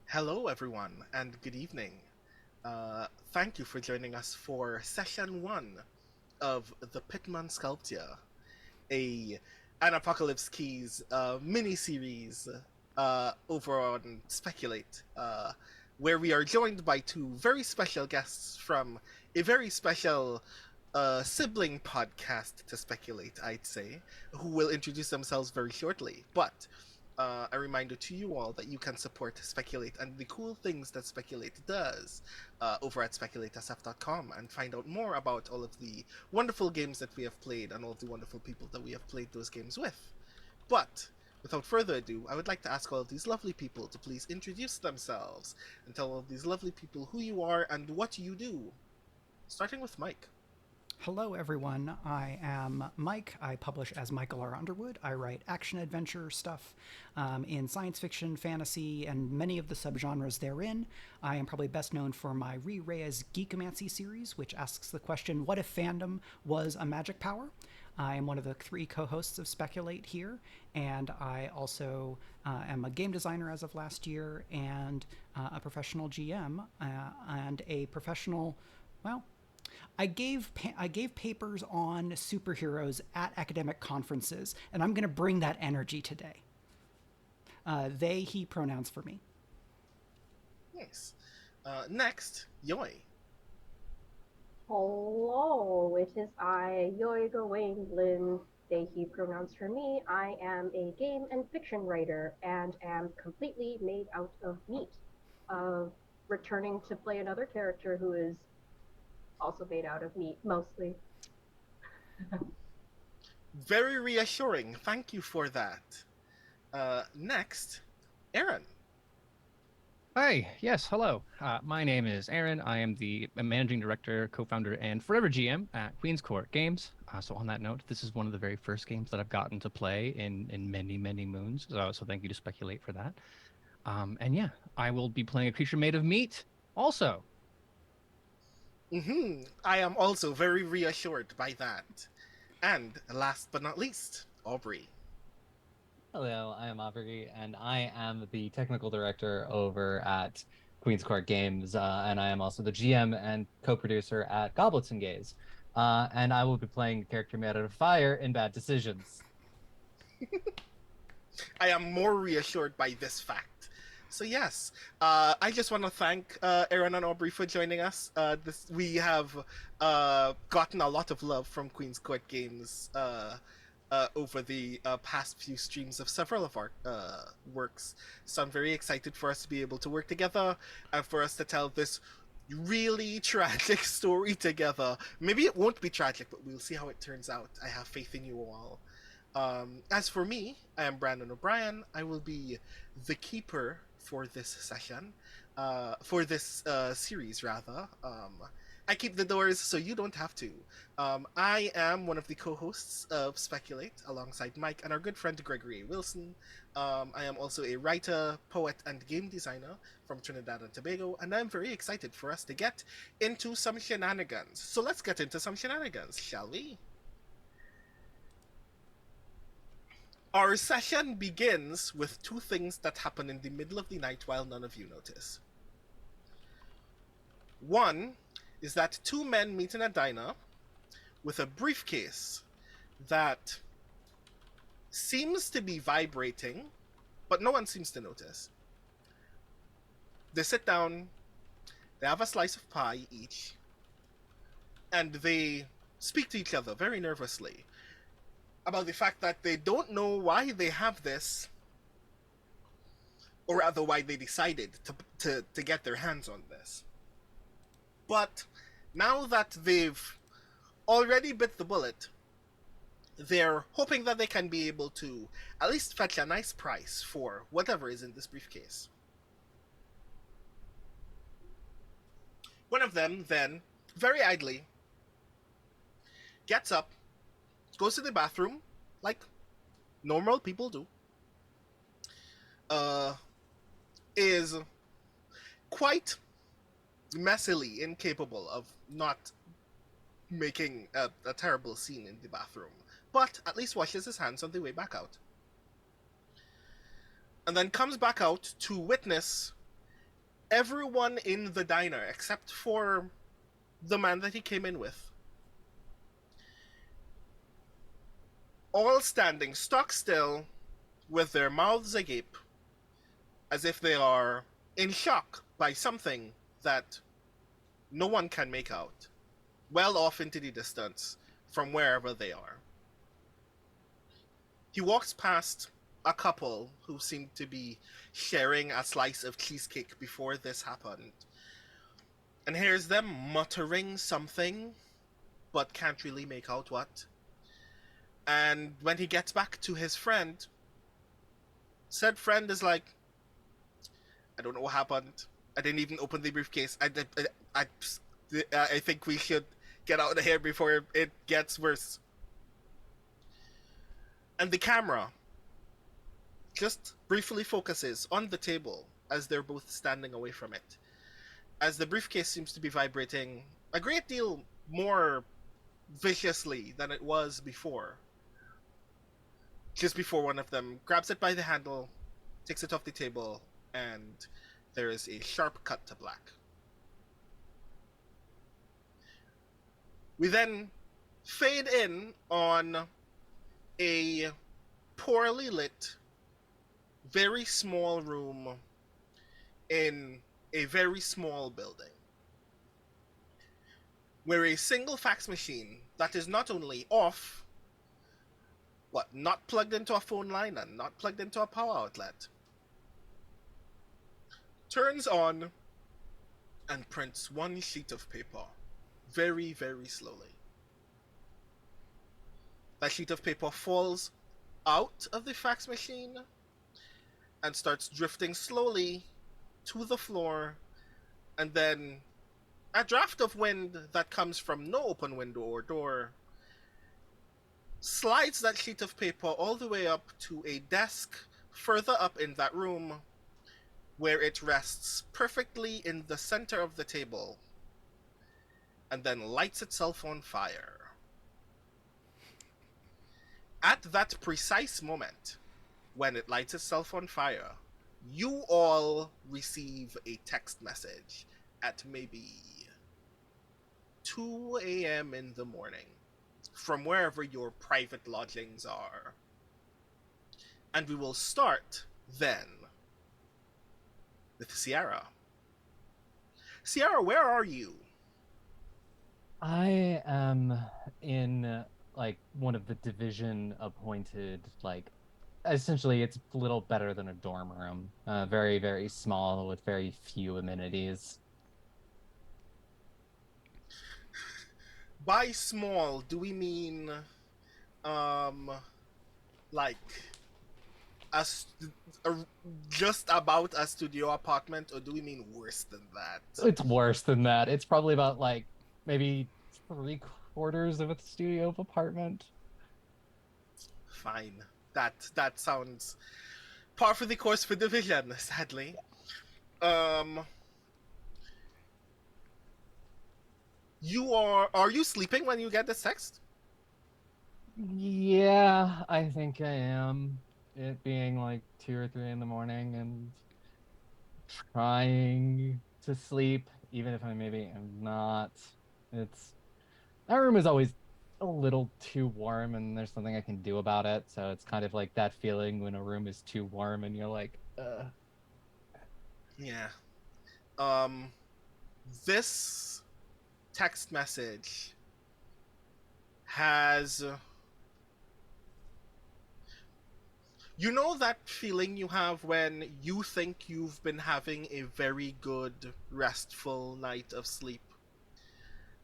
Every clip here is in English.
Hello, everyone, and good evening. Thank you for joining us for session one of the Pitman Sculpture, a an Apocalypse Keys mini series over on Speculate, where we are joined by two very special guests from a very special sibling podcast to Speculate, I'd say, who will introduce themselves very shortly. But a reminder to you all that you can support Speculate and the cool things that Speculate does over at speculateSF.com and find out more about all of the wonderful games that we have played and all of the wonderful people that we have played those games with. But without further ado, I would like to ask all of these lovely people to please introduce themselves and tell all of these lovely people who you are and what you do. Starting with Mike. Hello, everyone. I am Mike. I publish as Michael R. Underwood. I write action adventure stuff in science fiction, fantasy, and many of the subgenres therein. I am probably best known for my Re-Reyes Geekomancy series, which asks the question, what if fandom was a magic power? I am one of the three co-hosts of Speculate here, and I also am a game designer as of last year, and a professional GM, and a professional, well, I gave papers on superheroes at academic conferences, and I'm going to bring that energy today. They, he pronouns for me. Nice. Next, Jeoi. Hello, it is I, Jeoi Gawain, they, he pronouns for me. I am a game and fiction writer and am completely made out of meat. Returning to play another character who is also made out of meat, mostly. Very reassuring. Thank you for that. Next, Aaron. Hi, yes, hello. My name is Aaron. I am the managing director, co-founder, and forever GM at Queen's Court Games. So on that note, this is one of the very first games that I've gotten to play in many, many moons. So thank you to Speculate for that. And yeah, I will be playing a creature made of meat also. I am also very reassured by that. And last but not least, Aubrey. Hello, I am Aubrey, and I am the technical director over at Queen's Court Games, and I am also the GM and co-producer at Goblets and Gaze. And I will be playing a character made out of fire in Bad Decisions. I am more reassured by this fact. So yes, I just want to thank Aaron and Aubrey for joining us. We have gotten a lot of love from Queen's Court Games over the past few streams of several of our works. So I'm very excited for us to be able to work together and for us to tell this really tragic story together. Maybe it won't be tragic, but we'll see how it turns out. I have faith in you all. As for me, I am Brandon O'Brien. I will be the keeper for this session, for this series, rather. I keep the doors so you don't have to. I am one of the co-hosts of Speculate alongside Mike and our good friend Gregory Wilson. I am also a writer, poet, and game designer from Trinidad and Tobago, and I'm very excited for us to get into some shenanigans. So let's get into some shenanigans, shall we? Our session begins with two things that happen in the middle of the night while none of you notice. One is that two men meet in a diner with a briefcase that seems to be vibrating, but no one seems to notice. They sit down, they have a slice of pie each, and they speak to each other very nervously about the fact that they don't know why they have this, or rather why they decided to get their hands on this. But now that they've already bit the bullet, they're hoping that they can be able to at least fetch a nice price for whatever is in this briefcase. One of them then, very idly, gets up, goes to the bathroom, like normal people do, is quite messily incapable of not making a terrible scene in the bathroom, but at least washes his hands on the way back out. And then comes back out to witness everyone in the diner, except for the man that he came in with, all standing stock still with their mouths agape, as if they are in shock by something that no one can make out, well off into the distance from wherever they are. He walks past a couple who seem to be sharing a slice of cheesecake before this happened, and hears them muttering something, but can't really make out what. And when he gets back to his friend, said friend is like, I don't know what happened. I didn't even open the briefcase. I think we should get out of here before it gets worse. And the camera just briefly focuses on the table as they're both standing away from it, as the briefcase seems to be vibrating a great deal more viciously than it was before. Just before one of them grabs it by the handle, takes it off the table, and there is a sharp cut to black. We then fade in on a poorly lit, very small room in a very small building, where a single fax machine that is not only off, not plugged into a phone line and not plugged into a power outlet, turns on and prints one sheet of paper very, very slowly. That sheet of paper falls out of the fax machine and starts drifting slowly to the floor, and then a draft of wind that comes from no open window or door slides that sheet of paper all the way up to a desk further up in that room, where it rests perfectly in the center of the table and then lights itself on fire. At that precise moment, when it lights itself on fire, you all receive a text message at maybe 2 a.m. in the morning from wherever your private lodgings are. And we will start then with Ciarra. Ciarra, where are you? I am in like one of the division appointed, like essentially it's a little better than a dorm room. Very, very small with very few amenities. By small, do we mean um like a, a just about a studio apartment, or do we mean worse than that? It's worse than that. It's probably about like maybe 3/4 of a studio apartment. Fine. That sounds par for the course for division, sadly. Um are you sleeping when you get this text? Yeah, I think I am. It being like 2 or 3 in the morning and trying to sleep, even if I maybe am not. It's that room is always a little too warm, and there's something I can do about it. So it's kind of like that feeling when a room is too warm and you're like, Yeah. Um this text message has, you know that feeling you have when you think you've been having a very good, restful night of sleep,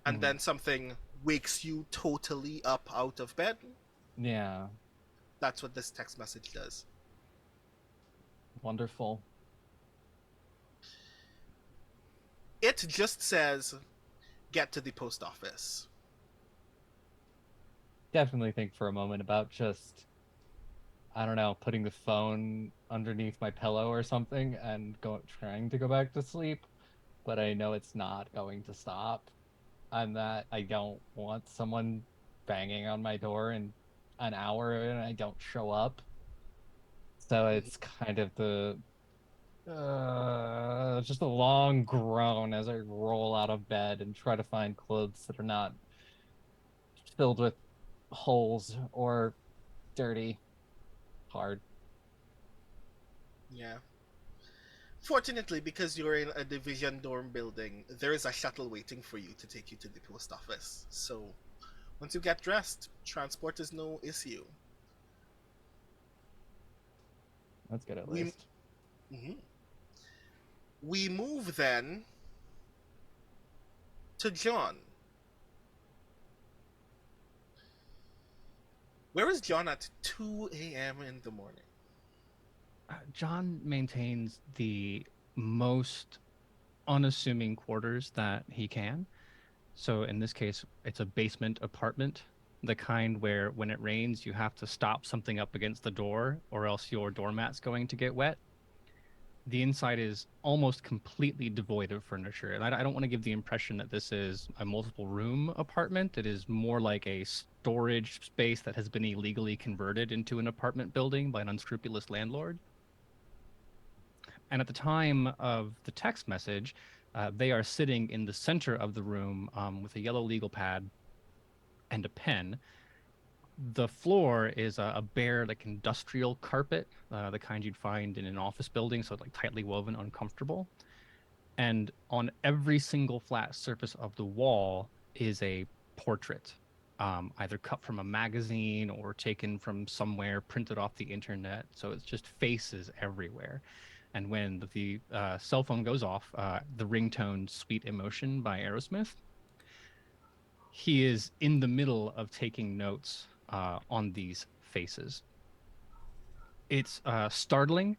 and Mhm. then something wakes you totally up out of bed? Yeah, That's what this text message does. wonderful. It just says, get to the post office. Definitely think for a moment about just, I don't know, putting the phone underneath my pillow or something and trying to go back to sleep, but I know it's not going to stop. And that I don't want someone banging on my door in an hour and I don't show up. So Mhm. it's kind of the Just a long groan as I roll out of bed and try to find clothes that are not filled with holes or dirty, hard. Yeah. Fortunately, because you're in a division dorm building, there is a shuttle waiting for you to take you to the post office. So once you get dressed, transport is no issue. That's good at We least. mhm. We move then to John. Where is John at 2 a.m. in the morning? John maintains the most unassuming quarters that he can. So in this case, it's a basement apartment, the kind where when it rains, you have to stop something up against the door, or else your doormat's going to get wet. The inside is almost completely devoid of furniture. And I don't want to give the impression that this is a multiple room apartment. It is more like a storage space that has been illegally converted into an apartment building by an unscrupulous landlord. And at the time of the text message, they are sitting in the center of the room with a yellow legal pad and a pen. The floor is a bare, like industrial carpet, the kind you'd find in an office building, so like tightly woven, uncomfortable. And on every single flat surface of the wall is a portrait, either cut from a magazine or taken from somewhere, printed off the internet. So it's just faces everywhere. And when the cell phone goes off, the ringtone "Sweet Emotion" by Aerosmith, he is in the middle of taking notes on these faces. It's startling,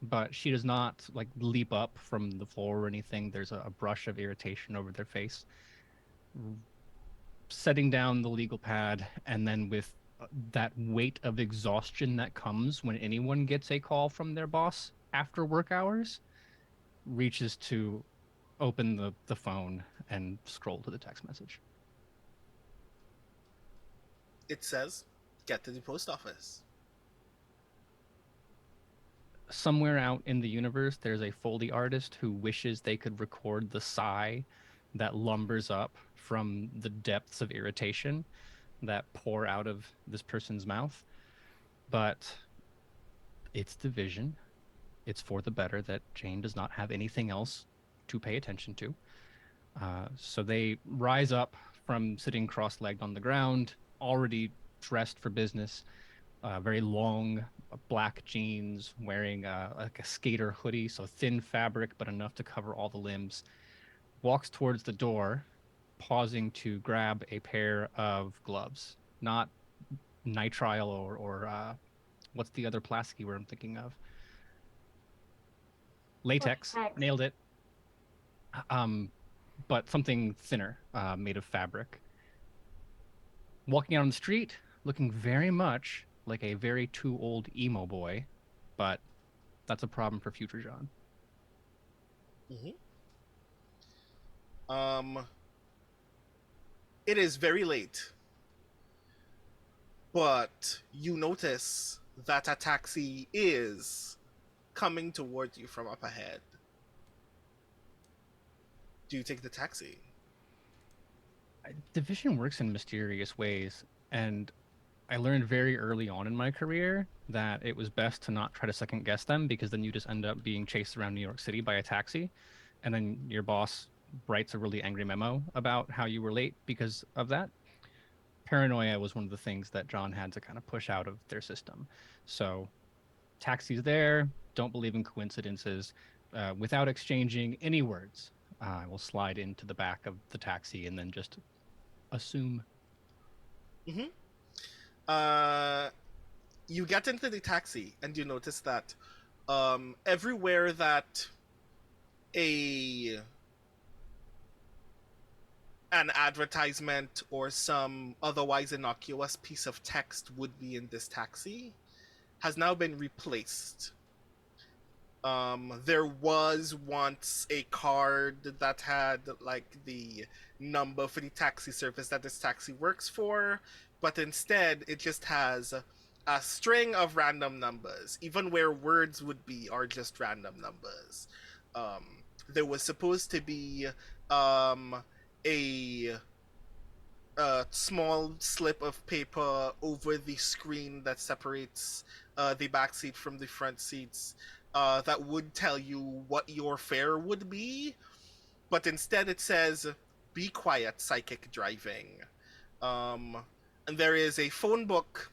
but she does not like leap up from the floor or anything. There's a brush of irritation over their face. Setting down the legal pad, and then with that weight of exhaustion that comes when anyone gets a call from their boss after work hours, reaches to open the phone and scroll to the text message. It says, get to the post office. Somewhere out in the universe, there's a Foley artist who wishes they could record the sigh that lumbers up from the depths of irritation that pour out of this person's mouth. But it's division. It's for the better that Jane does not have anything else to pay attention to. So they rise up from sitting cross legged on the ground, already dressed for business, very long black jeans, wearing like a skater hoodie, so thin fabric, but enough to cover all the limbs. Walks towards the door, pausing to grab a pair of gloves, not nitrile or what's the other plasticky word I'm thinking of? Latex. Hex. Nailed it. Um, but something thinner, made of fabric. Walking out on the street, looking very much like a very too old emo boy, but that's a problem for future John. Mm-hmm. It is very late, but you notice that a taxi is coming towards you from up ahead. Do you take the taxi? Division works in mysterious ways, and I learned very early on in my career that it was best to not try to second guess them because then you just end up being chased around New York City by a taxi, and then your boss writes a really angry memo about how you were late because of that. Paranoia was one of the things that John had to kind of push out of their system. So, taxi's there, don't believe in coincidences. Without exchanging any words, I will slide into the back of the taxi and then just assume. Mm-hmm. Uh, you get into the taxi and you notice that everywhere that a an advertisement or some otherwise innocuous piece of text would be in this taxi has now been replaced. There was once a card that had like the number for the taxi service that this taxi works for, but instead it just has a string of random numbers, even where words would be, are just random numbers. There was supposed to be a small slip of paper over the screen that separates the back seat from the front seats that would tell you what your fare would be, but instead it says, "Be quiet, psychic driving." Um, and there is a phone book,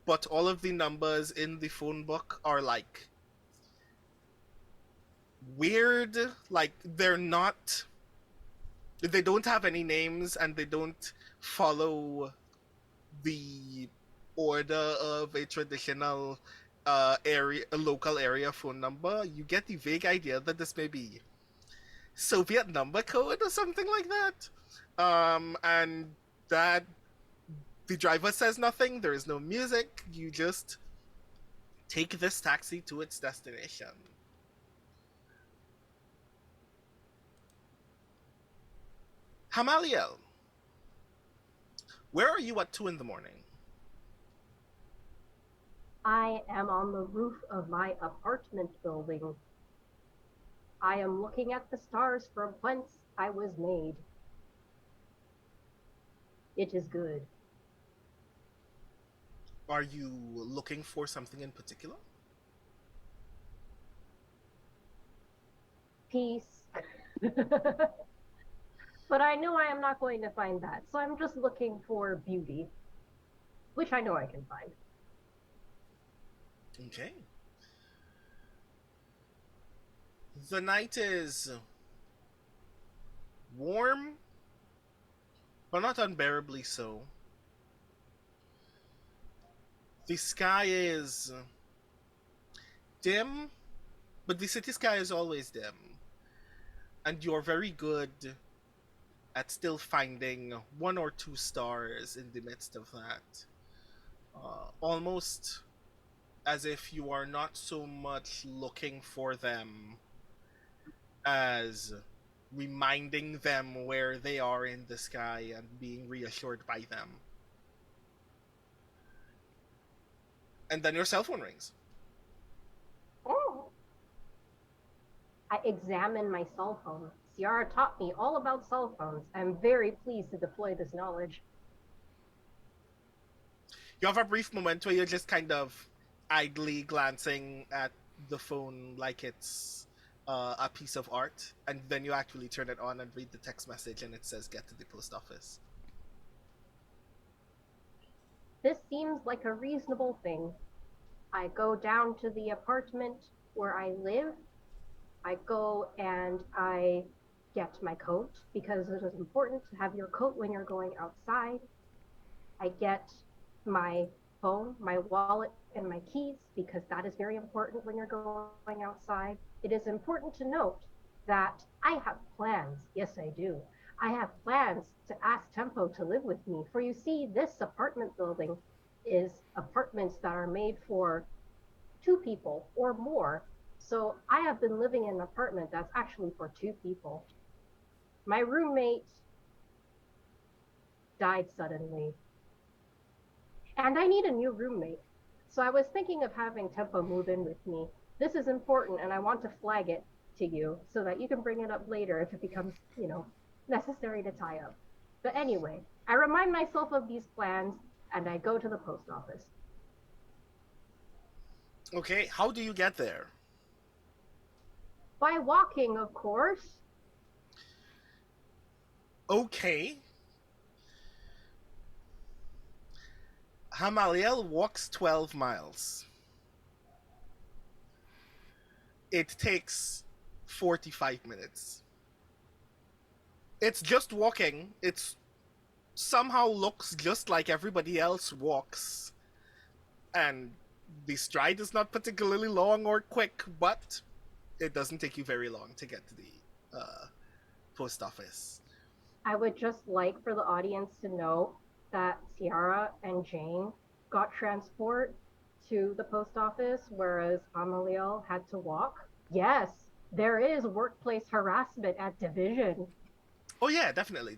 but all of the numbers in the phone book are like weird. Like they don't have any names and they don't follow the order of a traditional a local area phone number. You get the vague idea that this may be Soviet number code or something like that. And that the driver says nothing, there is no music, you just take this taxi to its destination. Hamaliel, where are you at 2 in the morning? I am on the roof of my apartment building. I am looking at the stars from whence I was made. It is good. Are you looking for something in particular? Peace. But I know I am not going to find that, so I'm just looking for beauty, which I know I can find. Okay. The night is warm, but not unbearably so. The sky is dim, but the city sky is always dim. And you're very good at still finding 1 or 2 stars in the midst of that. Almost as if you are not so much looking for them as reminding them where they are in the sky and being reassured by them. And then your cell phone rings. Oh. I examine my cell phone. Ciarra taught me all about cell phones. I'm very pleased to deploy this knowledge. You have a brief moment where you're just kind of idly glancing at the phone like it's a piece of art, and then you actually turn it on and read the text message, and it says, "Get to the post office." This seems like a reasonable thing. I go down to the apartment where I live. I go and I get my coat because it is important to have your coat when you're going outside. I get my phone, my wallet, and my keys because that is very important when you're going outside. It is important to note that I have plans. Yes, I do. I have plans to ask Tempo to live with me. For you see, this apartment building is apartments that are made for 2 people or more. So I have been living in an apartment that's actually for 2 people. My roommate died suddenly, and I need a new roommate. So I was thinking of having Tempo move in with me. This is important, and I want to flag it to you so that you can bring it up later if it becomes, necessary to tie up. But anyway, I remind myself of these plans, and I go to the post office. Okay, how do you get there? By walking, of course. Okay. Hamaliel walks 12 miles. It takes 45 minutes. It's just walking. It somehow looks just like everybody else walks. And the stride is not particularly long or quick, but it doesn't take you very long to get to the post office. I would just like for the audience to know that Ciarra and Jane got transport to the post office, whereas Hamaliel had to walk. Yes, there is workplace harassment at Division. Oh yeah, definitely.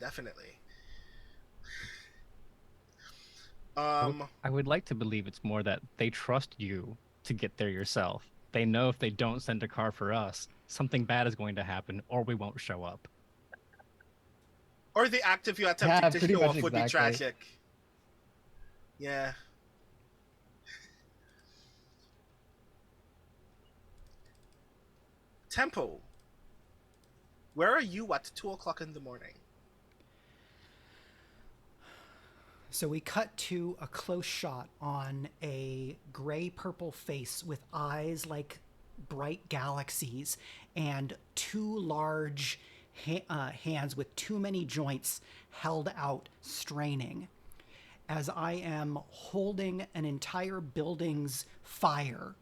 I would like to believe it's more that they trust you to get there yourself. They know if they don't send a car for us, something bad is going to happen or we won't show up. Or the act of you attempting Yeah, to pretty show much off would be exactly. tragic. Yeah. Tempo, where are you at 2 o'clock in the morning? So we cut to a close shot on a gray purple face with eyes like bright galaxies and two large hands with too many joints held out, straining. As I am holding an entire building's fire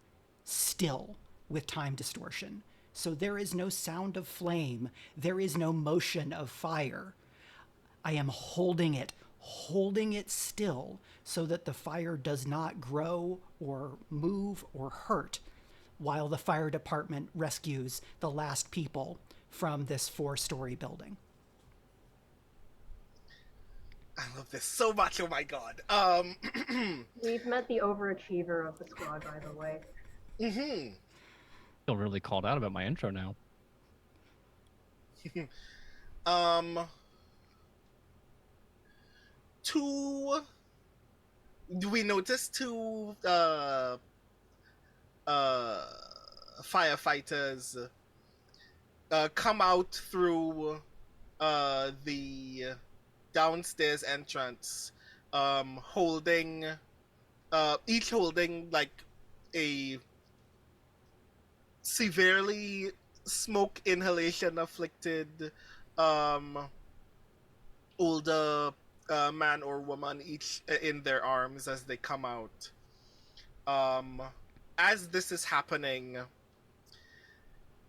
still with time distortion. So there is no sound of flame, there is no motion of fire. I am holding it still so that the fire does not grow or move or hurt while the fire department rescues the last people from this 4-story building. I love this so much. Oh my god. We've met the overachiever of the squad, by the way. Mm-hmm. I feel really called out about my intro now. Two. Do we notice two firefighters come out through the downstairs entrance, holding each holding like a severely smoke inhalation afflicted older man or woman, each in their arms as they come out. As this is happening,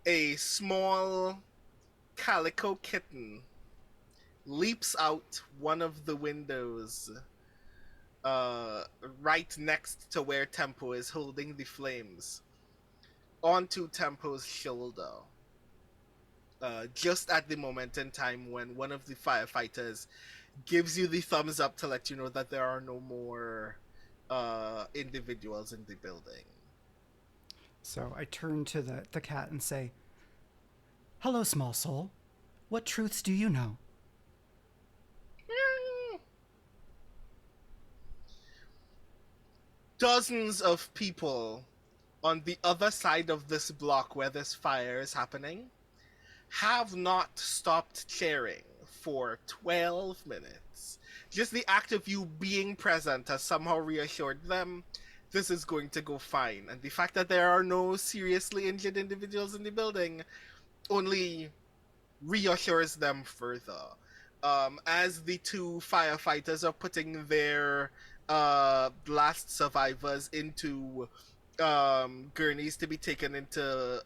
a small calico kitten leaps out one of the windows right next to where Tempo is holding the flames, onto Tempo's shoulder. Just at the moment in time when one of the firefighters gives you the thumbs up to let you know that there are no more individuals in the building. So I turn to the cat and say, "Hello, small soul. What truths do you know?" Dozens of people on the other side of this block where this fire is happening have not stopped cheering for 12 minutes. Just the act of you being present has somehow reassured them this is going to go fine. And the fact that there are no seriously injured individuals in the building only reassures them further. As the two firefighters are putting their last survivors into gurneys to be taken into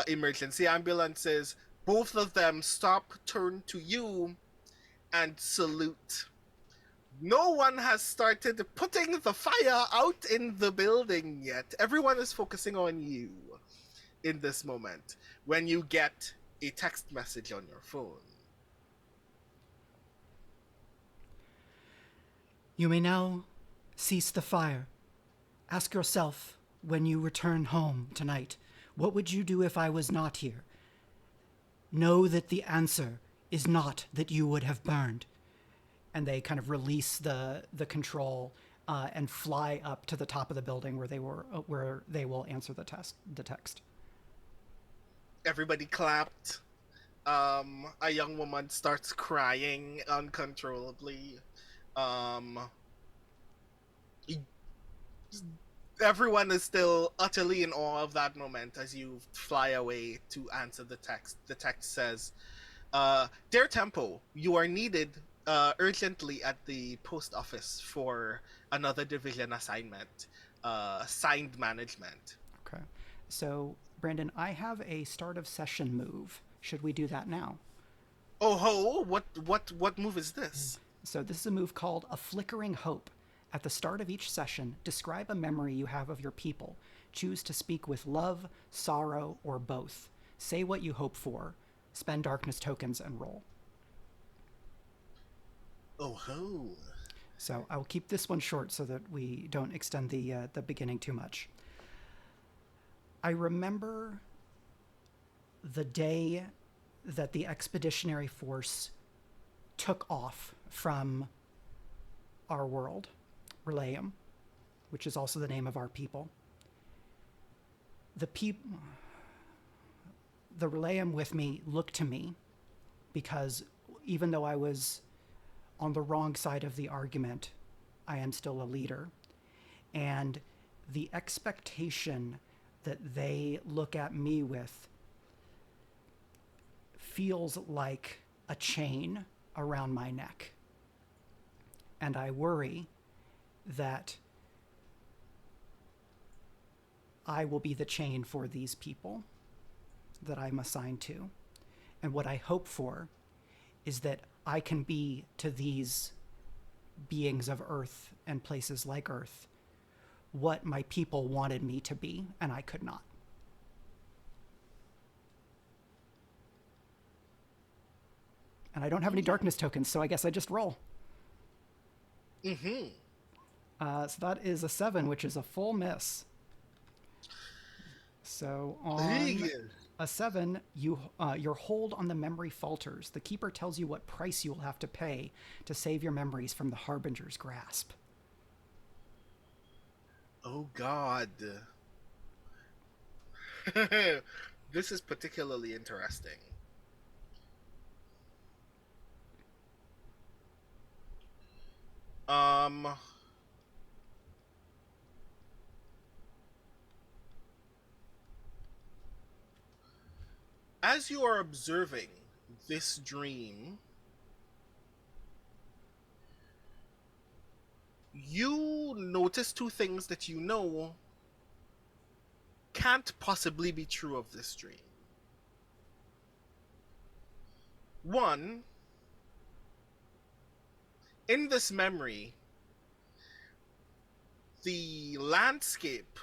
emergency ambulances, both of them stop, turn to you, and salute. No one has started putting the fire out in the building yet. Everyone is focusing on you in this moment when you get a text message on your phone. You may now cease the fire. Ask yourself when you return home tonight, what would you do if I was not here? Know that the answer is not that you would have burned. And they kind of release the control and fly up to the top of the building where they will answer the text. Everybody clapped. A young woman starts crying uncontrollably. Everyone is still utterly in awe of that moment as you fly away to answer the text. The text says, Dear Tempo, you are needed urgently at the post office for another division assignment. Signed, management. Okay. So, Brandon, I have a start of session move. Should we do that now? Oh ho! What move is this? So this is a move called A Flickering Hope. At the start of each session, describe a memory you have of your people. Choose to speak with love, sorrow, or both. Say what you hope for. Spend darkness tokens and roll. Oh ho! So I'll keep this one short so that we don't extend the beginning too much. I remember the day that the expeditionary force took off from our world, Relayum, which is also the name of our people. The Relayum with me looked to me because even though I was on the wrong side of the argument, I am still a leader. And the expectation that they look at me with feels like a chain around my neck. And I worry that I will be the chain for these people that I'm assigned to. And what I hope for is that I can be to these beings of Earth and places like Earth what my people wanted me to be, and I could not. And I don't have any darkness tokens, so I guess I just roll. Mm-hmm. So that is a 7, which is a full miss. So on a 7, your hold on the memory falters. The keeper tells you what price you will have to pay to save your memories from the Harbinger's grasp. Oh God. This is particularly interesting. As you are observing this dream, you notice two things that you know can't possibly be true of this dream. One, in this memory, the landscape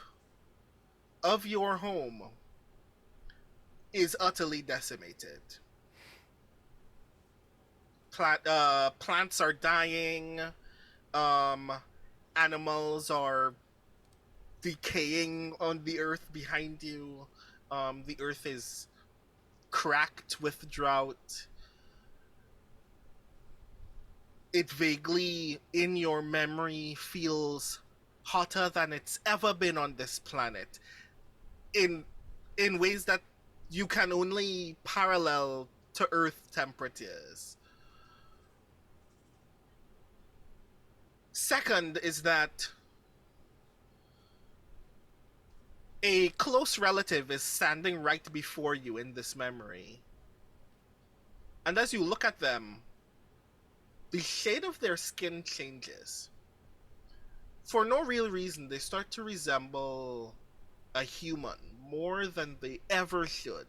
of your home is utterly decimated. Plants are dying. Animals are decaying on the earth behind you. The earth is cracked with drought. It vaguely, in your memory, feels hotter than it's ever been on this planet. In ways that you can only parallel to Earth temperatures. Second is that a close relative is standing right before you in this memory. And as you look at them, the shade of their skin changes. For no real reason, they start to resemble a human more than they ever should.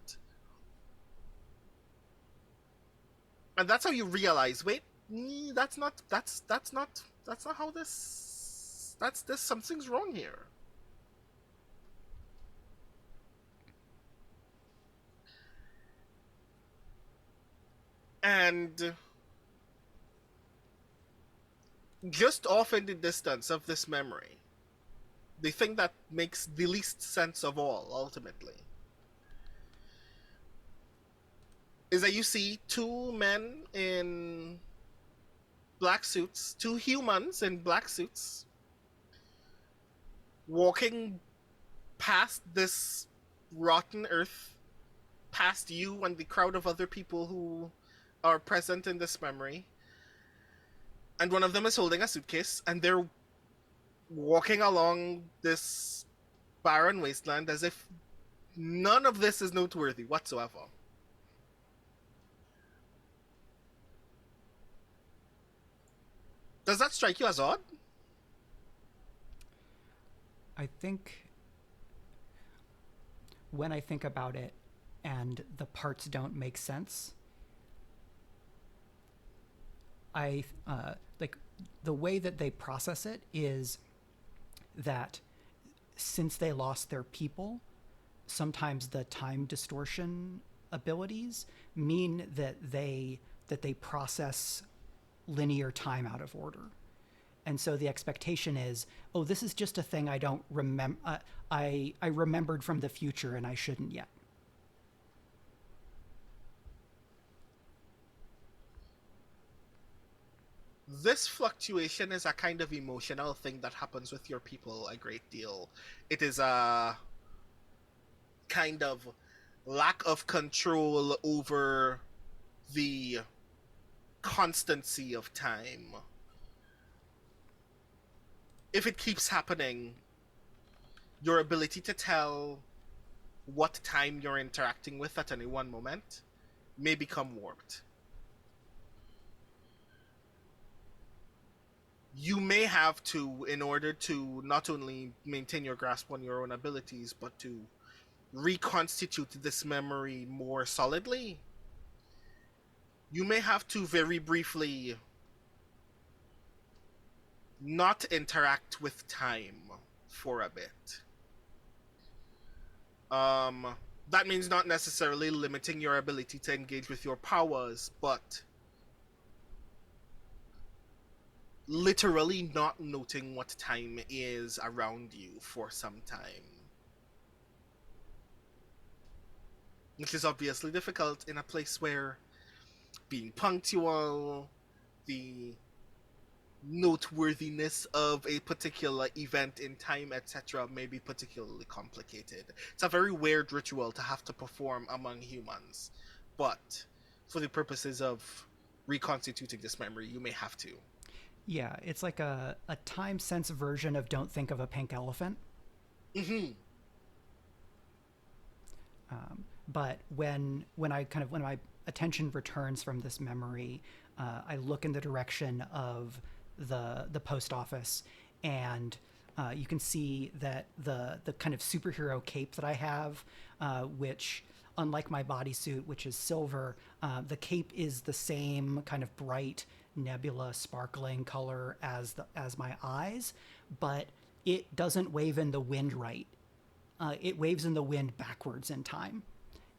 And that's how you realize, wait, that's not how this, something's wrong here. And just off in the distance of this memory, the thing that makes the least sense of all, ultimately, is that you see two men in black suits, two humans in black suits, walking past this rotten earth, past you and the crowd of other people who are present in this memory. And one of them is holding a suitcase, and they're walking along this barren wasteland as if none of this is noteworthy whatsoever. Does that strike you as odd? I think when I think about it and the parts don't make sense, I like the way that they process it is that since they lost their people, sometimes the time distortion abilities mean that they process linear time out of order. And so the expectation is, oh, this is just a thing I don't remember. I remembered from the future, and I shouldn't yet. This fluctuation is a kind of emotional thing that happens with your people a great deal. It is a kind of lack of control over the constancy of time. If it keeps happening, your ability to tell what time you're interacting with at any one moment may become warped. You may have to, in order to not only maintain your grasp on your own abilities, but to reconstitute this memory more solidly, you may have to very briefly not interact with time for a bit. That means not necessarily limiting your ability to engage with your powers, but literally not noting what time is around you for some time. Which is obviously difficult in a place where being punctual, the noteworthiness of a particular event in time, etc., may be particularly complicated. It's a very weird ritual to have to perform among humans, but for the purposes of reconstituting this memory, you may have to. Yeah, it's like a time sense version of Don't Think of a Pink Elephant. Mm-hmm. But when my attention returns from this memory, I look in the direction of the post office, and you can see that the kind of superhero cape that I have, which, unlike my bodysuit, which is silver, the cape is the same kind of bright nebula sparkling color as my eyes, but it doesn't wave in the wind right. It waves in the wind backwards in time,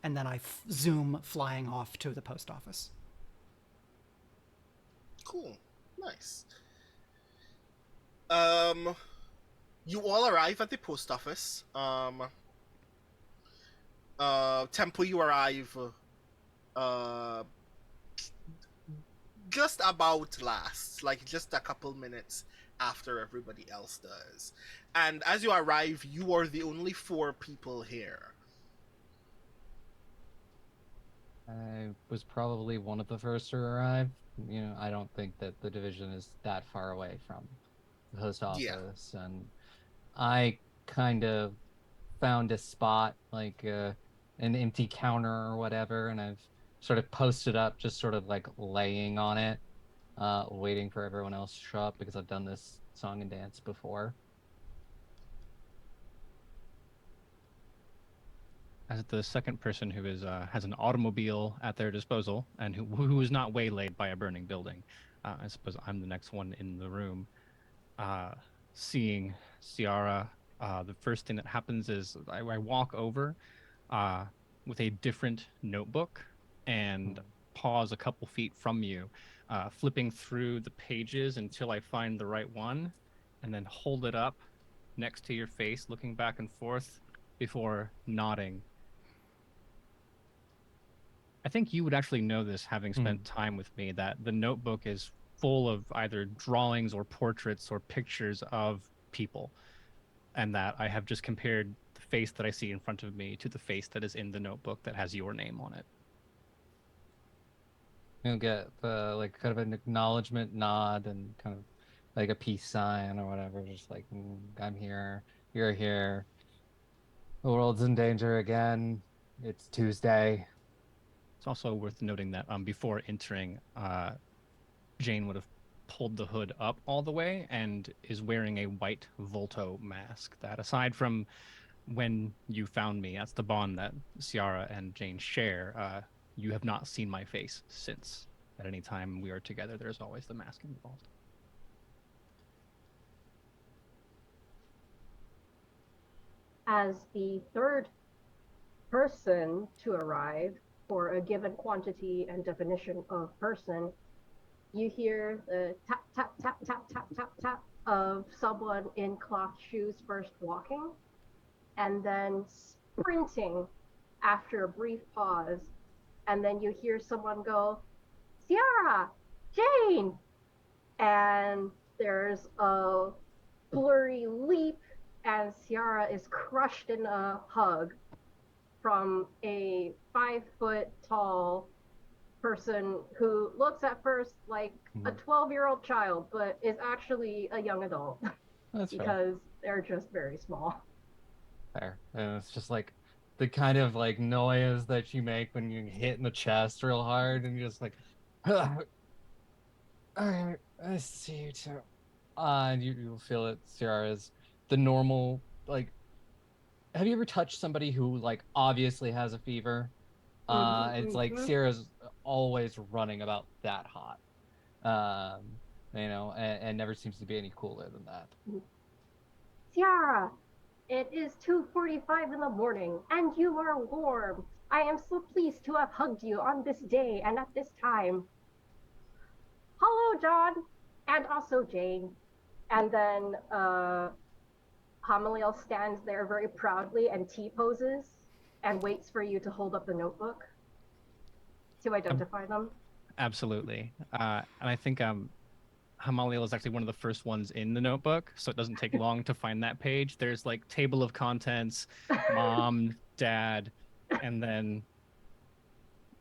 and then I zoom flying off to the post office. Cool. Nice. Um, you all arrive at the post office. Tempo, you arrive uh just about last, like just a couple minutes after everybody else does. And as you arrive, you are the only 4 people here. I was probably one of the first to arrive. I don't think that the division is that far away from the post Yeah. office, and I kind of found a spot, like an empty counter or whatever, and I've sort of posted up, just sort of like laying on it, waiting for everyone else to show up because I've done this song and dance before. As the second person who has an automobile at their disposal and who is not waylaid by a burning building, I suppose I'm the next one in the room. Seeing Ciarra, the first thing that happens is I walk over with a different notebook and pause a couple feet from you, flipping through the pages until I find the right one, and then hold it up next to your face, looking back and forth before nodding. I think you would actually know this, having spent time with me, that the notebook is full of either drawings or portraits or pictures of people, and that I have just compared the face that I see in front of me to the face that is in the notebook that has your name on it. You'll get the like kind of an acknowledgement nod and kind of like a peace sign or whatever, just like I'm here, you're here. The world's in danger again. It's Tuesday. It's also worth noting that before entering, Jane would have pulled the hood up all the way and is wearing a white Volto mask that, aside from when you found me, that's the bond that Ciarra and Jane share. You have not seen my face since. At any time we are together, there's always the mask involved. As the third person to arrive for a given quantity and definition of person, You hear the tap, tap, tap, tap, tap, tap, tap of someone in cloth shoes first walking, and then sprinting after a brief pause. And then you hear someone go, Ciarra, Jane! And there's a blurry leap, and Ciarra is crushed in a hug from a 5 foot tall person who looks at first like a 12-year-old child, but is actually a young adult. That's fair. Because they're just very small. Fair. And it's just like the kind of like noise that you make when you hit in the chest real hard, and you're just like, I see you too. And you'll feel it, Ciarra, is the normal, like, have you ever touched somebody who like obviously has a fever? It's like Ciarra's always running about that hot. And never seems to be any cooler than that. Ciarra, it is 2:45 in the morning, and you are warm. I am so pleased to have hugged you on this day and at this time. Hello, John, and also Jane. And then Hamaliel stands there very proudly and T-poses and waits for you to hold up the notebook to identify them. Absolutely. And I think Hamaliel is actually one of the first ones in the notebook, so it doesn't take long to find that page. There's like table of contents, mom, dad, and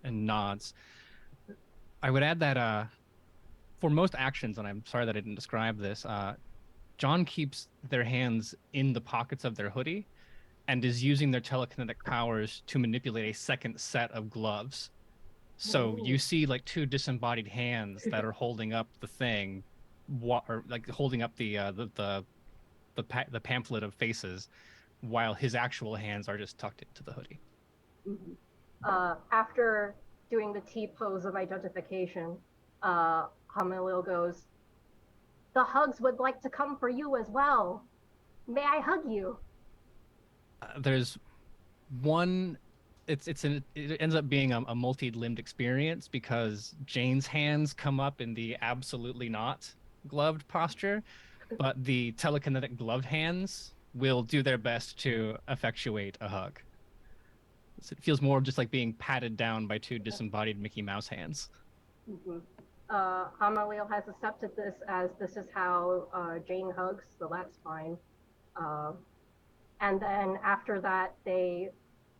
nods. I would add that for most actions, and I'm sorry that I didn't describe this, John keeps their hands in the pockets of their hoodie and is using their telekinetic powers to manipulate a second set of gloves. So you see like two disembodied hands that are holding up the thing, or like holding up the pamphlet of faces, while his actual hands are just tucked into the hoodie. After doing the T-pose of identification, Hamaliel goes, the hugs would like to come for you as well. May I hug you? There's one. It ends up being a multi-limbed experience because Jane's hands come up in the absolutely not gloved posture, but the telekinetic gloved hands will do their best to effectuate a hug. So it feels more just like being patted down by two disembodied Mickey Mouse hands. Hamaliel has accepted this is how Jane hugs, so that's fine. And then after that, they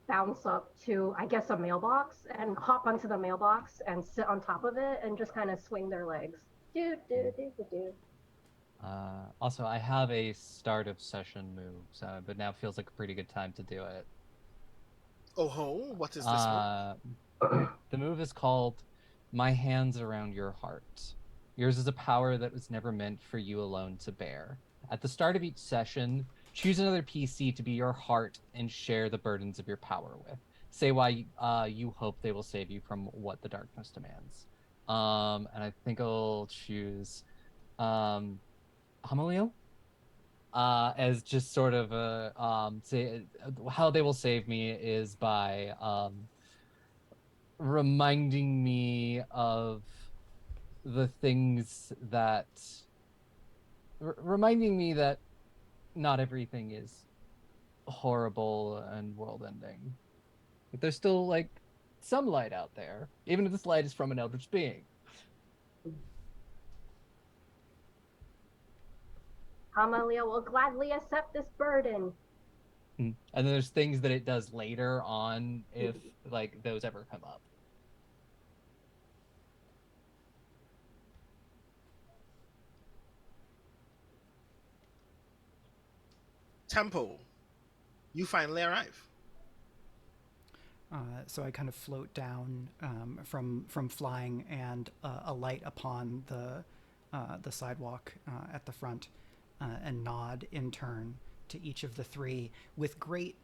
bounce up to, I guess, a mailbox and hop onto the mailbox and sit on top of it and just kind of swing their legs. Also, I have a start of session move, but now feels like a pretty good time to do it. Oh ho, what is this move? The move is called My Hands Around Your Heart. Yours is a power that was never meant for you alone to bear. At the start of each session, choose another PC to be your heart and share the burdens of your power with. Say why you hope they will save you from what the darkness demands. And I think I'll choose Hamaliel as just sort of say how they will save me is by reminding me of the things that reminding me that not everything is horrible and world-ending. But there's still like some light out there, even if this light is from an eldritch being. Hamaliel will gladly accept this burden. And then there's things that it does later on if like those ever come up. Tempo, you finally arrive. So I kind of float down from flying and alight upon the sidewalk at the front and nod in turn to each of the three with great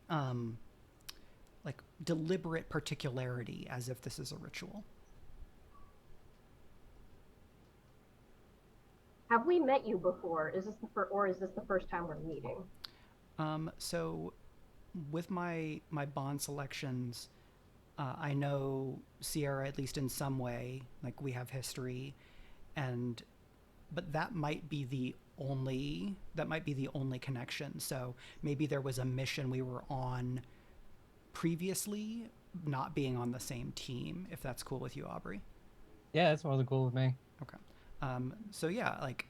like deliberate particularity, as if this is a ritual. Have we met you before? Is this the first time we're meeting? So with my bond selections, I know Ciarra at least in some way, like we have history, and but that might be the only connection. So maybe there was a mission we were on previously, not being on the same team. If that's cool with you, Aubrey. Yeah, it's more than cool with me. Okay. So yeah, like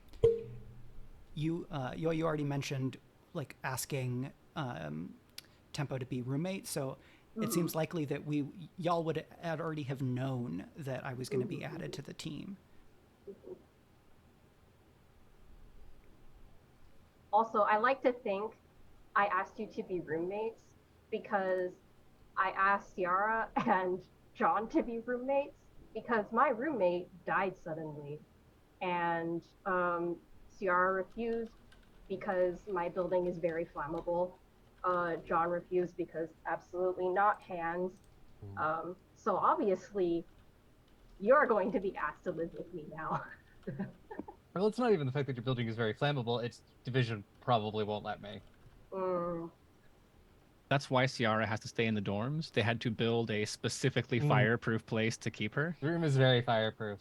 you already mentioned like asking Tempo to be roommate. So it seems likely that y'all would already have known that I was going to be added to the team. Also, I like to think I asked you to be roommates because I asked Ciarra and John to be roommates because my roommate died suddenly, and Ciarra refused because my building is very flammable. John refused because absolutely not hands. So obviously, you're going to be asked to live with me now. Well, it's not even the fact that your building is very flammable. It's division probably won't let me. That's why Ciarra has to stay in the dorms. They had to build a specifically fireproof place to keep her. The room is very fireproof.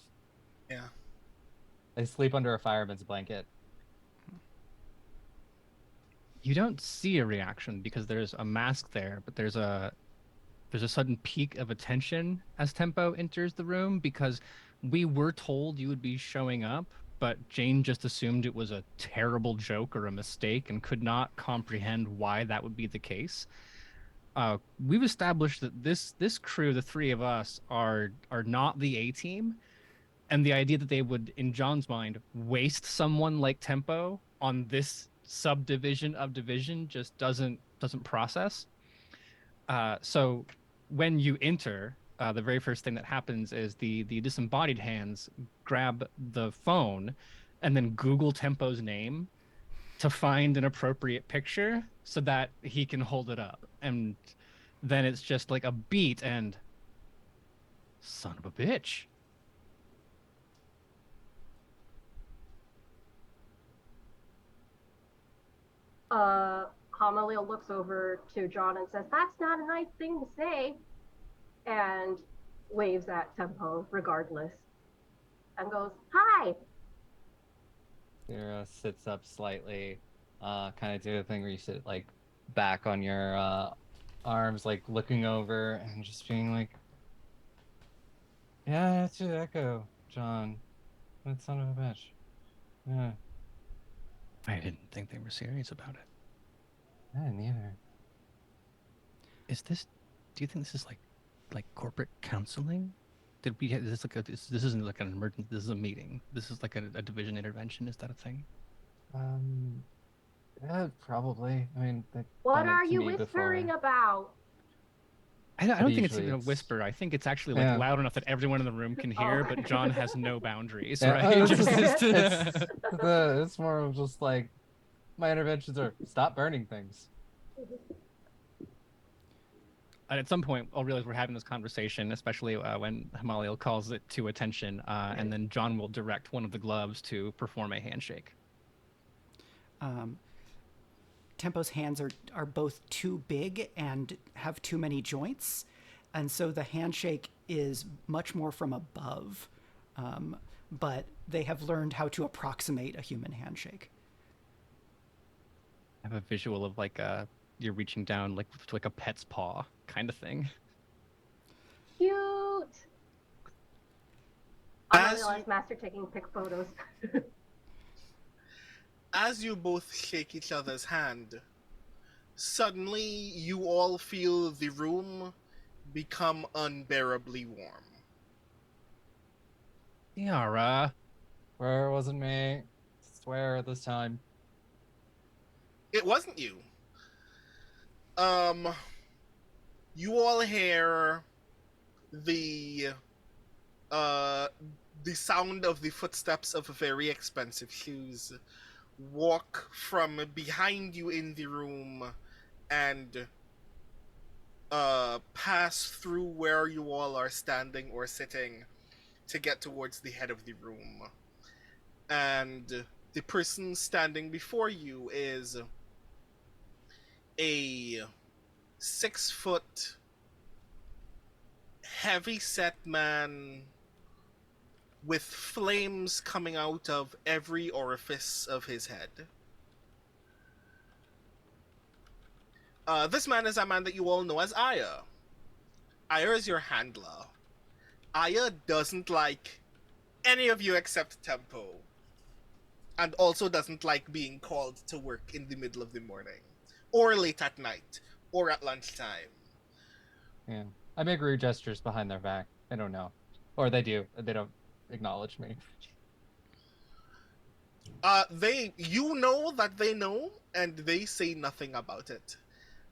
Yeah. I sleep under a fireman's blanket. You don't see a reaction because there's a mask there, but there's a sudden peak of attention as Tempo enters the room because we were told you would be showing up, but Jane just assumed it was a terrible joke or a mistake and could not comprehend why that would be the case. We've established that this crew, the three of us, are not the A team, and the idea that they would, in John's mind, waste someone like Tempo on this subdivision of division just doesn't process. So when you enter, the very first thing that happens is the disembodied hands grab the phone and then Google Tempo's name to find an appropriate picture so that he can hold it up. And then it's just like a beat and son of a bitch. Hamaliel looks over to John and says, "That's not a nice thing to say," and waves at Tempo regardless, and goes, "Hi." Ciarra sits up slightly, kind of do a thing where you sit like back on your arms, like looking over and just being like, "Yeah, that's your echo, John. That son of a bitch." Yeah. I didn't think they were serious about it. I didn't either. Do you think this is like corporate counseling? Did we is this like this isn't like an emergency, this is a meeting. This is like a division intervention. Is that a thing? Yeah, probably. I mean, they've What done it are to you me whispering before. about? I don't think it's Usually even a it's- whisper. I think it's actually like Yeah. loud enough that everyone in the room can hear, Oh. but John has no boundaries, Yeah, right? it's more of just like my interventions are stop burning things. And at some point, I'll realize we're having this conversation, especially when Hamaliel calls it to attention, and then John will direct one of the gloves to perform a handshake. Tempo's hands are both too big and have too many joints, and so the handshake is much more from above. But they have learned how to approximate a human handshake. I have a visual of like you're reaching down like to like a pet's paw kind of thing. Cute. As Hamaliel you- is master taking pic photos. As you both shake each other's hand, suddenly you all feel the room become unbearably warm. Ciarra. Where wasn't me? Swear this time. It wasn't you. You all hear the sound of the footsteps of very expensive shoes walk from behind you in the room and pass through where you all are standing or sitting to get towards the head of the room. And the person standing before you is a 6 foot heavy set man with flames coming out of every orifice of his head. This man is a man that you all know as Aya. Aya is your handler. Aya doesn't like any of you except Tempo, and also doesn't like being called to work in the middle of the morning, or late at night, or at lunchtime. Yeah. I make rude gestures behind their back. I don't know. Or they do. They don't acknowledge me. You know that they know, and they say nothing about it.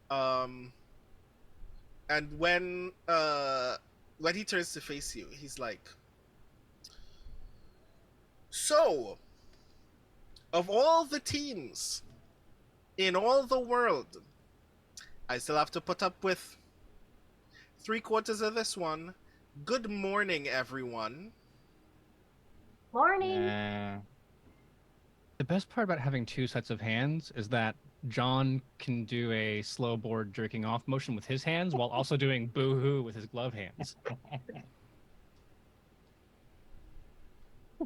And when he turns to face you, he's like, "So, of all the teams in all the world, I still have to put up with 3/4 of this one. Good morning, everyone." Morning. The best part about having two sets of hands is that John can do a slow board jerking off motion with his hands while also doing boo-hoo with his glove hands.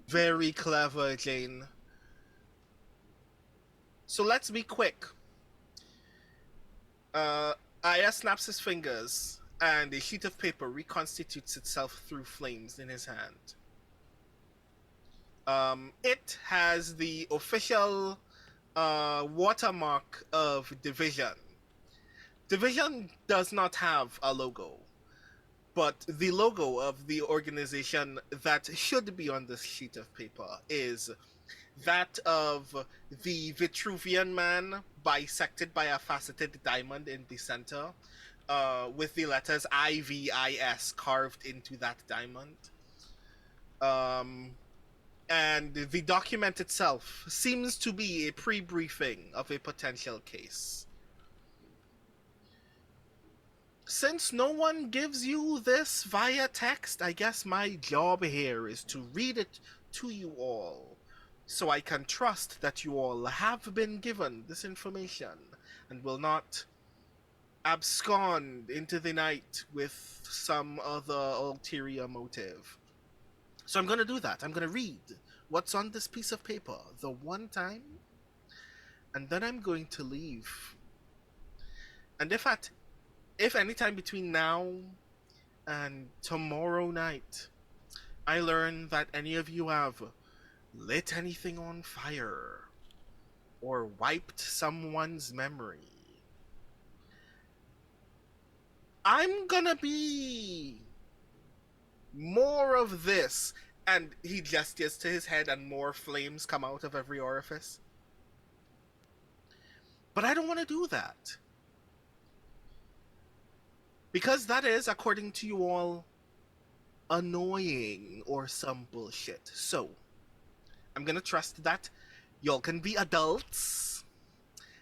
Very clever, Jane. So let's be quick. Aya snaps his fingers, and a sheet of paper reconstitutes itself through flames in his hand. It has the official watermark of Division. Division does not have a logo, but the logo of the organization that should be on this sheet of paper is that of the Vitruvian man bisected by a faceted diamond in the center, with the letters IVIS carved into that diamond. And the document itself seems to be a pre-briefing of a potential case. Since no one gives you this via text, I guess my job here is to read it to you all, so I can trust that you all have been given this information and will not abscond into the night with some other ulterior motive. So I'm going to do that. I'm going to read what's on this piece of paper the one time, and then I'm going to leave. And if any time between now and tomorrow night I learn that any of you have lit anything on fire or wiped someone's memory, I'm gonna be more of this. And he gestures to his head, and more flames come out of every orifice. But I don't want to do that, because that is, according to you all, annoying or some bullshit. So I'm gonna trust that y'all can be adults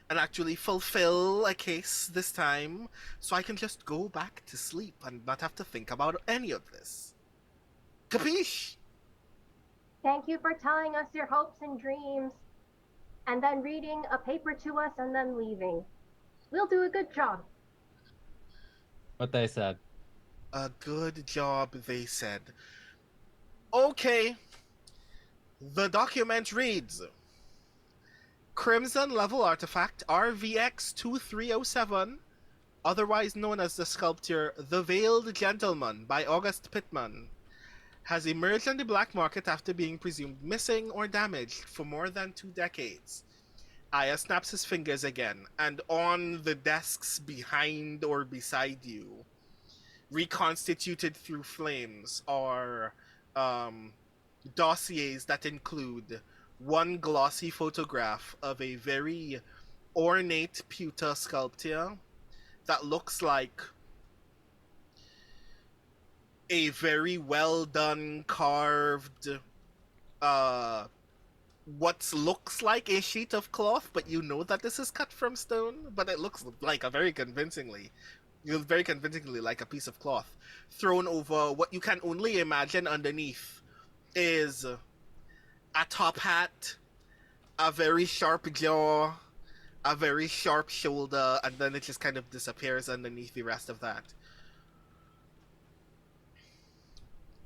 and actually fulfill a case this time, so I can just go back to sleep and not have to think about any of this. Capiche? Thank you for telling us your hopes and dreams, and then reading a paper to us and then leaving. We'll do a good job. What they said. A good job, they said. Okay. The document reads: Crimson level artifact RVX2307, otherwise known as the sculpture The Veiled Gentleman by August Pitman, has emerged on the black market after being presumed missing or damaged for more than 2 decades. Aya snaps his fingers again, and on the desks behind or beside you, reconstituted through flames, are dossiers that include one glossy photograph of a very ornate pewter sculpture that looks like a very well done carved what looks like a sheet of cloth, but you know that this is cut from stone, but it looks like very convincingly like a piece of cloth thrown over what you can only imagine underneath is a top hat, a very sharp jaw, a very sharp shoulder, and then it just kind of disappears underneath the rest of that.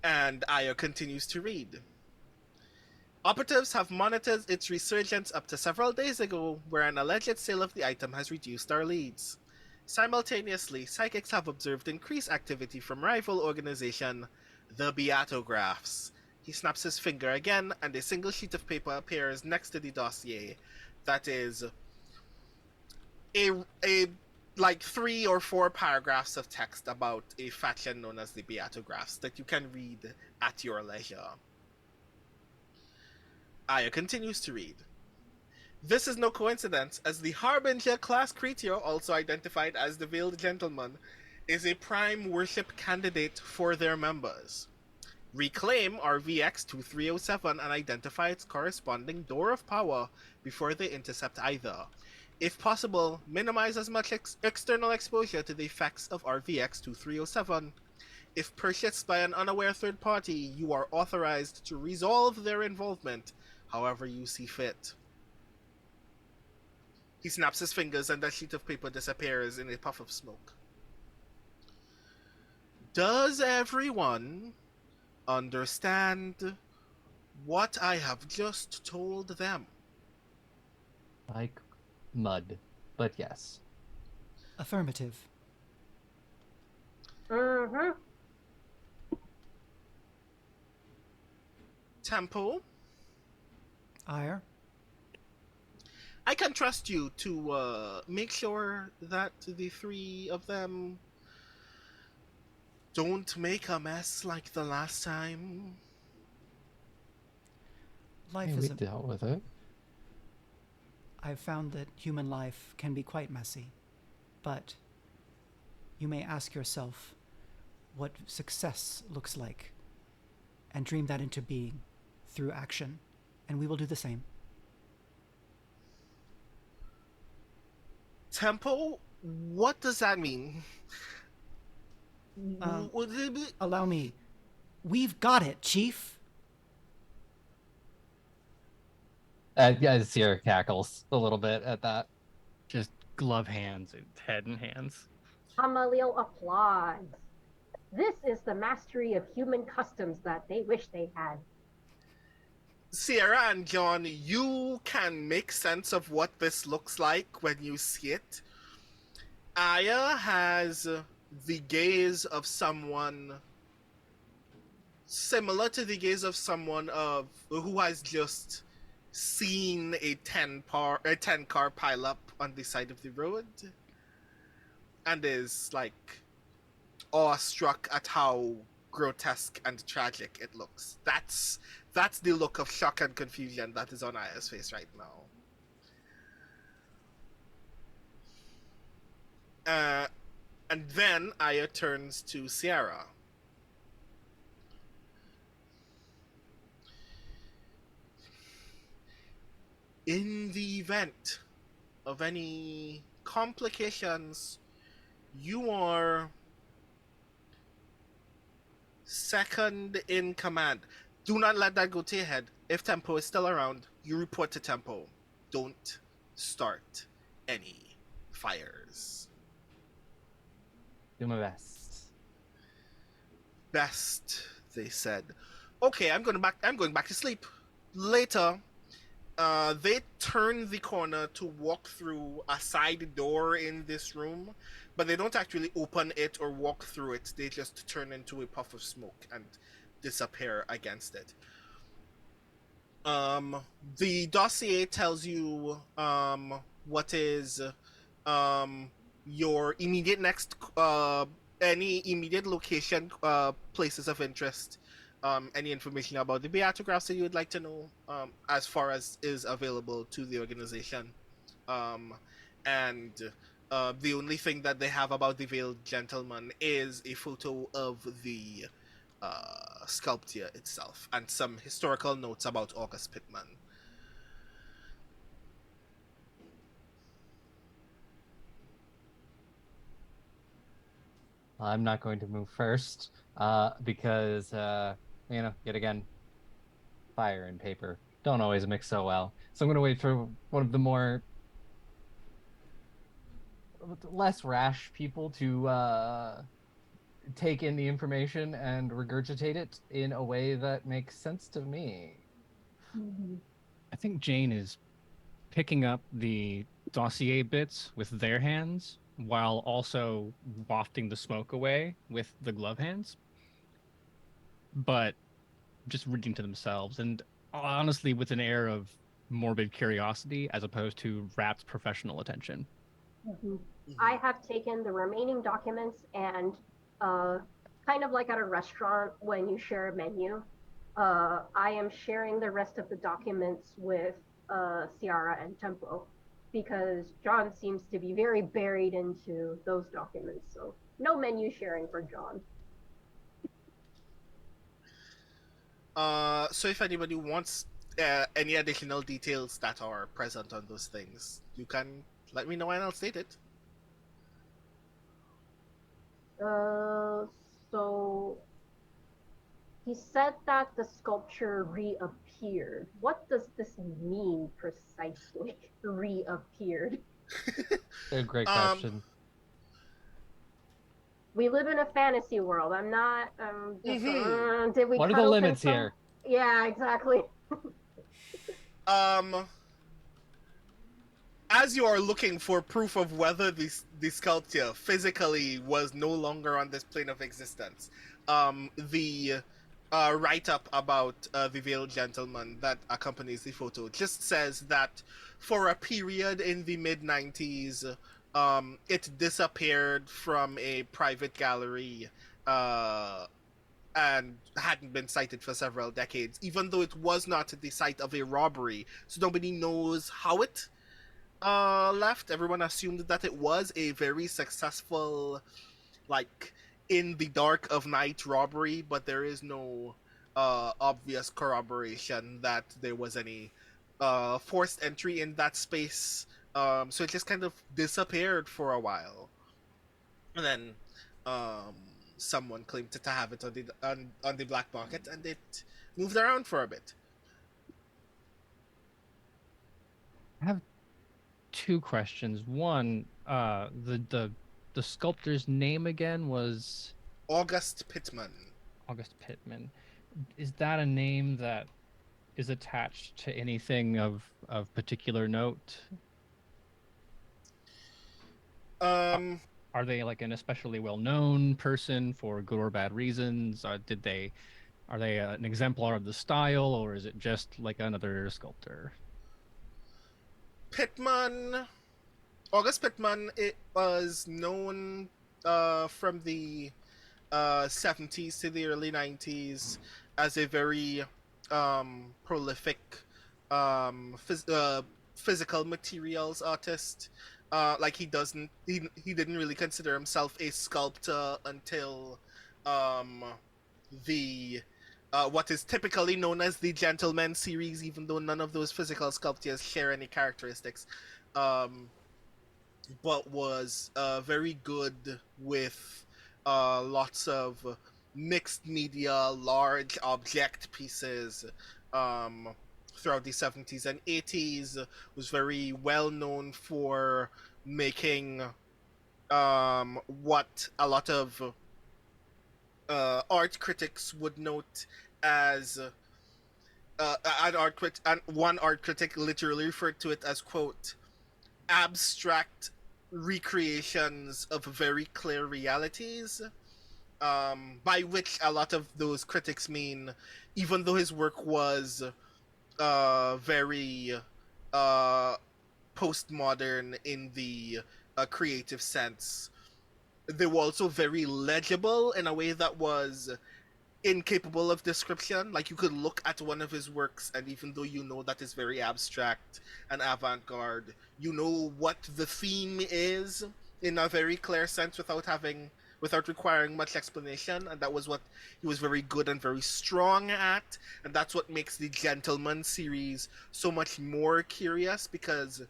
And Aya continues to read. Operatives have monitored its resurgence up to several days ago, where an alleged sale of the item has reduced our leads. Simultaneously, psychics have observed increased activity from rival organization, the Beatographs. He snaps his finger again, and a single sheet of paper appears next to the dossier. That is a like 3 or 4 paragraphs of text about a faction known as the Beatographs that you can read at your leisure. Aya continues to read. This is no coincidence, as the Harbinger class creature, also identified as the Veiled Gentleman, is a prime worship candidate for their members. Reclaim RVX-2307 and identify its corresponding door of power before they intercept either. If possible, minimize as much external exposure to the effects of RVX-2307. If purchased by an unaware third party, you are authorized to resolve their involvement however you see fit. He snaps his fingers and that sheet of paper disappears in a puff of smoke. Does everyone understand what I have just told them? Like mud, but yes. Affirmative. Mm-hmm. Tempo, Ire. I can trust you to make sure that the 3 of them don't make a mess like the last time. Life Hey, is we dealt with it. I've found that human life can be quite messy, but you may ask yourself what success looks like and dream that into being through action, and we will do the same. Tempo, what does that mean? Allow me. We've got it, Chief. Yeah, Ciarra cackles a little bit at that. Just glove hands and head in hands. Hamaliel applauds. This is the mastery of human customs that they wish they had. Ciarra and John, you can make sense of what this looks like when you see it. Aya has the gaze of someone similar to the gaze of someone who has just seen a 10-car pileup on the side of the road and is like awestruck at how grotesque and tragic it looks. That's the look of shock and confusion that is on Aya's face right now. And then Aya turns to Ciarra. In the event of any complications, you are second in command. Do not let that go to your head. If Tempo is still around, you report to Tempo. Don't start any fires. Do my best. Best, they said. Okay, I'm going back to sleep. Later, they turn the corner to walk through a side door in this room, but they don't actually open it or walk through it. They just turn into a puff of smoke and disappear against it. The dossier tells you what is your immediate next any immediate location, places of interest, any information about the Beatographs that you would like to know, as far as is available to the organization, and the only thing that they have about the Veiled Gentleman is a photo of the sculpture itself and some historical notes about August Pitman. I'm not going to move first because, yet again, fire and paper don't always mix so well. So I'm going to wait for one of the more less rash people to take in the information and regurgitate it in a way that makes sense to me. I think Jane is picking up the dossier bits with their hands while also wafting the smoke away with the glove hands, but just reading to themselves and honestly with an air of morbid curiosity as opposed to rapt professional attention. I have taken the remaining documents and, uh, kind of like at a restaurant when you share a menu, I am sharing the rest of the documents with Ciarra and Tempo because John seems to be very buried into those documents. So no menu sharing for John. So if anybody wants any additional details that are present on those things, you can let me know and I'll state it. So he said that the sculpture reappeared. What does this mean precisely? Reappeared. A great Um, question. We live in a fantasy world. I'm not. Just. mhm. Did we What are cut the open limits some? here? Yeah, exactly. Um, as you are looking for proof of whether the sculpture physically was no longer on this plane of existence, the write-up about the veiled gentleman that accompanies the photo just says that for a period in the mid 90s, it disappeared from a private gallery and hadn't been cited for several decades, even though it was not the site of a robbery. So nobody knows how it left. Everyone assumed that it was a very successful, like, in the dark of night robbery, but there is no obvious corroboration that there was any forced entry in that space. So it just kind of disappeared for a while. And then um, someone claimed to have it on the black market, and it moved around for a bit. I have two questions. One, the sculptor's name again was August Pitman. August Pitman. Is that a name that is attached to anything of particular note? Are, Um, are they like an especially well-known person for good or bad reasons? Are they an exemplar of the style, or is it just like another sculptor? Pitman, August Pitman, it was known from the 70s to the early 90s as a very prolific um, phys- uh, physical materials artist. Like he didn't really consider himself a sculptor until um, the what is typically known as the Gentleman series, even though none of those physical sculptures share any characteristics. Um, but was very good with lots of mixed media, large object pieces um, throughout the 70s and 80s. Was very well known for making what a lot of art critics would note as and one art critic literally referred to it as, quote, abstract recreations of very clear realities, by which a lot of those critics mean even though his work was very uh, postmodern in the creative sense, they were also very legible in a way that was incapable of description. Like, you could look at one of his works, and even though you know that is very abstract and avant-garde, you know what the theme is in a very clear sense without requiring much explanation. And that was what he was very good and very strong at. And that's what makes the Gentleman series so much more curious, because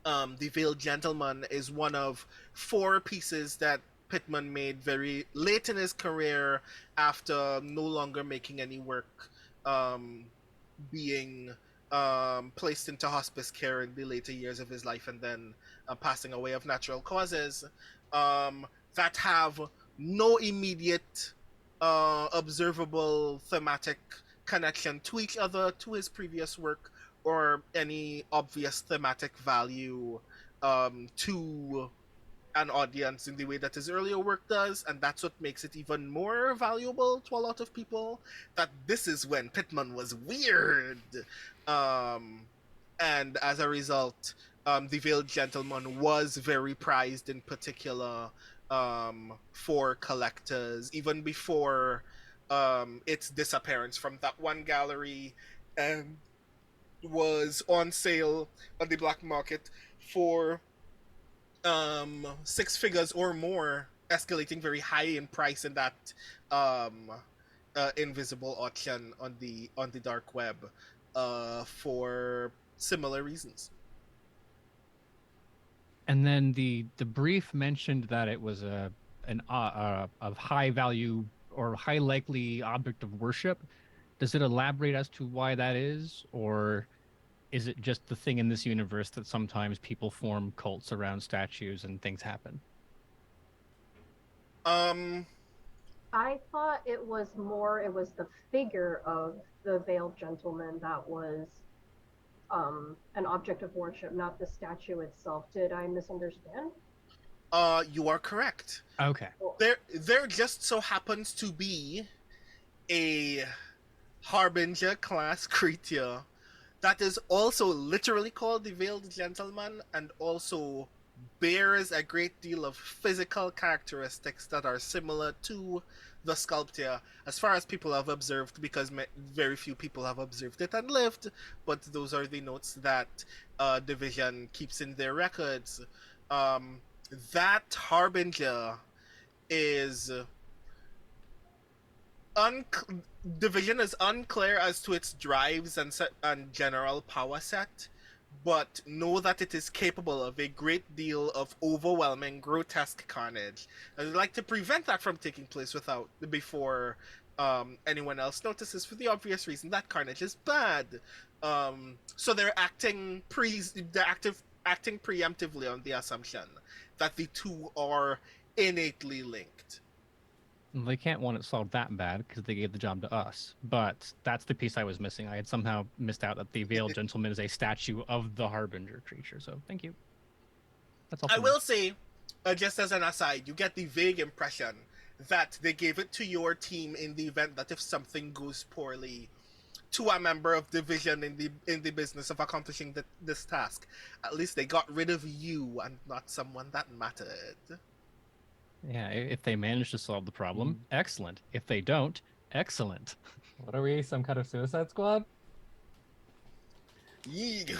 the Veiled Gentleman is one of four pieces that Pittman made very late in his career after no longer making any work, um, being placed into hospice care in the later years of his life, and then passing away of natural causes, that have no immediate observable thematic connection to each other, to his previous work, or any obvious thematic value to an audience in the way that his earlier work does, and that's what makes it even more valuable to a lot of people. That this is when Pitman was weird, and as a result, the Veiled Gentleman was very prized, in particular, for collectors, even before its disappearance from that one gallery, and was on sale on the black market for six figures or more, escalating very high in price in that um invisible auction on the dark web for similar reasons. And then the brief mentioned that it was a high value or high likely object of worship. Does it elaborate as to why that is, or is it just the thing in this universe that sometimes people form cults around statues and things happen? um I thought it was the figure of the veiled gentleman that was an object of worship, not the statue itself. Did I misunderstand? you are correct. Okay. There just so happens to be a harbinger class creature that is also literally called the Veiled Gentleman, and also bears a great deal of physical characteristics that are similar to the sculpture, as far as people have observed, because very few people have observed it and lived, but those are the notes that Division keeps in their records. Um, that Harbinger is Division is unclear as to its drives and general power set, but know that it is capable of a great deal of overwhelming, grotesque carnage. And I'd like to prevent that from taking place before anyone else notices, for the obvious reason that carnage is bad. So acting preemptively on the assumption that the two are innately linked. They can't want it solved that bad because they gave the job to us. But that's the piece I was missing. I had somehow missed out that the Veiled Gentleman is a statue of the Harbinger creature. So thank you. That's all. I will say, just as an aside, you get the vague impression that they gave it to your team in the event that if something goes poorly to a member of Division in the business of accomplishing this task, at least they got rid of you and not someone that mattered. Yeah, if they manage to solve the problem, excellent. If they don't, excellent. What are we? Some kind of Suicide Squad? Yeah.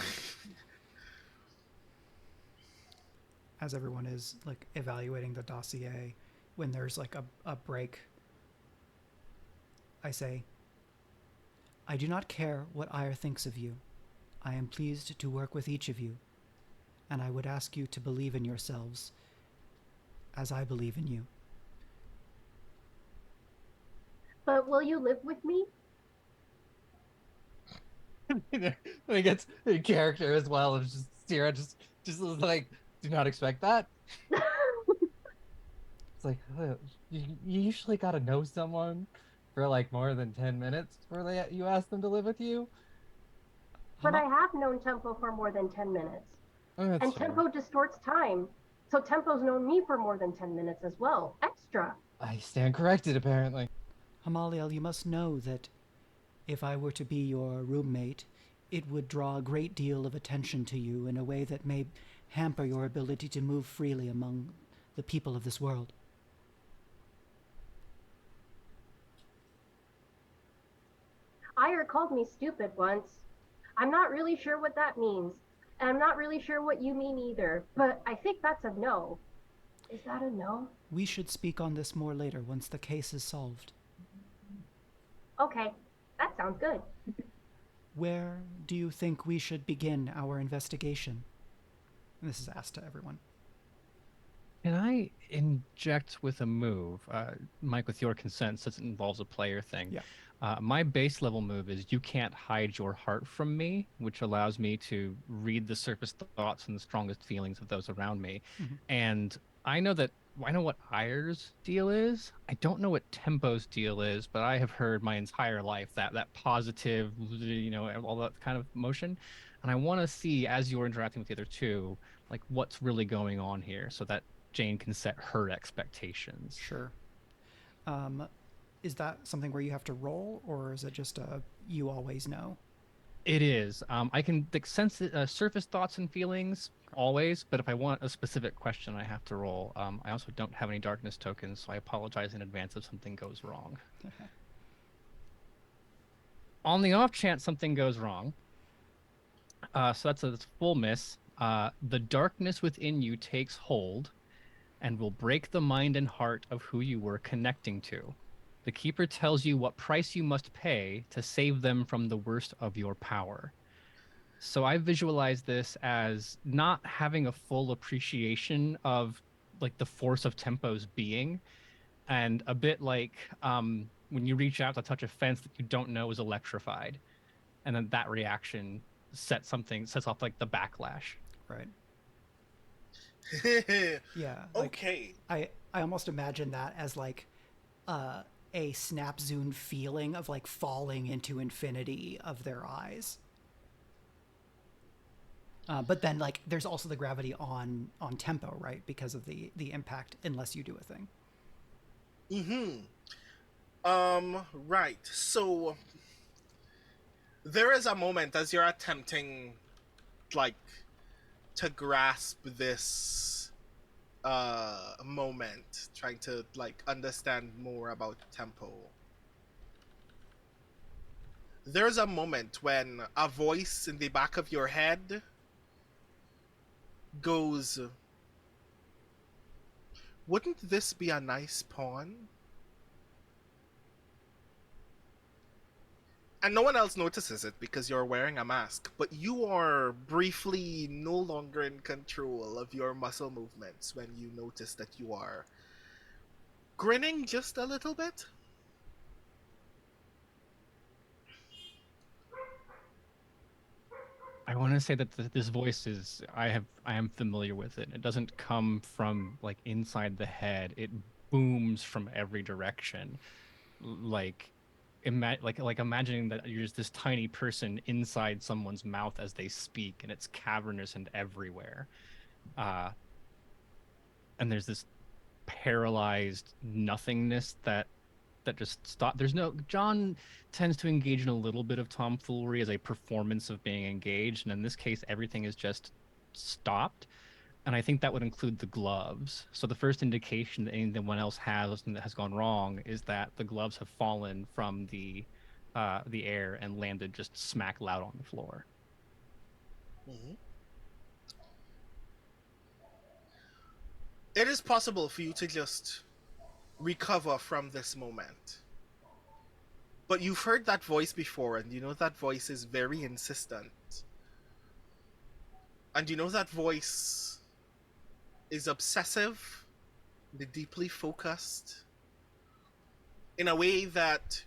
As everyone is like evaluating the dossier, when there's like a break, I say, I do not care what Ire thinks of you. I am pleased to work with each of you, and I would ask you to believe in yourselves as I believe in you. But will you live with me? I think it's a character as well. It's just Ciarra just like, do not expect that. It's like, oh, you usually gotta know someone for like more than 10 minutes before you ask them to live with you. But I have known Tempo for more than 10 minutes. Oh, And fair. Tempo distorts time. So Tempo's known me for more than 10 minutes as well. Extra. I stand corrected, apparently. Hamaliel, you must know that if I were to be your roommate, it would draw a great deal of attention to you in a way that may hamper your ability to move freely among the people of this world. Ire called me stupid once. I'm not really sure what that means. And I'm not really sure what you mean either. But I think that's a no. Is that a no? We should speak on this more later once the case is solved. Okay, that sounds good. Where do you think we should begin our investigation? And this is asked to everyone. Can I inject with a move, Mike, with your consent, since it involves a player thing? Yeah. My base level move is you can't hide your heart from me, which allows me to read the surface thoughts and the strongest feelings of those around me. Mm-hmm. And I know that I know what Ire's deal is. I don't know what Tempo's deal is, but I have heard my entire life that positive, all that kind of motion. And I want to see as you're interacting with the other two, like what's really going on here so that Jane can set her expectations. Sure. Um, is that something where you have to roll, or is it just a you always know? It is. I can like, sense surface thoughts and feelings always, but if I want a specific question, I have to roll. I also don't have any darkness tokens, so I apologize in advance if something goes wrong. On the off chance something goes wrong, so that's a full miss. The darkness within you takes hold and will break the mind and heart of who you were connecting to. The keeper tells you what price you must pay to save them from the worst of your power. So I visualize this as not having a full appreciation of like the force of Tempo's being, and a bit like when you reach out to touch a fence that you don't know is electrified, and then that reaction sets off like the backlash. Right. Yeah. Like, Okay. I almost imagine that as like uh, a snap zone feeling of like falling into infinity of their eyes. But then like there's also the gravity on Tempo, right? Because of the impact, unless you do a thing. Right. So there is a moment as you're attempting, like, to grasp this moment, trying to like understand more about Tempo. There's a moment when a voice in the back of your head goes, "Wouldn't this be a nice pawn?" And no one else notices it because you're wearing a mask, but you are briefly no longer in control of your muscle movements when you notice that you are grinning just a little bit. I want to say that this voice is I am familiar with it. It doesn't come from like inside the head. It booms from every direction. Like like imagining that you're just this tiny person inside someone's mouth as they speak, and it's cavernous and everywhere. Uh, and there's this paralyzed nothingness that just stop. There's no John tends to engage in a little bit of tomfoolery as a performance of being engaged, and in this case, everything is just stopped. And I think that would include the gloves. So the first indication that anyone else has and that has gone wrong is that the gloves have fallen from the air and landed just smack loud on the floor. Mhm. It is possible for you to just recover from this moment. But you've heard that voice before, and you know that voice is very insistent. And you know that voice is obsessive, deeply focused, in a way that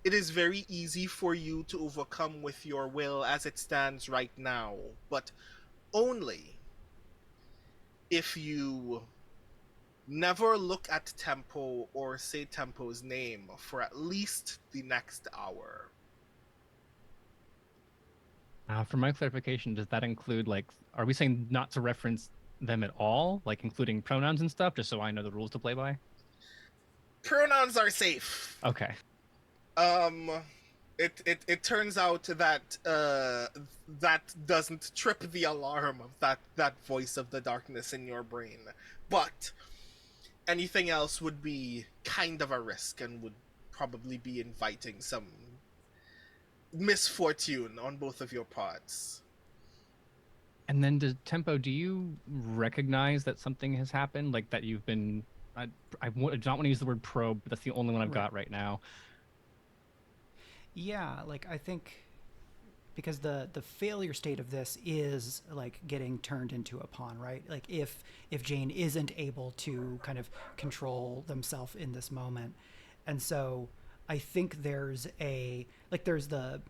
it is very easy for you to overcome with your will as it stands right now, but only if you never look at Tempo or say Tempo's name for at least the next hour. For my clarification, does that include like, are we saying not to reference them at all, like including pronouns and stuff, just so I know the rules to play by? Pronouns are safe. Okay. Um, it turns out that that doesn't trip the alarm of that voice of the darkness in your brain, but anything else would be kind of a risk and would probably be inviting some misfortune on both of your parts. And then does Tempo, do you recognize that something has happened? Like that you've been, I don't want to use the word probe, but that's the only one I've Right. got right now. Yeah, like I think because the failure state of this is like getting turned into a pawn, right? Like if Jane isn't able to kind of control themselves in this moment, and so I think there's a like there's the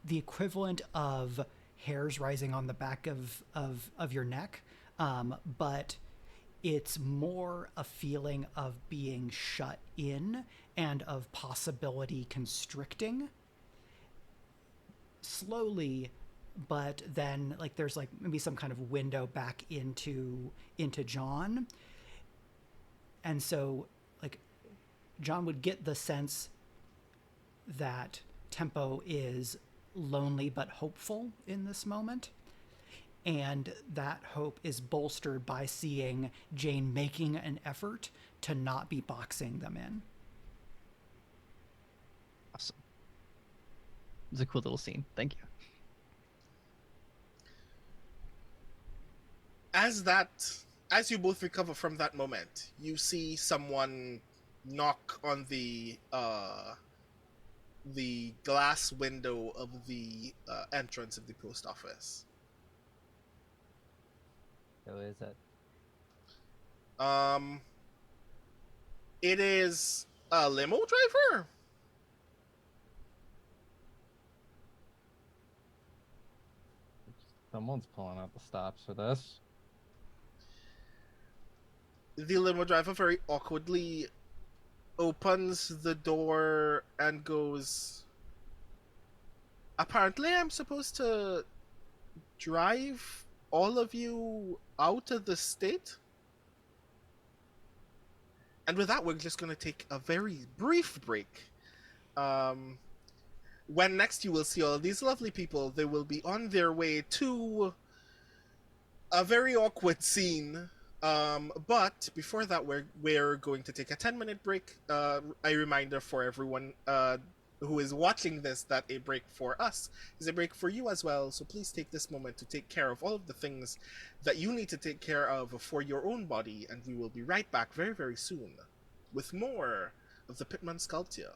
equivalent of hairs rising on the back of your neck, but It's more a feeling of being shut in and of possibility constricting slowly, but then like there's like maybe some kind of window back into John. And so like John would get the sense that Tempo is lonely but hopeful in this moment. And that hope is bolstered by seeing Jane making an effort to not be boxing them in. Awesome. It's a cool little scene. Thank you. As you both recover from that moment, you see someone knock on the glass window of the entrance of the post office. Who is it? Um, it is a limo driver. Someone's pulling out the stops for this. The limo driver very awkwardly opens the door and goes, apparently I'm supposed to drive all of you out of the state? And with that, we're just going to take a very brief break. When next you will see all of these lovely people, they will be on their way to a very awkward scene. But before that, we're going to take a 10-minute break. A reminder for everyone who is watching this that a break for us is a break for you as well. So please take this moment to take care of all of the things that you need to take care of for your own body, and we will be right back very, very soon with more of the Pitman Sculpture.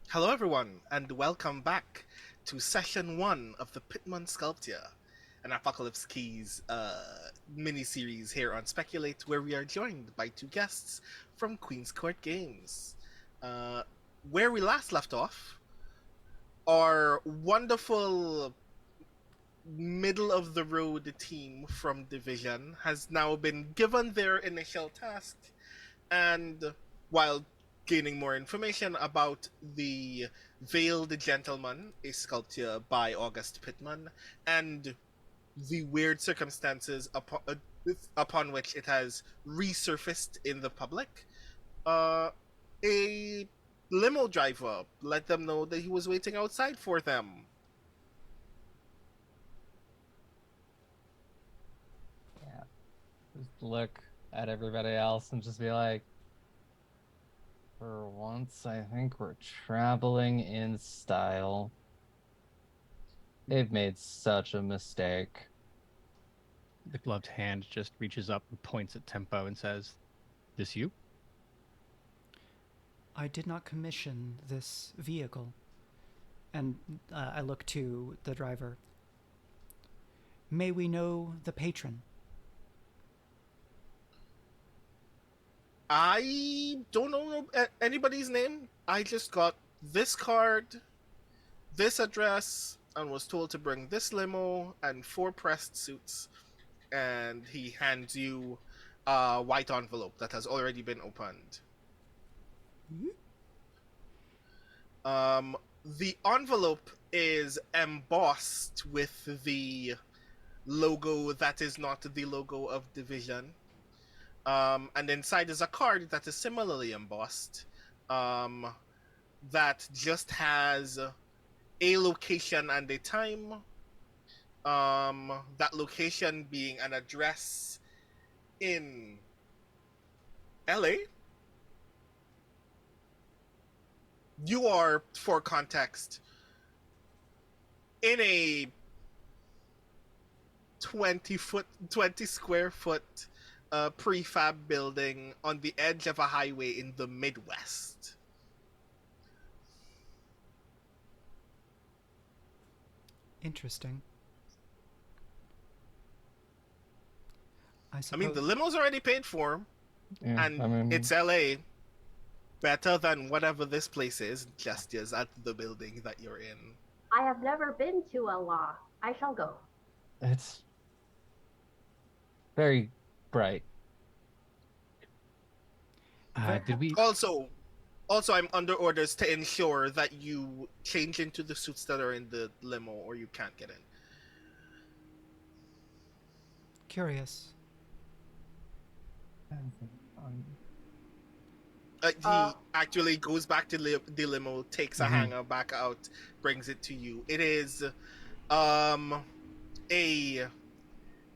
Hello, everyone, and welcome back to session 1 of the Pitman Sculpture, an Apocalypse Keys mini-series here on Speculate, where we are joined by two guests from Queen's Court Games. Uh, where we last left off, our wonderful middle-of-the-road team from Division has now been given their initial task, and while gaining more information about the Veiled Gentleman, a sculpture by August Pitman, and the weird circumstances upon which it has resurfaced in the public, a limo driver let them know that he was waiting outside for them. Yeah. Just look at everybody else and just be like, for once, I think we're traveling in style. They've made such a mistake. The gloved hand just reaches up and points at Tempo and says, "This you?" I did not commission this vehicle. And I look to the driver. May we know the patron? I don't know anybody's name. I just got this card, this address, and was told to bring this limo and 4 pressed suits. And he hands you a white envelope that has already been opened. The envelope is embossed with the logo that is not the logo of Division. And inside is a card that is similarly embossed, that just has a location and a time. That location being an address in LA. You are, for context, in a 20 square foot prefab building on the edge of a highway in the Midwest. Interesting. I mean, the limo's already paid for, Yeah, and it's LA. Better than whatever this place is, gestures at the building that you're in. I have never been to Allah. I shall go. It's very bright. Did we? Also, I'm under orders to ensure that you change into the suits that are in the limo, or you can't get in. Curious. He actually goes back to the limo, takes a hanger back out, brings it to you. It is a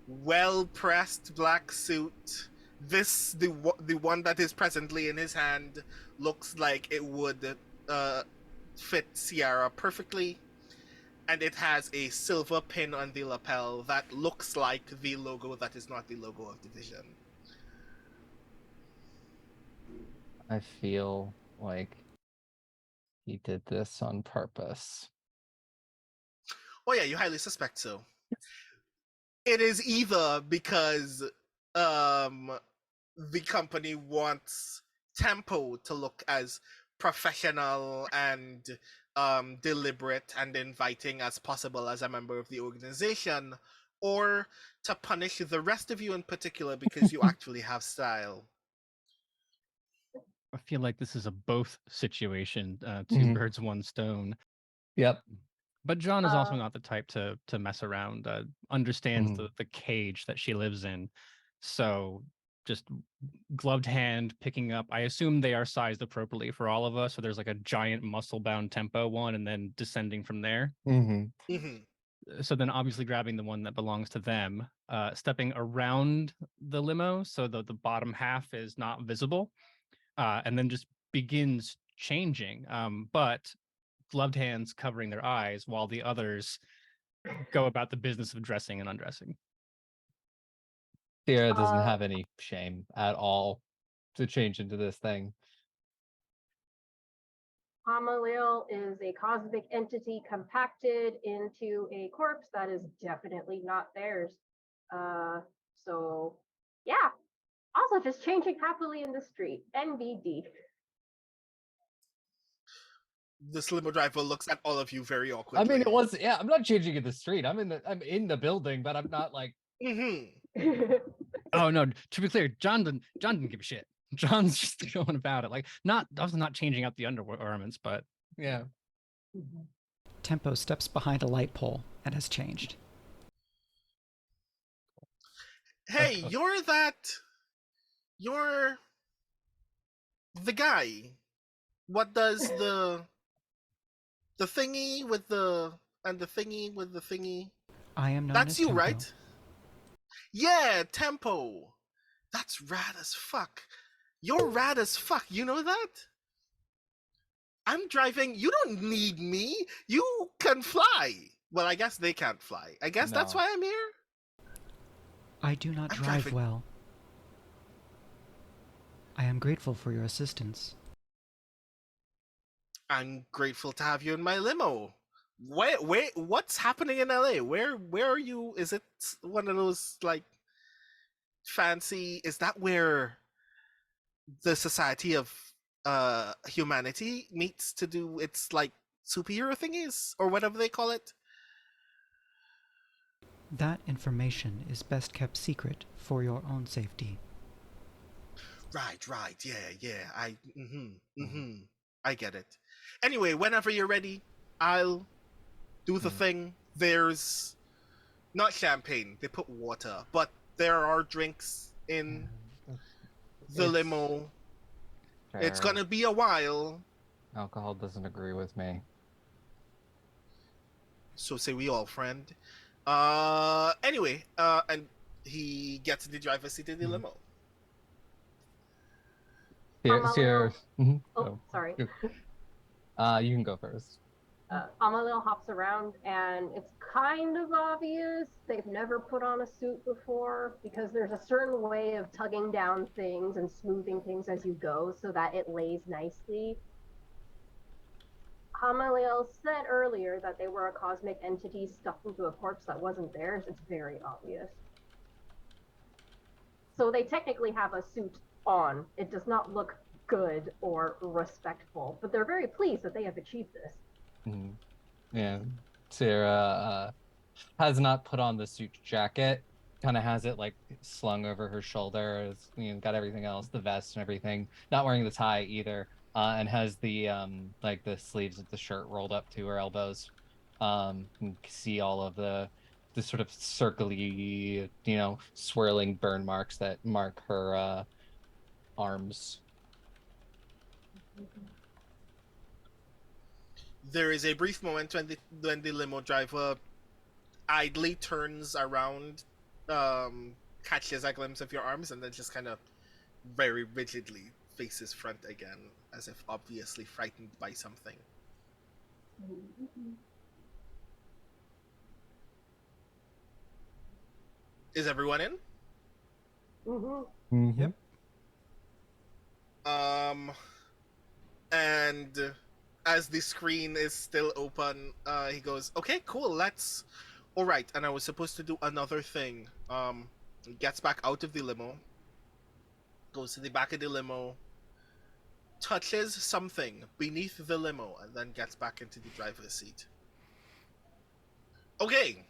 well-pressed black suit. The one that is presently in his hand looks like it would fit Ciarra perfectly, and it has a silver pin on the lapel that looks like the logo that is not the logo of Division. I feel like he did this on purpose. Oh yeah, you highly suspect so. It is either because the company wants Tempo to look as professional and deliberate and inviting as possible as a member of the organization, or to punish the rest of you in particular because you actually have style. I feel like this is a both situation, two birds, one stone. Yep. But John is also not the type to mess around. Understands the cage that she lives in, so just gloved hand picking up. I assume they are sized appropriately for all of us. So there's like a giant muscle-bound Tempo one, and then descending from there. So then obviously grabbing the one that belongs to them, stepping around the limo so the bottom half is not visible, and then just begins changing. But gloved hands covering their eyes while the others go about the business of dressing and undressing. Ciarra doesn't have any shame at all to change into this thing. Hamaliel is a cosmic entity compacted into a corpse that is definitely not theirs. So, yeah. Also, just changing happily in the street. NBD. This limo driver looks at all of you very I awkwardly. mean, it was I'm not changing in the street. I'm in the building, but I'm not like. Oh no! To be clear, John didn't give a shit. John's just going about it like also not changing out the undergarments, but Yeah. Tempo steps behind a light pole and has changed. Hey, you're the guy. What does the thingy with the thingy with the thingy? I am known That's as you, Tempo. right? Yeah, Tempo. That's rad as fuck. You're rad as fuck. You know that? I'm driving. You don't need me. You can fly. Well, I guess they can't fly. I guess that's No. why I'm here. I do not I'm drive driving. well. I am grateful for your assistance. I'm grateful to have you in my limo. What's happening in LA? Where are you? Is it one of those like fancy? Is that where the Society of Humanity meets to do its like superhero thingies or whatever they call it? That information is best kept secret for your own safety. Right, yeah. I get it. Anyway, whenever you're ready, I'll do the thing. There's not champagne, they put water, but there are drinks in the limo. It's Fair. gonna be a while. Alcohol doesn't agree with me. So say we all, friend. Anyway, and he gets in the driver's seat in the limo. Here. Oh, sorry. You can go first. Hamaliel hops around, and it's kind of obvious they've never put on a suit before because there's a certain way of tugging down things and smoothing things as you go so that it lays nicely. Hamaliel said earlier that they were a cosmic entity stuffed into a corpse that wasn't theirs. It's very obvious. So they technically have a suit on. It does not look good or respectful, but they're very pleased that they have achieved this. Yeah. Ciarra has not put on the suit jacket. Kind of has it like slung over her shoulder. It's, got everything else, the vest and everything. Not wearing the tie either. And has the like the sleeves of the shirt rolled up to her elbows. You can see all of the sort of circly, swirling burn marks that mark her arms. There is a brief moment when the limo driver idly turns around, catches a glimpse of your arms, and then just kind of very rigidly faces front again, as if obviously frightened by something. Is everyone in? Yep. And as the screen is still open, he goes, "Okay, cool. Let's. All right." And I was supposed to do another thing. Gets back out of the limo, goes to the back of the limo, touches something beneath the limo, and then gets back into the driver's seat. Okay.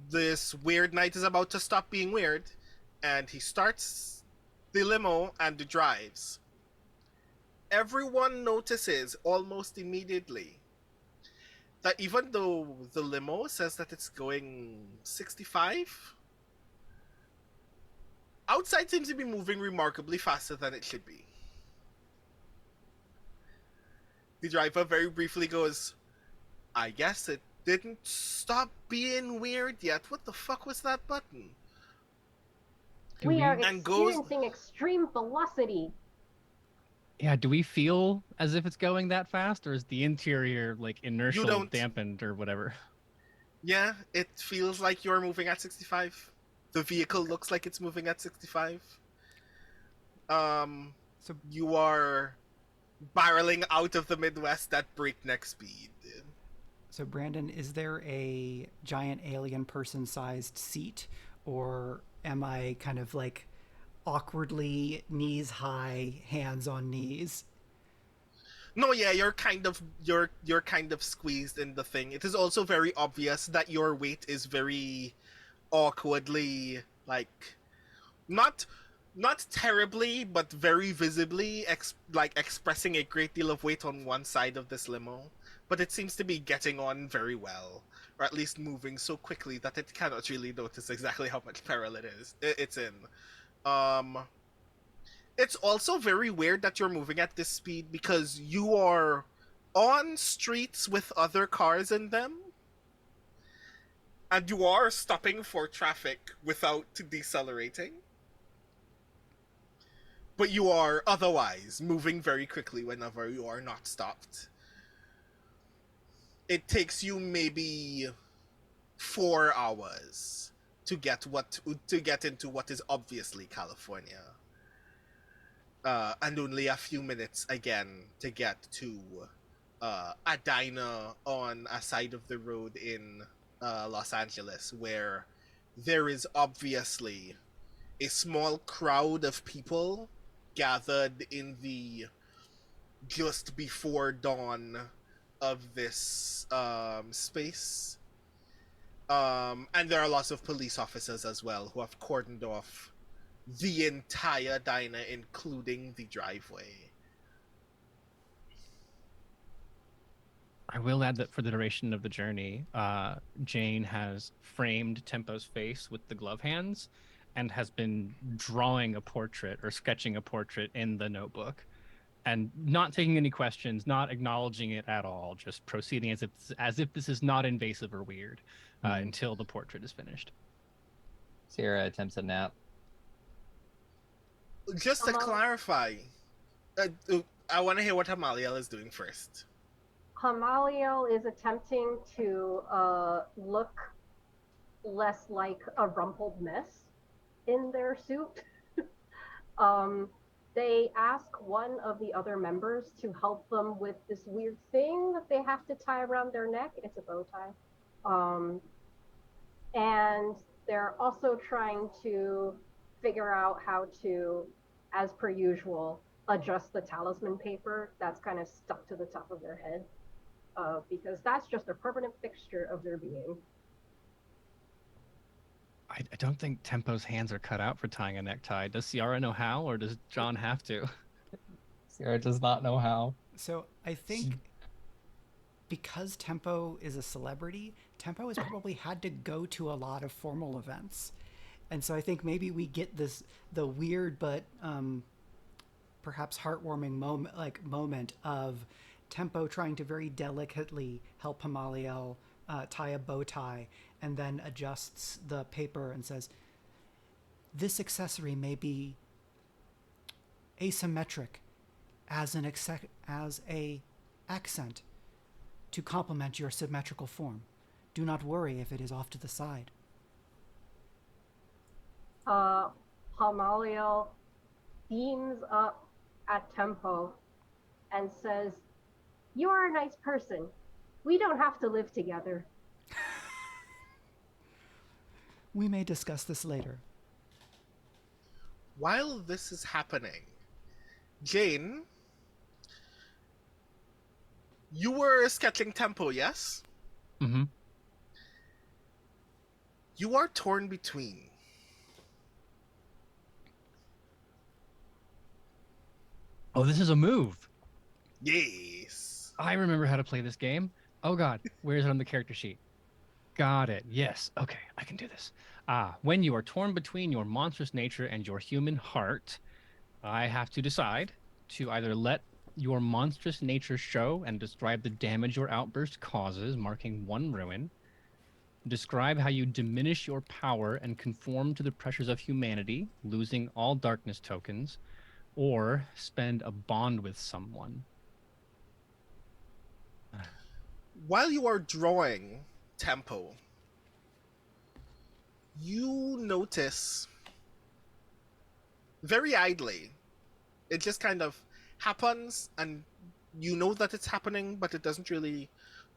This weird night is about to stop being weird, and he starts the limo and drives. Everyone notices almost immediately that even though the limo says that it's going 65, outside seems to be moving remarkably faster than it should be. The driver very briefly goes, "I guess it didn't stop being weird yet. What the fuck was that button?" We are And goes- experiencing extreme velocity. Yeah, do we feel as if it's going that fast, or is the interior like inertial don't. dampened or whatever? Yeah, it feels like you're moving at 65. The vehicle looks like it's moving at 65. So You are barreling out of the Midwest at breakneck speed. So, Brandon, is there a giant alien person sized seat, or am I kind of like awkwardly knees high, hands on knees? No, yeah, you're kind of squeezed in the thing. It is also very obvious that your weight is very awkwardly, like, not not terribly, but very visibly like expressing a great deal of weight on one side of this limo. But it seems to be getting on very well, or at least moving so quickly that it cannot really notice exactly how much peril it's in. Um, it's also very weird that you're moving at this speed because you are on streets with other cars in them, and you are stopping for traffic without decelerating. But you are otherwise moving very quickly whenever you are not stopped. It takes you maybe 4 hours to get into what is obviously California, and only a few minutes again to get to a diner on a side of the road in Los Angeles where there is obviously a small crowd of people gathered in the just before dawn of this space. And there are lots of police officers as well who have cordoned off the entire diner, including the driveway. I will add that for the duration of the journey, Jane has framed Tempo's face with the glove hands and has been drawing a portrait or sketching a portrait in the notebook and not taking any questions, not acknowledging it at all, just proceeding as if this is not invasive or weird until the portrait is finished. Ciarra attempts a nap. Just to clarify, I want to hear what Hamaliel is doing first. Hamaliel is attempting to look less like a rumpled mess in their suit. They ask one of the other members to help them with this weird thing that they have to tie around their neck. It's a bow tie. And they're also trying to figure out how to, as per usual, adjust the talisman paper that's kind of stuck to the top of their head. Because that's just a permanent fixture of their being. I don't think Tempo's hands are cut out for tying a necktie. Does Ciarra know how, or does John have to? Ciarra does not know how. So I think because Tempo is a celebrity, Tempo has probably had to go to a lot of formal events. And so I think maybe we get the weird but perhaps heartwarming moment of Tempo trying to very delicately help Hamaliel tie a bow tie, and then adjusts the paper and says, "This accessory may be asymmetric as a accent to complement your symmetrical form. Do not worry if it is off to the side." Hamaliel beams up at Tempo and says, "You are a nice person. We don't have to live together." We may discuss this later. While this is happening, Jane, you were sketching Tempo, yes? Mm-hmm. You are torn between. Oh, this is a move. Yes. I remember how to play this game. Oh God, where is it on the character sheet? Got it. Yes. Okay, I can do this. When you are torn between your monstrous nature and your human heart, I have to decide to either let your monstrous nature show and describe the damage your outburst causes, marking 1 ruin, describe how you diminish your power and conform to the pressures of humanity, losing all darkness tokens, or spend a bond with someone. While you are drawing Tempo, you notice very idly, it just kind of happens and you know that it's happening, but it doesn't really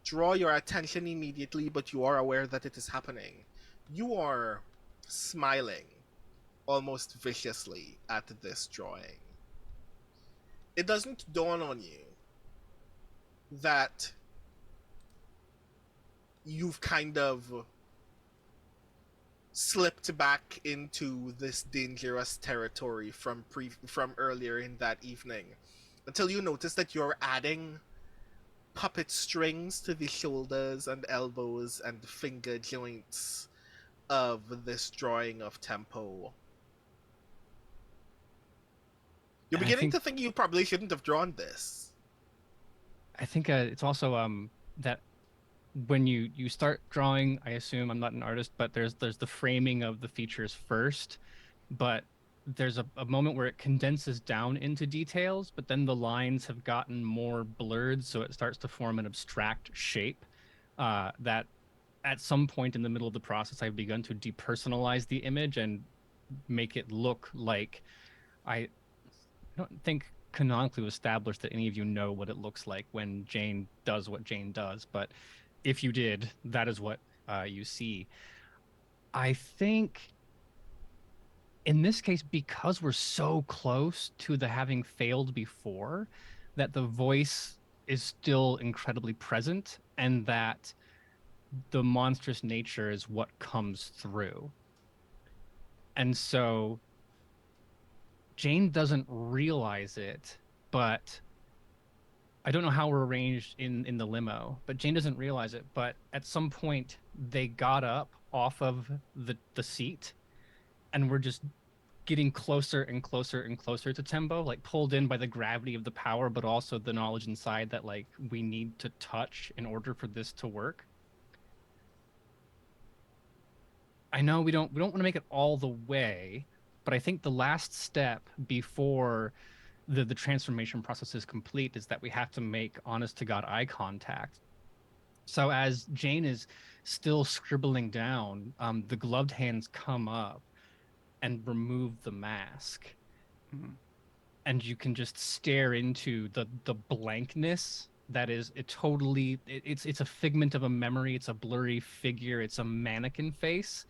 draw your attention immediately, but you are aware that it is happening. You are smiling almost viciously at this drawing. It doesn't dawn on you that you've kind of slipped back into this dangerous territory from earlier in that evening, until you notice that you're adding puppet strings to the shoulders and elbows and finger joints of this drawing of Tempo. You're And beginning to think you probably shouldn't have drawn this. I think it's also that when you start drawing, I assume I'm not an artist, but there's the framing of the features first, but there's a moment where it condenses down into details, but then the lines have gotten more blurred, so it starts to form an abstract shape. That at some point in the middle of the process, I've begun to depersonalize the image and make it look like I don't think canonically established that any of you know what it looks like when Jane does what Jane does, but if you did, that is what you see. I think in this case, because we're so close to the having failed before, that the voice is still incredibly present and that the monstrous nature is what comes through. And so Jane doesn't realize it, but I don't know how we're arranged in the limo, but Jane doesn't realize it. But at some point, they got up off of the seat, and we're just getting closer and closer and closer to Tembo, like pulled in by the gravity of the power, but also the knowledge inside that like we need to touch in order for this to work. I know we don't want to make it all the way, but I think the last step before the transformation process is complete is that we have to make honest to God eye contact. So as Jane is still scribbling down, the gloved hands come up and remove the mask. Mhm. And you can just stare into the blankness that is it's a figment of a memory. It's a blurry figure. It's a mannequin face.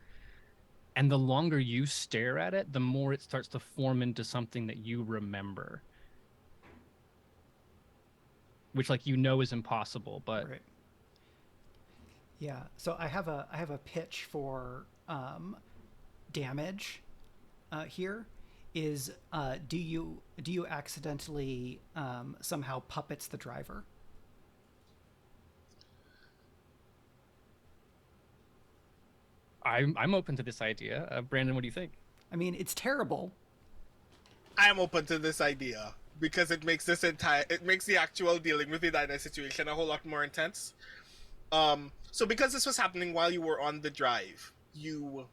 And the longer you stare at it, the more it starts to form into something that you remember. Which like is impossible, but Right. Yeah. So I have a pitch for damage here. Is do you accidentally somehow puppets the driver? I'm open to this idea. Brandon, what do you think? I mean, it's terrible. I am open to this idea because it makes the actual dealing with the Dinah situation a whole lot more intense. So because this was happening while you were on the drive, we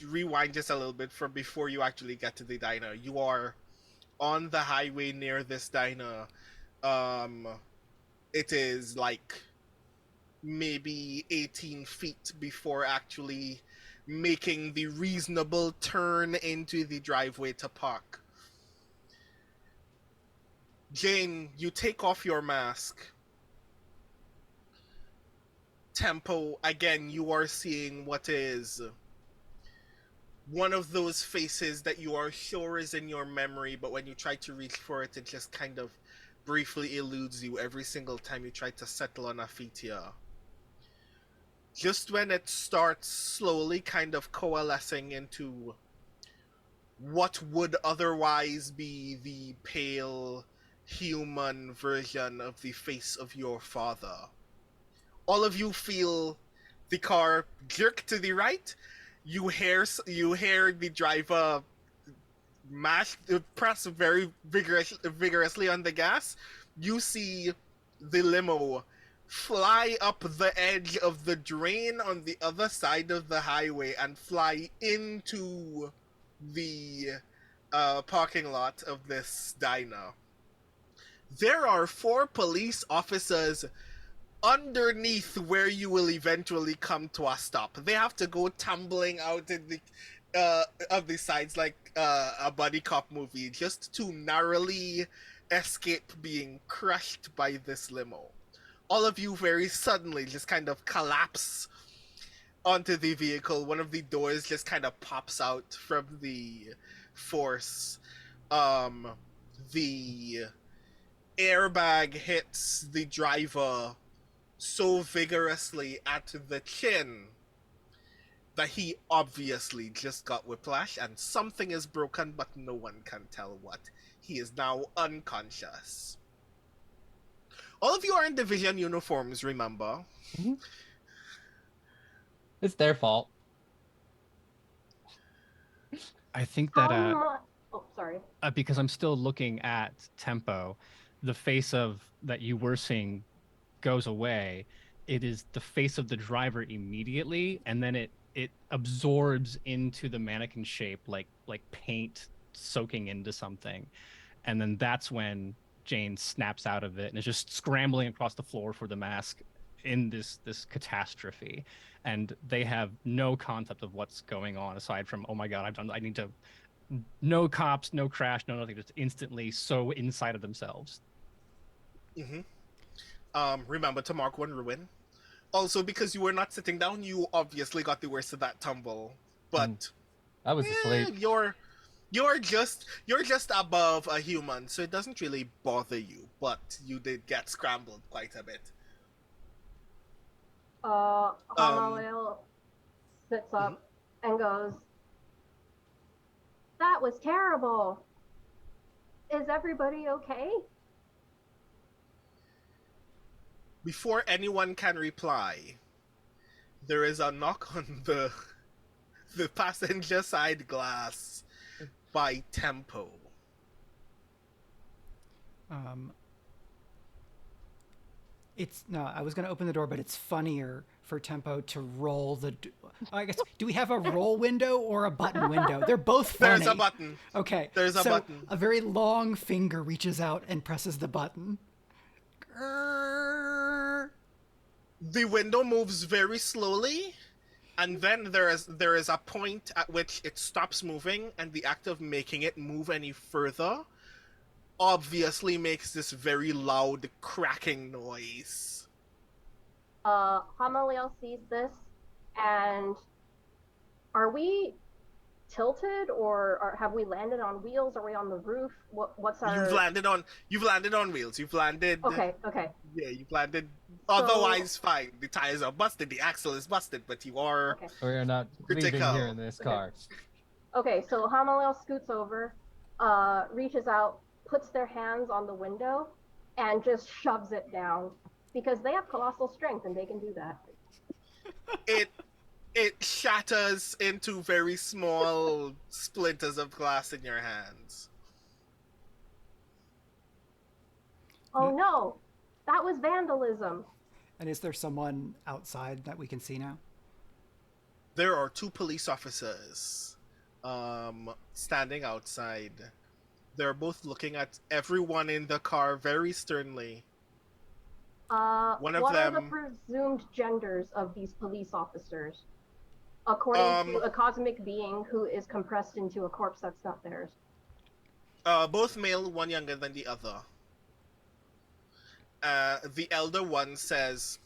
rewind just a little bit from before you actually get to the diner. You are on the highway near this diner. It is like maybe 18 feet before actually making the reasonable turn into the driveway to park. Jane, you take off your mask. Tempo, again, you are seeing what is one of those faces that you are sure is in your memory, but when you try to reach for it, it just kind of briefly eludes you every single time you try to settle on a feature. Just when it starts slowly kind of coalescing into what would otherwise be the pale human version of the face of your father, all of you feel the car jerk to the right. You hear the driver press very vigorously on the gas. You see the limo fly up the edge of the drain on the other side of the highway and fly into the parking lot of this diner. There are 4 police officers underneath where you will eventually come to a stop. They have to go tumbling out in the of the sides like a buddy cop movie, just to narrowly escape being crushed by this limo. All of you very suddenly just kind of collapse onto the vehicle. One of the doors just kind of pops out from the force. The airbag hits the driver so vigorously at the chin that he obviously just got whiplash and something is broken, but no one can tell what. He is now unconscious. All of you are in division uniforms, remember? Mhm. It's their fault. I think How that much? Oh, sorry. because I'm still looking at Tempo, the face of that you were seeing goes away. It is the face of the driver immediately, and then it absorbs into the mannequin shape like paint soaking into something, and then that's when Jane snaps out of it and is just scrambling across the floor for the mask in this catastrophe, and they have no concept of what's going on aside from, oh my god, I need to, no cops, no crash, no nothing, just instantly so inside of themselves. Mm-hmm. Remember to mark one ruin. Also, because you were not sitting down, you obviously got the worst of that tumble. But I was asleep. you're just above a human, so it doesn't really bother you. But you did get scrambled quite a bit. Hamaliel sits up and goes, "That was terrible. Is everybody okay?" Before anyone can reply, there is a knock on the passenger side glass by Tempo. It's no. I was going to open the door, but it's funnier for Tempo to roll the. I guess, do we have a roll window or a button window? They're both funny. There's a button. Okay. There's a button. A very long finger reaches out and presses the button. The window moves very slowly, and then there is a point at which it stops moving, and the act of making it move any further obviously makes this very loud cracking noise. Hamaliel sees this, and are we tilted, or have we landed on wheels? Are we on the roof? What's our? You've landed on wheels. You've landed. Okay. Yeah, you've landed. Otherwise, fine. The tires are busted. The axle is busted, but you are. Okay. We are not leaving Critical. here in this car. Okay, so Hamaliel scoots over, reaches out, puts their hands on the window, and just shoves it down because they have colossal strength and they can do that. It shatters into very small splinters of glass in your hands. Oh no, that was vandalism. And is there someone outside that we can see now? There are two police officers standing outside. They're both looking at everyone in the car very sternly. What are the presumed genders of these police officers? According to a cosmic being who is compressed into a corpse that's not theirs. Both male, one younger than the other. The elder one says,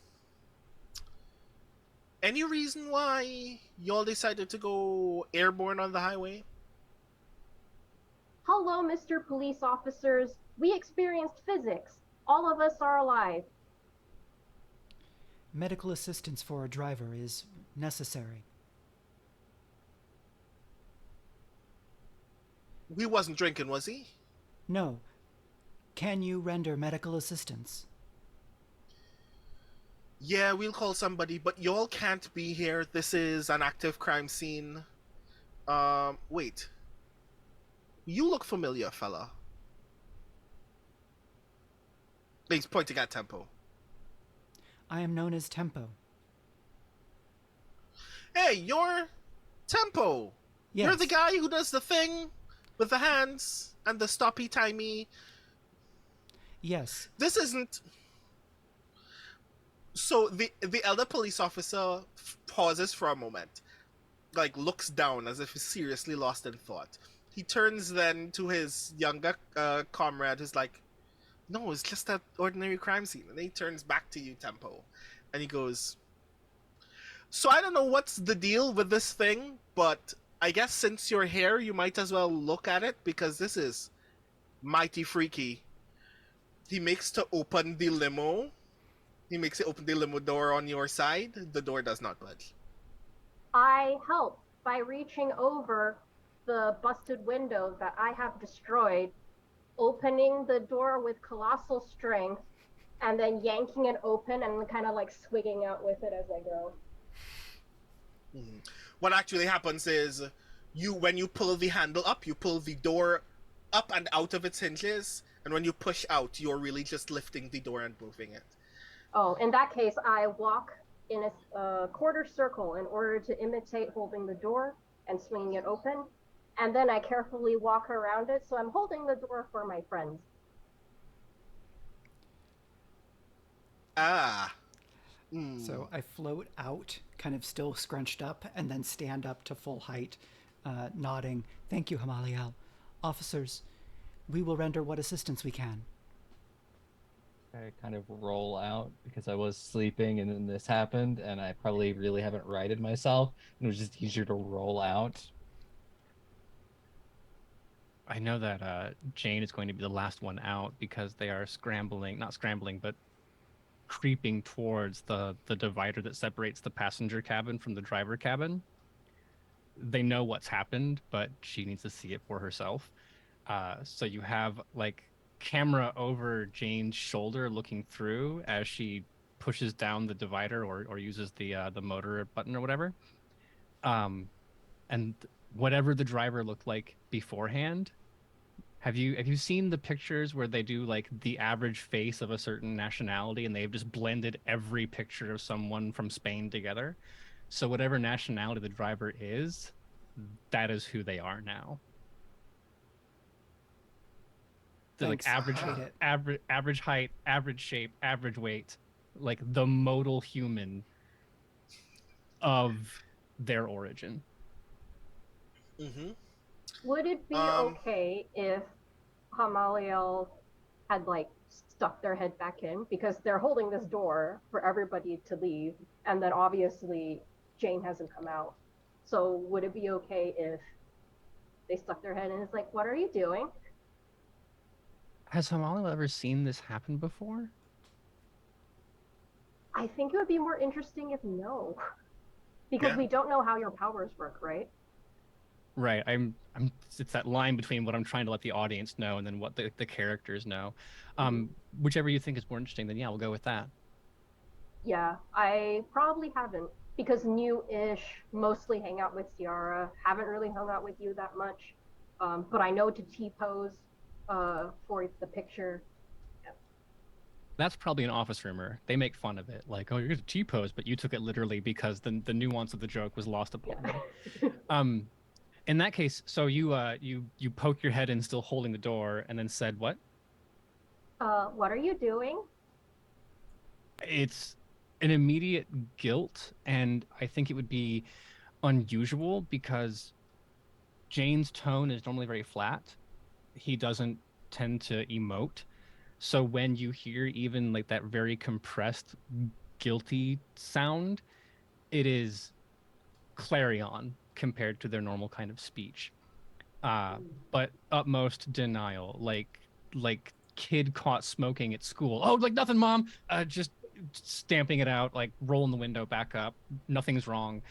"Any reason why y'all decided to go airborne on the highway?" Hello, Mr. Police Officers. We experienced physics. All of us are alive. Medical assistance for a driver is necessary. He wasn't drinking, was he? No. Can you render medical assistance? Yeah, we'll call somebody, but y'all can't be here. This is an active crime scene. Wait. You look familiar, fella. He's pointing at Tempo. I am known as Tempo. Hey, you're Tempo. Yes. You're the guy who does the thing with the hands and the stoppy-timey. Yes. This isn't... So the elder police officer pauses for a moment, like looks down as if he's seriously lost in thought. He turns then to his younger comrade who's like, No, it's just that ordinary crime scene. And then he turns back to you, Tempo, and he goes, "So I don't know what's the deal with this thing, but I guess since you're here, you might as well look at it because this is mighty freaky." He makes to open the limo. He makes it open the limo door on your side. The door does not budge. I help by reaching over the busted window that I have destroyed, opening the door with colossal strength, and then yanking it open and kind of like swigging out with it as I go. Mhm. What actually happens is when you pull the handle up, you pull the door up and out of its hinges, and when you push out, you're really just lifting the door and moving it. Oh, in that case, I walk in a quarter circle in order to imitate holding the door and swinging it open. And then I carefully walk around it, so I'm holding the door for my friends. Ah. So I float out, kind of still scrunched up, and then stand up to full height, nodding. Thank you, Hamaliel. Officers, we will render what assistance we can. I kind of roll out because I was sleeping and then this happened, and I probably really haven't righted myself. And it was just easier to roll out. I know that Jane is going to be the last one out because they are scrambling, not scrambling, but creeping towards the divider that separates the passenger cabin from the driver cabin. They know what's happened, but she needs to see it for herself. So you have like camera over Jane's shoulder looking through as she pushes down the divider or uses the motor button or whatever. And whatever the driver looked like beforehand, have you seen the pictures where they do like the average face of a certain nationality and they've just blended every picture of someone from Spain together? So whatever nationality the driver is, that is who they are now. They're like Thanks. Appreciate it. average height, average shape, average weight, like the modal human of their origin. Mm-hmm. Would it be okay if Hamaliel had like stuck their head back in because they're holding this door for everybody to leave, and then obviously Jane hasn't come out. So would it be okay if they stuck their head in and it's like, what are you doing? Has Hamaliel ever seen this happen before? I think it would be more interesting if no. Because we don't know how your powers work, right? Right. It's that line between what I'm trying to let the audience know and then what the characters know. Whichever you think is more interesting, then yeah, we'll go with that. Yeah, I probably haven't because new-ish, mostly hang out with Ciarra. Haven't really hung out with you that much, but I know to T-pose for the picture. That's probably an office rumor. They make fun of it, like, "Oh, you're gonna T-pose," but you took it literally because the nuance of the joke was lost upon me. In that case, so you poke your head in, still holding the door, and then said what? What are you doing? It's an immediate guilt, and I think it would be unusual because Jane's tone is normally very flat. He doesn't tend to emote. So when you hear even like that very compressed, guilty sound, it is clarion compared to their normal kind of speech. But utmost denial, like kid caught smoking at school. Oh, like nothing, mom. Just stamping it out, like rolling the window back up. Nothing's wrong.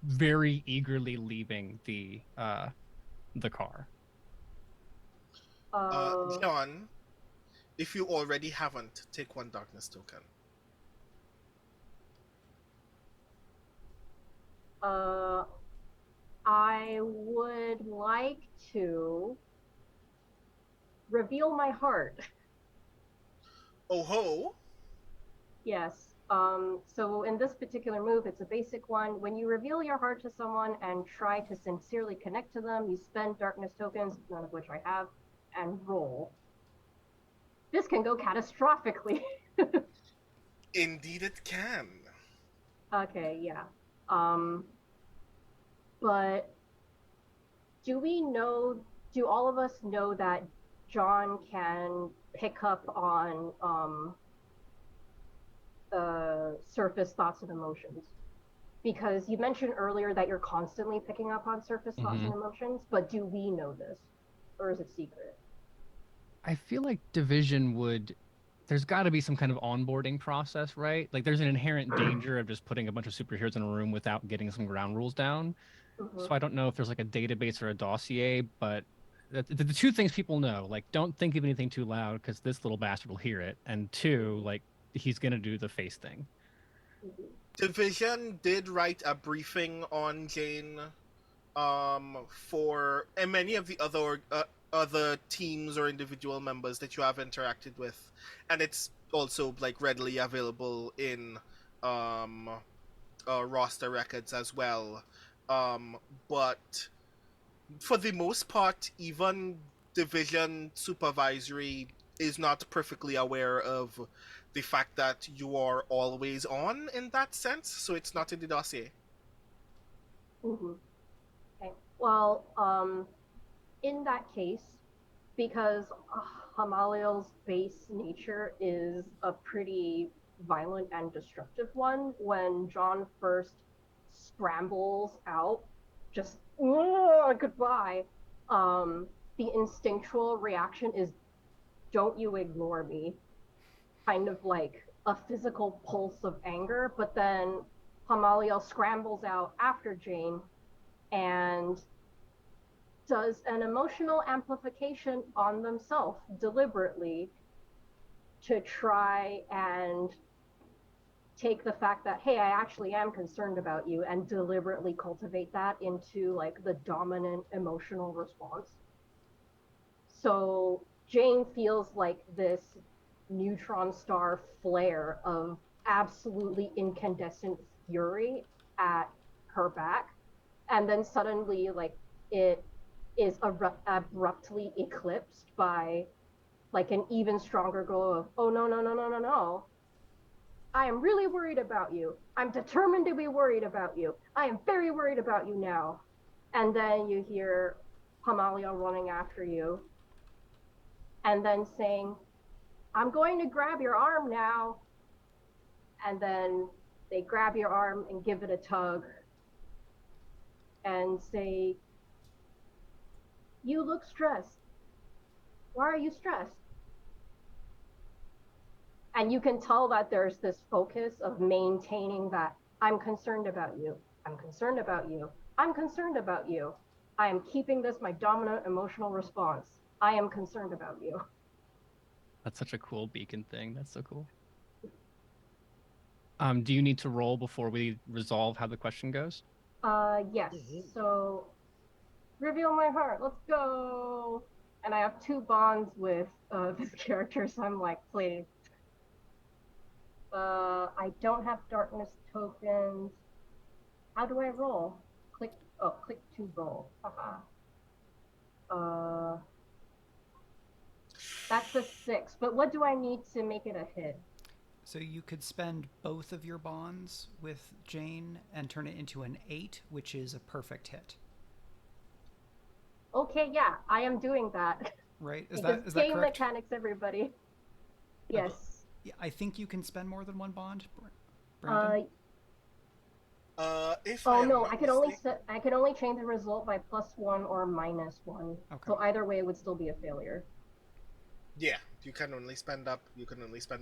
Very eagerly leaving the car. John, if you already haven't, take one darkness token. I would like to reveal my heart. Oh ho! Yes. So in this particular move, it's a basic one. When you reveal your heart to someone and try to sincerely connect to them, you spend darkness tokens, none of which I have, and roll. This can go catastrophically. Indeed it can. Okay, yeah. But do all of us know that John can pick up on surface thoughts and emotions. Because you mentioned earlier that you're constantly picking up on surface thoughts and emotions, but do we know this? Or is it secret? I feel like Division would, there's got to be some kind of onboarding process, right? Like there's an inherent danger of just putting a bunch of superheroes in a room without getting some ground rules down. Mm-hmm. So I don't know if there's like a database or a dossier, but the two things people know, like don't think of anything too loud because this little bastard will hear it. And two, like he's gonna do the face thing. Mm-hmm. Division did write a briefing on Jane for and many of the other teams or individual members that you have interacted with, and it's also like readily available in um roster records as well. But for the most part, even Division Supervisory is not perfectly aware of the fact that you are always on in that sense, so it's not in the dossier. Mm-hmm. Okay. Well, in that case, because Hamaliel's base nature is a pretty violent and destructive one, when John first scrambles out, just goodbye, the instinctual reaction is, don't you ignore me, kind of like a physical pulse of anger. But then Hamaliel scrambles out after Jane and does an emotional amplification on themselves deliberately to try and take the fact that, hey, I actually am concerned about you, and deliberately cultivate that into like the dominant emotional response. So Jane feels like this neutron star flare of absolutely incandescent fury at her back, and then suddenly like it is abruptly eclipsed by like an even stronger glow of, oh no, no, no, no, no, no, I am really worried about you, I'm determined to be worried about you, I am very worried about you now. And then you hear Hamaliel running after you and then saying, I'm going to grab your arm now. And then they grab your arm and give it a tug and say, you look stressed. Why are you stressed? And you can tell that there's this focus of maintaining that, I'm concerned about you. I'm concerned about you. I'm concerned about you. I am keeping this my dominant emotional response. I am concerned about you. That's such a cool beacon thing. That's so cool. Do you need to roll before we resolve how the question goes? Yes. Mm-hmm. So, reveal my heart. Let's go. And I have 2 bonds with this character, so I'm like, please. I don't have darkness tokens. How do I roll? Click to roll. Haha. That's a 6. But what do I need to make it a hit? So you could spend both of your bonds with Jane and turn it into an 8, which is a perfect hit. Okay, yeah, I am doing that. Right? Is because that game correct? mechanics, everybody. Yes. Yeah, I think you can spend more than one bond, Brandon. If Oh I am no, not I can only change the result by +1 or -1. Okay. So either way, it would still be a failure. Yeah, you can only spend a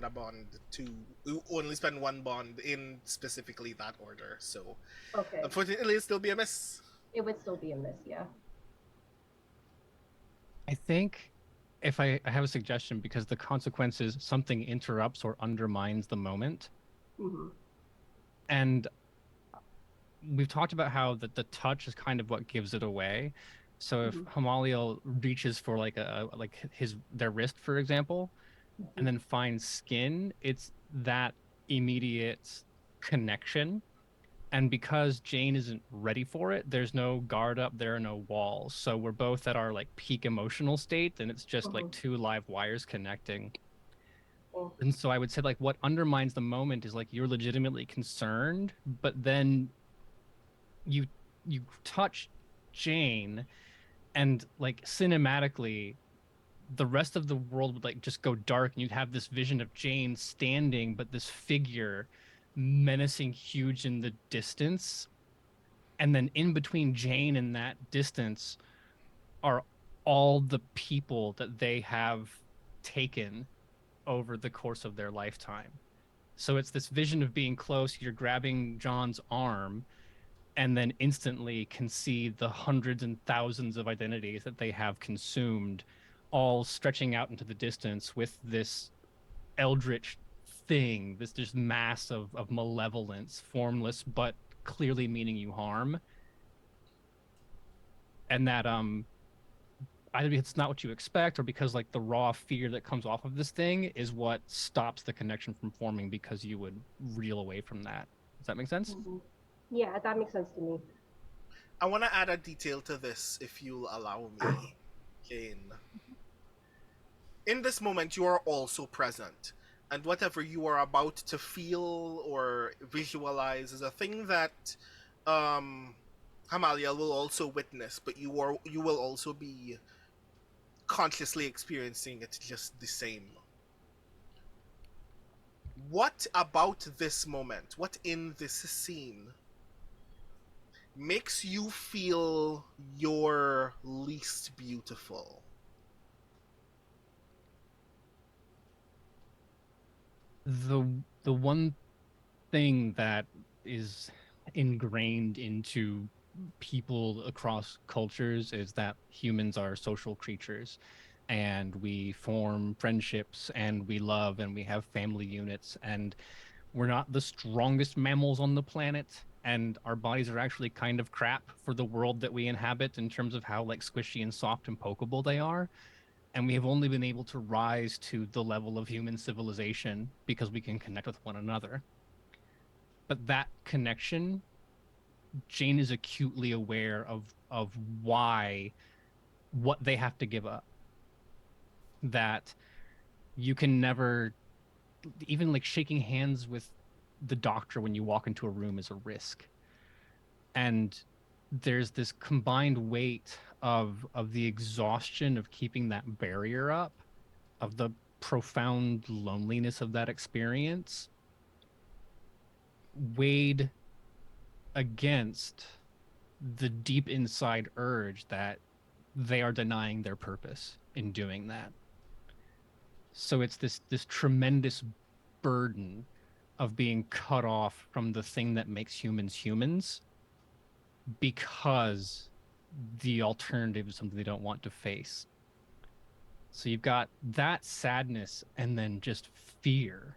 bond to you only spend one bond in specifically that order. So Okay. unfortunately, it'll still be a miss. It would still be a miss, yeah. I think if I have a suggestion because the consequences something interrupts or undermines the moment. Mm-hmm. And we've talked about how the touch is kind of what gives it away. So if Hamaliel reaches for like their wrist, for example, and then finds skin, it's that immediate connection. And because Jane isn't ready for it, there's no guard up, there are no walls. So we're both at our like peak emotional state, and it's just like 2 live wires connecting. And so I would say like what undermines the moment is like you're legitimately concerned, but then you touch Jane and like cinematically the rest of the world would like just go dark, and you'd have this vision of Jane standing, but this figure menacing huge in the distance. And then in between Jane and that distance are all the people that they have taken over the course of their lifetime. So it's this vision of being close. You're grabbing John's arm and then instantly can see the hundreds and thousands of identities that they have consumed, all stretching out into the distance with this eldritch thing, this just mass of malevolence, formless but clearly meaning you harm. And that either because it's not what you expect or because like the raw fear that comes off of this thing is what stops the connection from forming, because you would reel away from that. Does that make sense? Mm-hmm. Yeah, that makes sense to me. I want to add a detail to this, if you'll allow me, Jane. In this moment, you are also present, and whatever you are about to feel or visualize is a thing that Hamaliel will also witness, but you will also be consciously experiencing it just the same. What about this moment? What in this scene makes you feel your least beautiful? The one thing that is ingrained into people across cultures is that humans are social creatures, and we form friendships and we love and we have family units, and we're not the strongest mammals on the planet, and our bodies are actually kind of crap for the world that we inhabit in terms of how like squishy and soft and pokeable they are. And we have only been able to rise to the level of human civilization because we can connect with one another. But that connection, Jane is acutely aware of why, what they have to give up. That you can never, even like shaking hands with the doctor when you walk into a room is a risk. And there's this combined weight of the exhaustion of keeping that barrier up, of the profound loneliness of that experience, weighed against the deep inside urge that they are denying their purpose in doing that. So it's this tremendous burden of being cut off from the thing that makes humans humans, because the alternative is something they don't want to face. So you've got that sadness and then just fear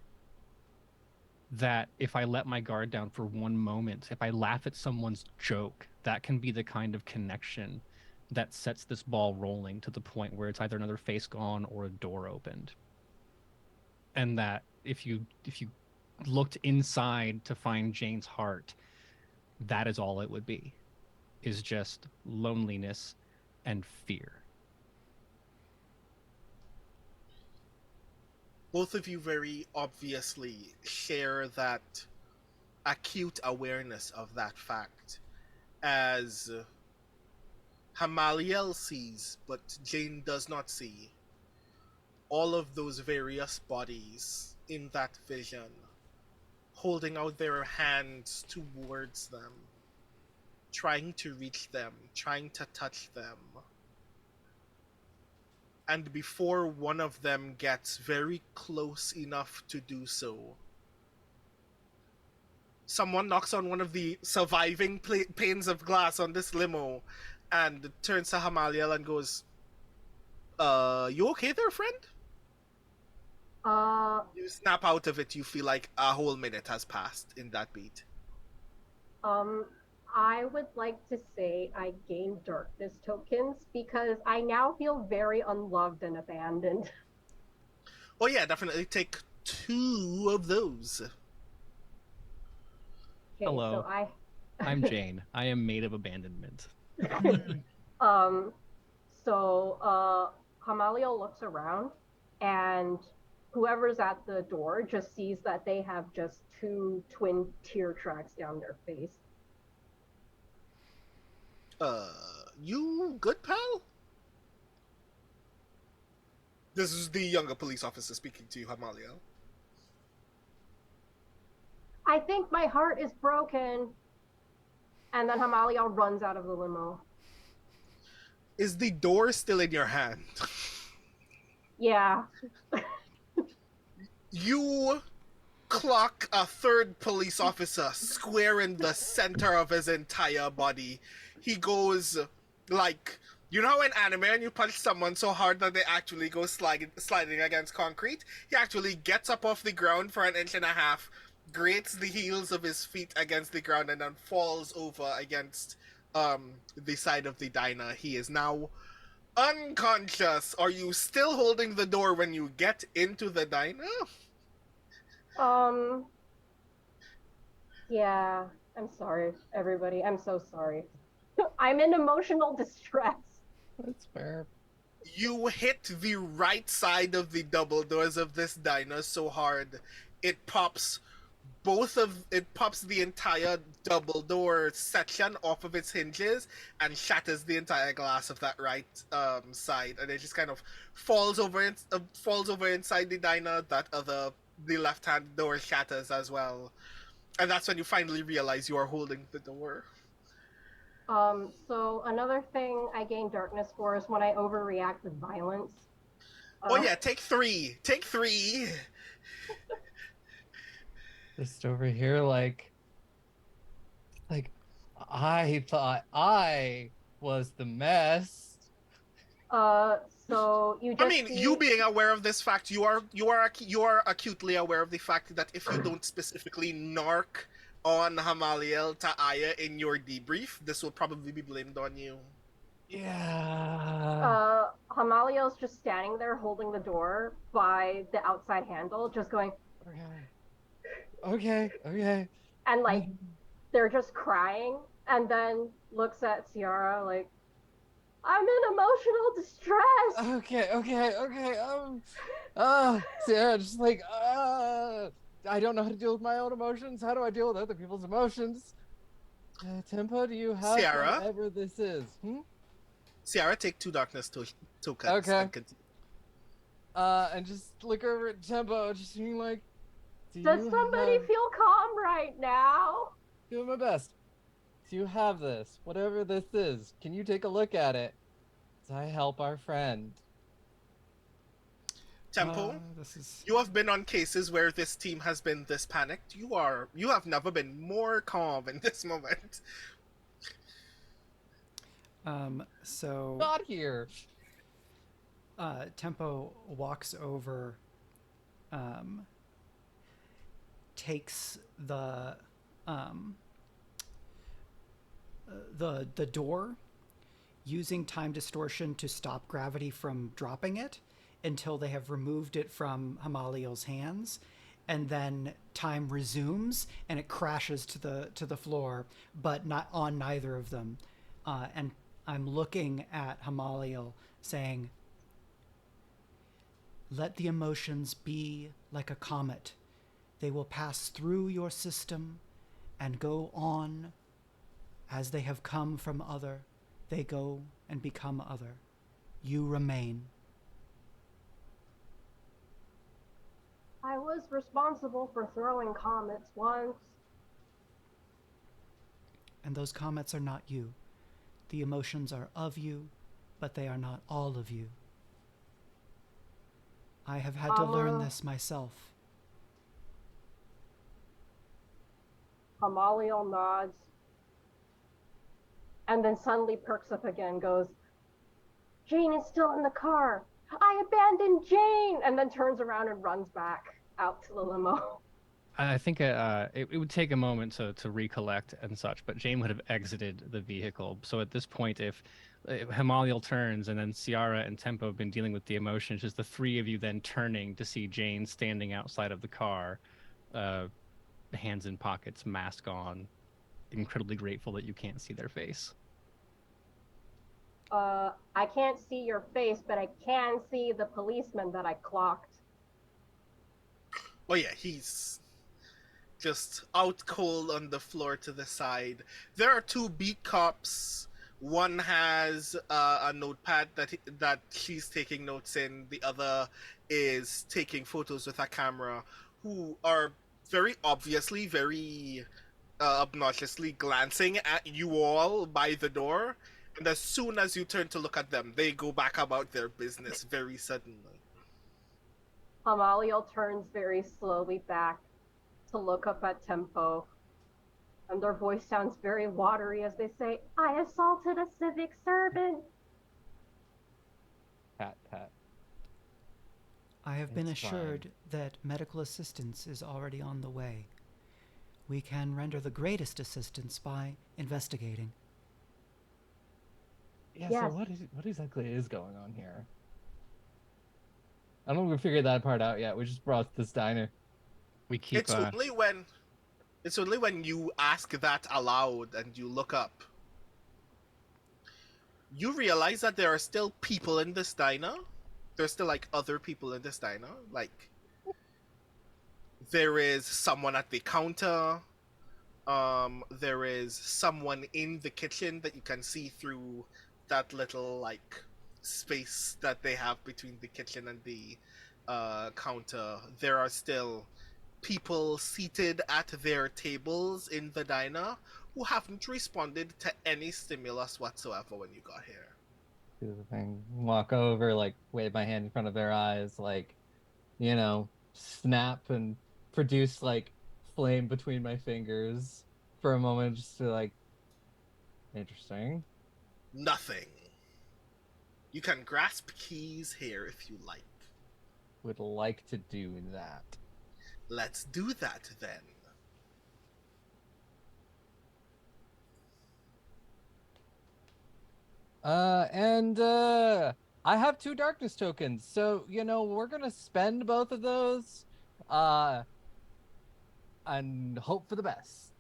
that if I let my guard down for one moment, if I laugh at someone's joke, that can be the kind of connection that sets this ball rolling to the point where it's either another face gone or a door opened. And that if you looked inside to find Jane's heart, that is all it would be, is just loneliness and fear. Both of you very obviously share that acute awareness of that fact, as Hamaliel sees, but Jane does not see. All of those various bodies in that vision, holding out their hands towards them, trying to reach them, trying to touch them. And before one of them gets very close enough to do so, someone knocks on one of the surviving panes of glass on this limo and turns to Hamaliel and goes, you okay there, friend? You snap out of it. You feel like a whole minute has passed in that beat. I would like to say I gained darkness tokens because I now feel very unloved and abandoned. Oh yeah, definitely take 2 of those. Okay, Hello. so I'm Jane. I am made of abandonment. Hamaliel looks around, and whoever's at the door just sees that they have just 2 twin tear tracks down their face. You good, pal? This is the younger police officer speaking to you, Hamaliel. I think my heart is broken. And then Hamaliel runs out of the limo. Is the door still in your hand? Yeah. You clock a third police officer square in the center of his entire body. He goes like, you know, in anime, and you punch someone so hard that they actually go sliding against concrete. He actually gets up off the ground for an inch and a half, grates the heels of his feet against the ground, and then falls over against the side of the diner. He is now unconscious. Are you still holding the door when you get into the diner? Yeah. I'm sorry, everybody. I'm so sorry. I'm in emotional distress. That's fair. You hit the right side of the double doors of this diner so hard it pops the entire double door section off of its hinges and shatters the entire glass of that right side, and it just kind of falls over inside the diner. The left hand door shatters as well, and that's when you finally realize you are holding the door. So another thing I gain darkness for is when I overreact with violence. Oh yeah, take three. Just over here, like I thought I was the mess. So you just you being aware of this fact, you are acutely aware of the fact that if you don't specifically narc on Hamaliel to Aya in your debrief, this will probably be blamed on you. Yeah. Hamaliel's just standing there holding the door by the outside handle, just going, Okay. and like they're just crying, and then looks at Ciarra like, I'm in emotional distress. Okay. Ciarra, just like, I don't know how to deal with my own emotions. How do I deal with other people's emotions? Tempo, do you have Ciarra? whatever this is? Ciarra, take 2 darkness tokens. Okay. And just look over at Tempo, just being like, Does somebody feel calm right now? Doing my best. Do you have this? Whatever this is, can you take a look at it? As I help our friend. Tempo, you have been on cases where this team has been this panicked. You have never been more calm in this moment. So Not here. Tempo walks over, takes the door, using time distortion to stop gravity from dropping it until they have removed it from Hamaliel's hands, and then time resumes and it crashes to the floor, but not on neither of them. And I'm looking at Hamaliel saying, "Let the emotions be like a comet. They will pass through your system and go on. As they have come from other, they go and become other. You remain." I was responsible for throwing comets once. And those comets are not you. The emotions are of you, but they are not all of you. I have had to learn this myself. Hamaliel nods. And then suddenly perks up again, goes, Jane is still in the car. I abandoned Jane! And then turns around and runs back out to the limo. I think it would take a moment to recollect and such, but Jane would have exited the vehicle. So at this point, if Hamaliel turns and then Ciarra and Tempo have been dealing with the emotions, just the three of you then turning to see Jane standing outside of the car, hands in pockets, mask on, incredibly grateful that you can't see their face. I can't see your face, but I can see the policeman that I clocked. Oh yeah, he's just out cold on the floor to the side. There are 2 beat cops One has a notepad that she's taking notes in. The other is taking photos with a camera. Who are very obviously, very obnoxiously glancing at you all by the door. And as soon as you turn to look at them, they go back about their business very suddenly. Hamaliel turns very slowly back to look up at Tempo, and their voice sounds very watery as they say, I assaulted a civic servant. Pat, pat. I have been It's assured that medical assistance is already on the way. We can render the greatest assistance by investigating. Yeah, Yes. so what exactly is going on here? I don't think we figured that part out yet. We just brought this diner. We keep. It's only when you ask that aloud and you look up. You realize that there are still people in this diner. There's still like other people in this diner. Like there is someone at the counter. There is someone in the kitchen that you can see through that little like space that they have between the kitchen and the counter. There are still people seated at their tables in the diner who haven't responded to any stimulus whatsoever when you got here. Do the thing. Walk over, like wave my hand in front of their eyes, like, snap and produce like flame between my fingers for a moment, just to like, interesting. Nothing. You can grasp keys here if you like. Would like to do that. Let's do that then. I have 2 darkness tokens, so we're gonna spend both of those, and hope for the best.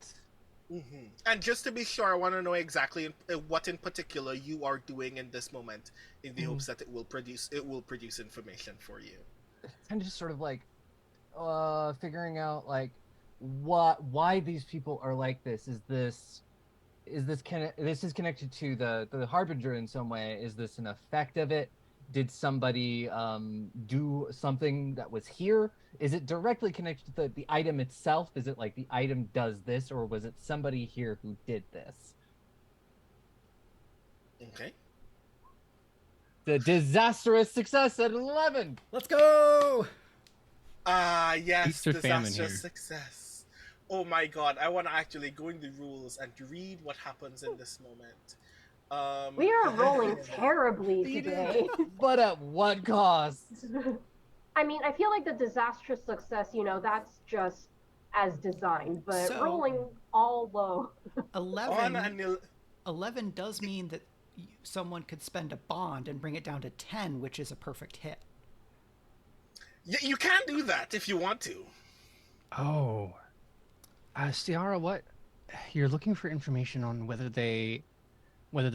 Mm-hmm. And just to be sure, I want to know exactly what in particular you are doing in this moment, in the hopes that it will produce information for you. And just sort of like, figuring out like why these people are like this. This is connected to the harbinger in some way? Is this an effect of it? Did somebody do something that was here? Is it directly connected to the item itself? Is it like the item does this, or was it somebody here who did this? Okay. The disastrous success at 11. Let's go! Yes, Feast or famine disastrous here. success. Oh my god, I want to actually go in the rules and read what happens in this moment. We are rolling terribly today. But at what cost? I mean, I feel like the disastrous success, that's just as designed, but So- rolling all low. 11 does mean that someone could spend a bond and bring it down to 10, which is a perfect hit. Yeah, you can do that if you want to. Oh, Ciarra, what? You're looking for information on whether the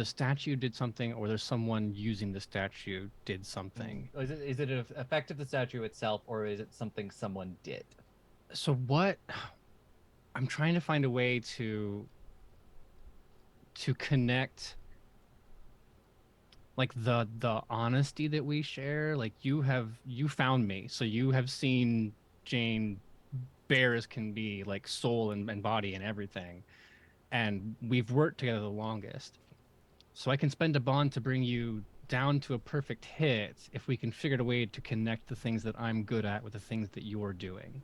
statue did something, or there's someone using the statue did something. Is it an effect of the statue itself, or is it something someone did? So what? I'm trying to find a way to connect, like the honesty that we share. Like you found me, so you have seen Jane bare as can be, like soul and body and everything, and we've worked together the longest. So I can spend a bond to bring you down to a perfect hit if we can figure out a way to connect the things that I'm good at with the things that you're doing.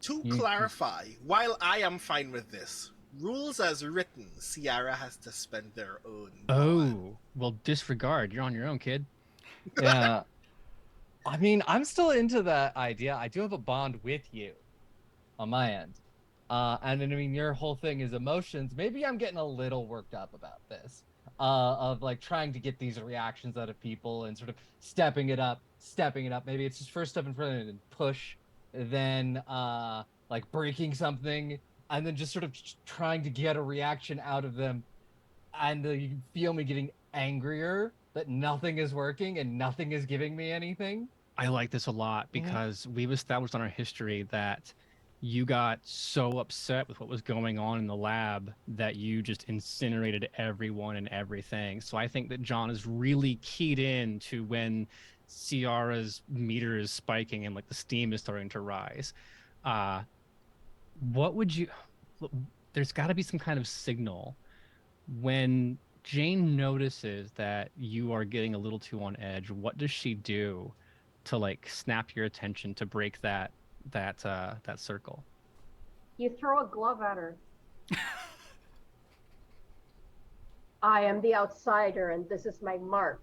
To clarify, while I am fine with this, rules as written, Ciarra has to spend their own bond. Oh, well, disregard. You're on your own, kid. Yeah. I mean, I'm still into that idea. I do have a bond with you on my end. And then, I mean, your whole thing is emotions. Maybe I'm getting a little worked up about this. Of like trying to get these reactions out of people and sort of stepping it up. Maybe it's just first step in front of it and push, then like breaking something, and then just sort of trying to get a reaction out of them. And you feel me getting angrier that nothing is working and nothing is giving me anything. I like this a lot because we've established on our history that you got so upset with what was going on in the lab that you just incinerated everyone and everything. So I think that John is really keyed in to when Ciarra's meter is spiking and like the steam is starting to rise. Uh, what would you? There's got to be some kind of signal when Jane notices that you are getting a little too on edge. What does she do to like snap your attention to break that circle? You throw a glove at her. I am the outsider, and this is my mark.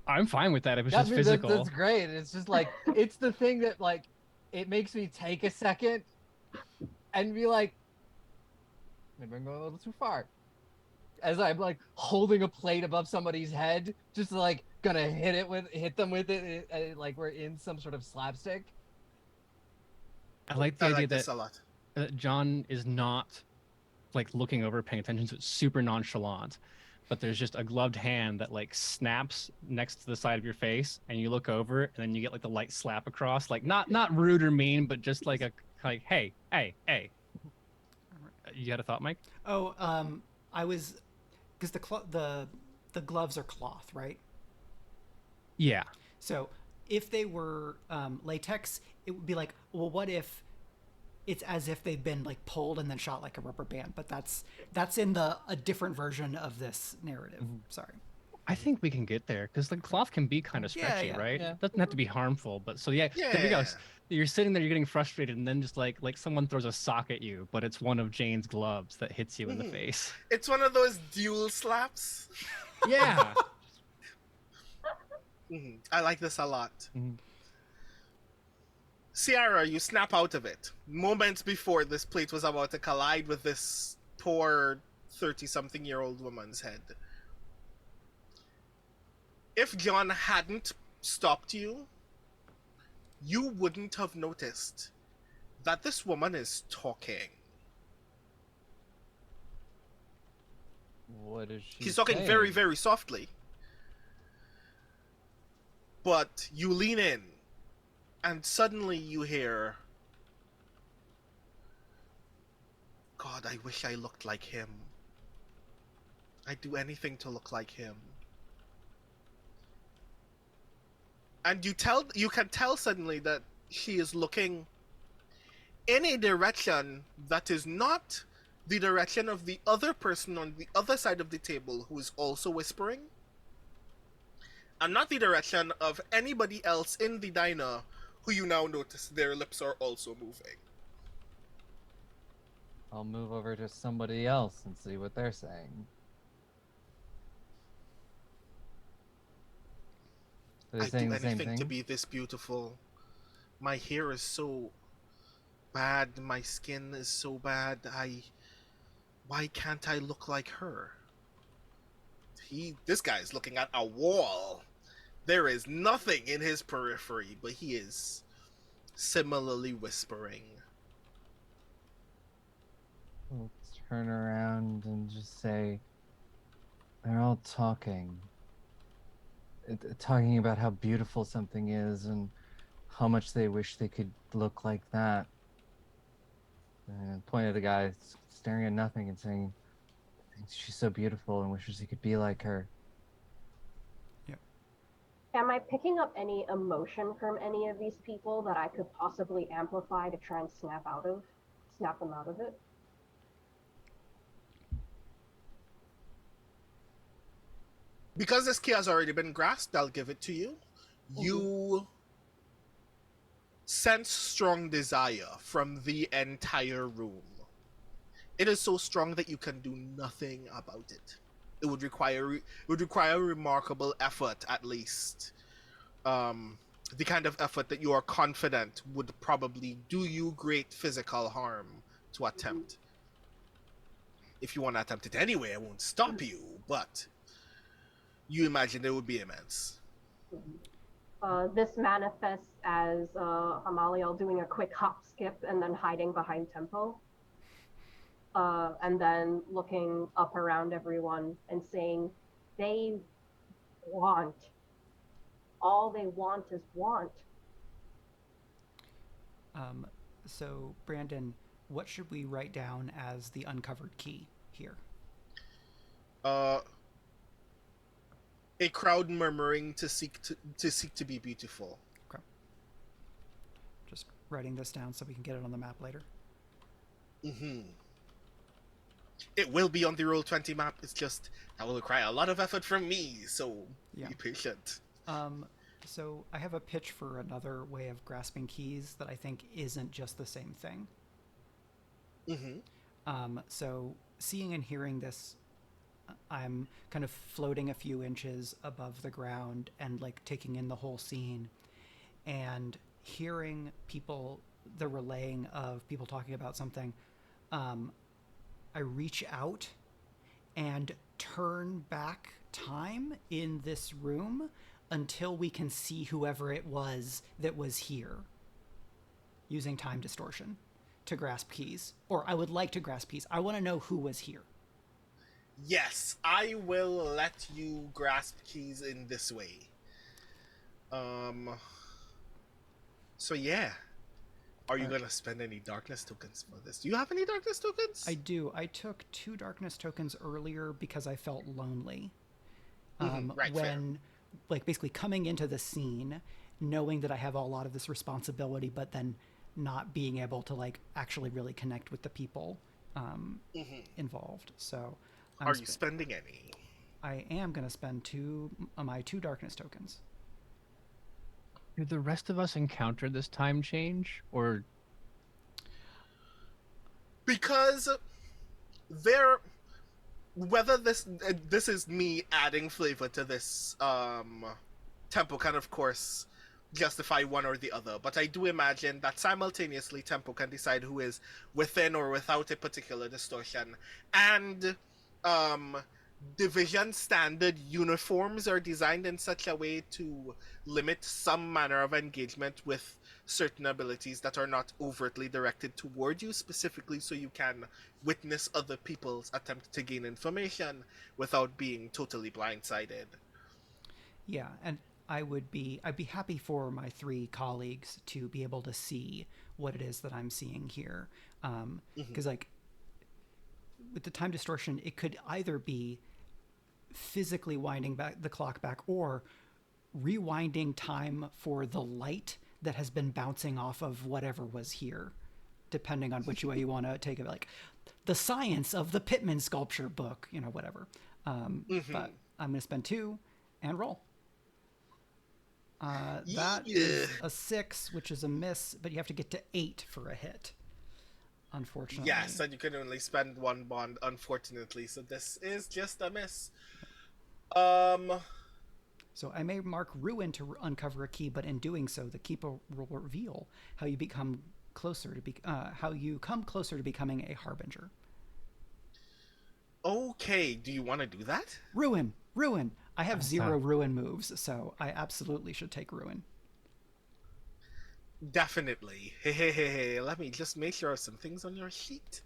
I'm fine with that if it's Yeah, I just mean, physical. that's great. It's just like it's the thing that like it makes me take a second and be like, maybe I'm going a little too far. As I'm like holding a plate above somebody's head, just like gonna hit them with it, like we're in some sort of slapstick. I like the I idea like this a lot. that John is not like looking over, paying attention, so it's super nonchalant. But there's just a gloved hand that like snaps next to the side of your face, and you look over, and then you get like the light slap across, like not rude or mean, but just like a like, hey, hey, hey. You had a thought, Mike? Oh, I was because the gloves are cloth, right? Yeah. So if they were latex, it would be like, well, what if it's as if they've been like pulled and then shot like a rubber band? But that's in a different version of this narrative. Mm-hmm. Sorry. I think we can get there because the cloth can be kind of Yeah, stretchy, yeah. right? Yeah. It doesn't have to be harmful, but so yeah, there we go. Yeah. You're sitting there, you're getting frustrated, and then just like someone throws a sock at you, but it's one of Jane's gloves that hits you in the face. It's one of those dual slaps. Yeah. I like this a lot. Mhm. Ciarra, you snap out of it. Moments before this plate was about to collide with this poor 30-something-year-old woman's head. If John hadn't stopped you, you wouldn't have noticed that this woman is talking. What is she She's talking saying? very, very softly. But you lean in, and suddenly you hear, God, I wish I looked like him. I'd do anything to look like him. And you can tell suddenly that she is looking in a direction that is not the direction of the other person on the other side of the table who is also whispering, and not the direction of anybody else in the diner who you now notice their lips are also moving. I'll move over to somebody else and see what they're saying. Are they I'd saying do the same anything to thing? be this beautiful. My hair is so bad, my skin is so bad, why can't I look like her? This guy's looking at a wall. There is nothing in his periphery, but he is similarly whispering. Let's turn around and just say, they're all talking. Talking about how beautiful something is and how much they wish they could look like that. And point at the guy staring at nothing and saying, thinks she's so beautiful and wishes he could be like her. Am I picking up any emotion from any of these people that I could possibly amplify to try and snap them out of it? Because this key has already been grasped, I'll give it to you. You sense strong desire from the entire room. It is so strong that you can do nothing about it. It would require remarkable effort, at least. The kind of effort that you are confident would probably do you great physical harm to attempt. If you want to attempt it anyway, I won't stop you, but you imagine it would be immense. This manifests as Hamaliel doing a quick hop skip and then hiding behind Tempo. And then looking up around everyone and saying, they want all they want is want. So, Brandon, what should we write down as the uncovered key here? Uh, a crowd murmuring to be beautiful. Okay. Just writing this down so we can get it on the map later. Mm-hmm. It will be on the Roll20 map. It's just that will require a lot of effort from me, so be patient. So I have a pitch for another way of grasping keys that I think isn't just the same thing. So seeing and hearing this, I'm kind of floating a few inches above the ground and like taking in the whole scene and hearing people, the relaying of people talking about something. I reach out and turn back time in this room until we can see whoever it was that was here, using time distortion to grasp keys. Or I would like to grasp keys. I want to know who was here. Yes, I will let you grasp keys in this way. So yeah. Are you going to spend any darkness tokens for this? Do you have any darkness tokens? I do. I took 2 darkness tokens earlier because I felt lonely. Right, when, like, basically coming into the scene, knowing that I have a lot of this responsibility, but then not being able to, like, actually really connect with the people involved. So, are you spending any? I am going to spend my 2 darkness tokens. Do the rest of us encounter this time change, or because whether this is me adding flavor to this Tempo can of course justify one or the other, but I do imagine that simultaneously Tempo can decide who is within or without a particular distortion, and division standard uniforms are designed in such a way to limit some manner of engagement with certain abilities that are not overtly directed toward you specifically, so you can witness other people's attempt to gain information without being totally blindsided. Yeah, and I'd be happy for my 3 colleagues to be able to see what it is that I'm seeing here, because like with the time distortion, it could either be physically winding back the clock back or rewinding time for the light that has been bouncing off of whatever was here, depending on which way you want to take it, like the science of the Pitman sculpture book, whatever. But I'm going to spend 2 and roll. That is a 6, which is a miss, but you have to get to 8 for a hit, unfortunately. Yes, and you can only spend 1 bond, unfortunately, so this is just a miss. So I may mark Ruin to uncover a key, but in doing so, the keeper will reveal how you come closer to becoming a harbinger. Okay, do you want to do that? Ruin. I have 0 Ruin moves, so I absolutely should take Ruin. Definitely. Hey, let me just make sure of some things on your sheet.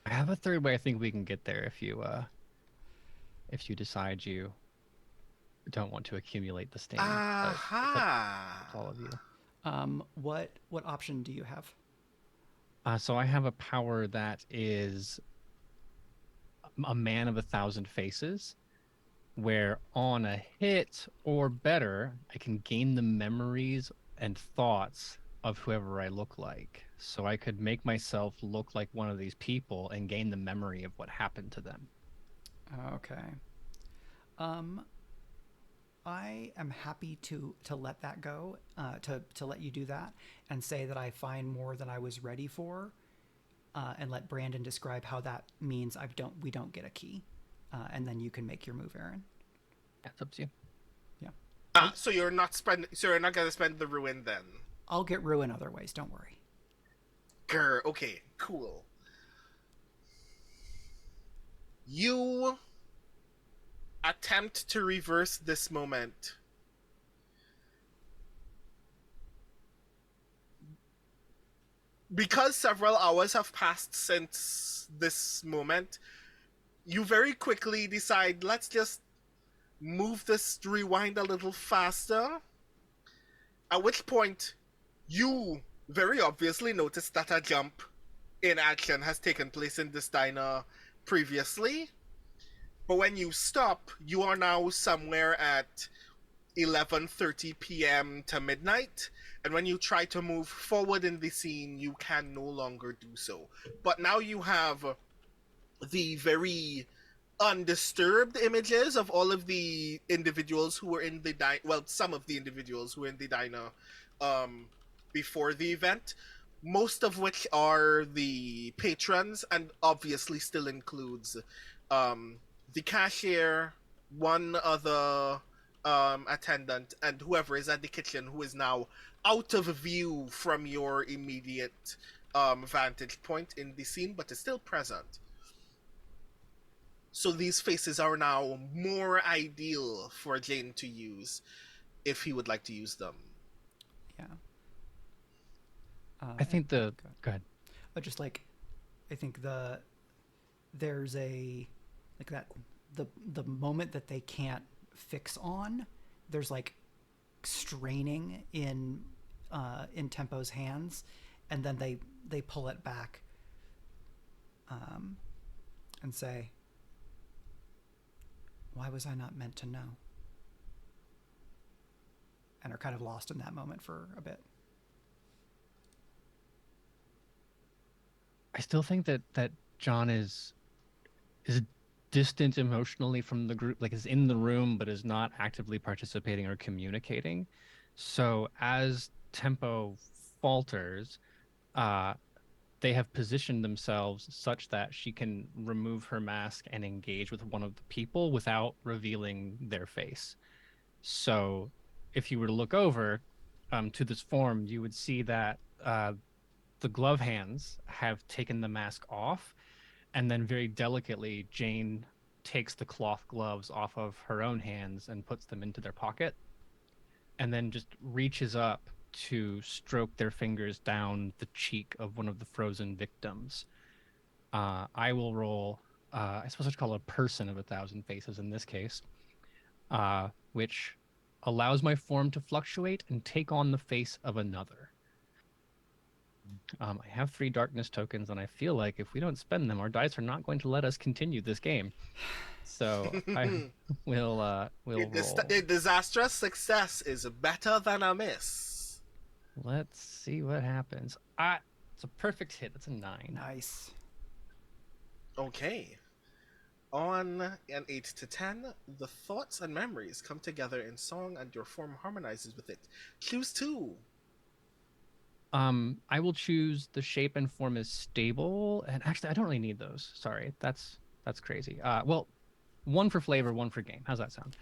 I have a third way I think we can get there if you decide you don't want to accumulate the stain. Aha! All of you. What option do you have? So I have a power that is a man of 1,000 faces, where on a hit or better, I can gain the memories and thoughts of whoever I look like. So I could make myself look like one of these people and gain the memory of what happened to them. Okay. I am happy to let that go, to let you do that, and say that I find more than I was ready for, and let Brandon describe how that means we don't get a key, and then you can make your move, Aaron. That's up to you. Yeah. So you're not gonna spend the ruin then. I'll get ruin other ways. Don't worry. Grr. Okay. Cool. You attempt to reverse this moment. Because several hours have passed since this moment, you very quickly decide, let's just move this rewind a little faster. At which point, you very obviously notice that a jump in action has taken place in this diner previously. But when you stop, you are now somewhere at 11:30 p.m. to midnight, and when you try to move forward in the scene, you can no longer do so. But now you have the very undisturbed images of all of the individuals who were in the some of the individuals who were in the diner um, before the event, most of which are the patrons, and obviously still includes um, the cashier, one other attendant, and whoever is at the kitchen who is now out of view from your immediate vantage point in the scene, but is still present. So these faces are now more ideal for Jane to use if he would like to use them. Yeah. I think the go ahead. But just like, I think there's a like that the moment that they can't fix on, there's like straining in Tempo's hands, and then they pull it back and say, why was I not meant to know? And are kind of lost in that moment for a bit. I still think that John is distant emotionally from the group, like is in the room but is not actively participating or communicating. So as Tempo falters, they have positioned themselves such that she can remove her mask and engage with one of the people without revealing their face. So if you were to look over to this form, you would see that the glove hands have taken the mask off, and then very delicately, Jane takes the cloth gloves off of her own hands and puts them into their pocket, and then just reaches up to stroke their fingers down the cheek of one of the frozen victims. I will roll, I suppose I'd call it a person of 1,000 faces in this case, which allows my form to fluctuate and take on the face of another. I have 3 darkness tokens, and I feel like if we don't spend them, our dice are not going to let us continue this game. So I will roll. A disastrous success is better than a miss. Let's see what happens. It's a perfect hit. That's a 9. Nice. Okay. On an 8 to 10, the thoughts and memories come together in song and your form harmonizes with it. Choose 2. I will choose the shape and form is stable, and actually I don't really need those. Sorry, that's crazy. Well, 1 for flavor, 1 for game. How's that sound?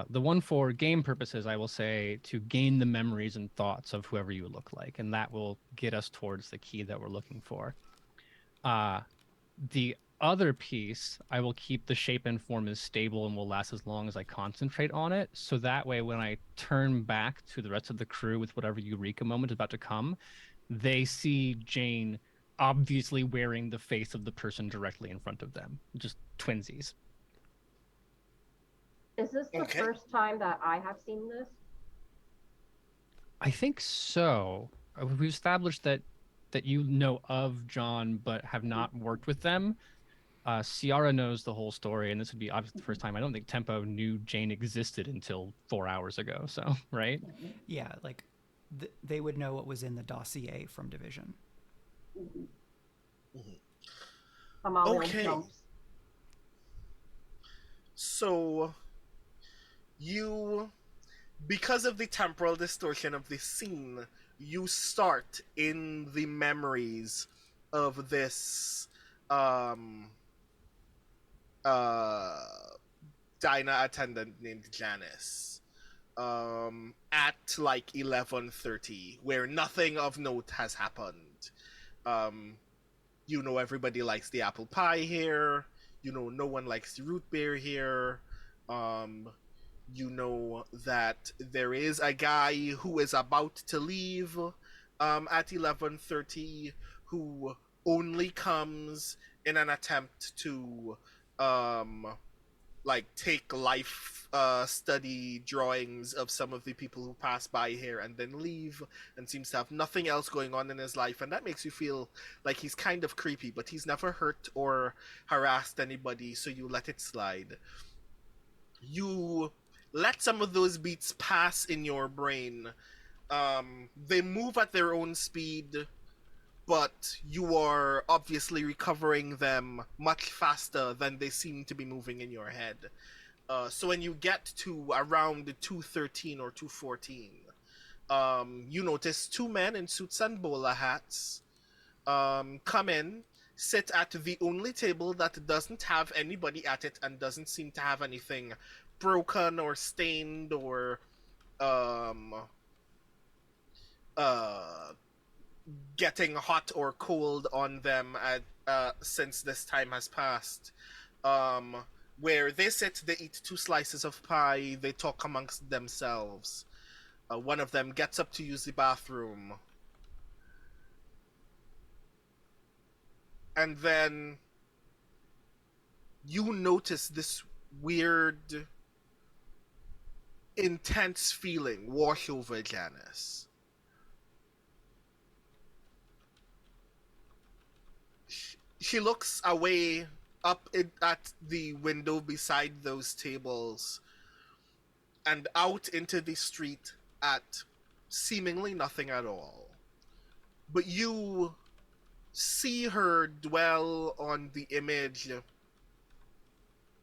The 1 for game purposes, I will say to gain the memories and thoughts of whoever you look like, and that will get us towards the key that we're looking for. The other piece, I will keep the shape and form as stable and will last as long as I concentrate on it. So that way, when I turn back to the rest of the crew with whatever Eureka moment is about to come, they see Jane obviously wearing the face of the person directly in front of them. Just twinsies. Is this the first time that I have seen this? I think so. We've established that you know of John but have not worked with them. Ciarra knows the whole story, and this would be obviously the first time. I don't think Tempo knew Jane existed until 4 hours ago. So, right? Yeah, like they would know what was in the dossier from Division. Hamaliel Okay. jumps. So, you, because of the temporal distortion of this scene, you start in the memories of this diner attendant named Janice at like 11:30, where nothing of note has happened. You know, everybody likes the apple pie here. You know, no one likes the root beer here. You know that there is a guy who is about to leave at 11:30 who only comes in an attempt to like take life study drawings of some of the people who pass by here and then leave, and seems to have nothing else going on in his life, and that makes you feel like he's kind of creepy, but he's never hurt or harassed anybody, so you let it slide. You let some of those beats pass in your brain. They move at their own speed, but you are obviously recovering them much faster than they seem to be moving in your head. So when you get to around 213 or 214, you notice two men in suits and bowler hats come in, sit at the only table that doesn't have anybody at it and doesn't seem to have anything broken or stained or um, uh, getting hot or cold on them since this time has passed. Um, where they sit, they eat two slices of pie, they talk amongst themselves. One of them gets up to use the bathroom. And then you notice this weird, intense feeling wash over Janice. She looks away at the window beside those tables and out into the street at seemingly nothing at all. But you see her dwell on the image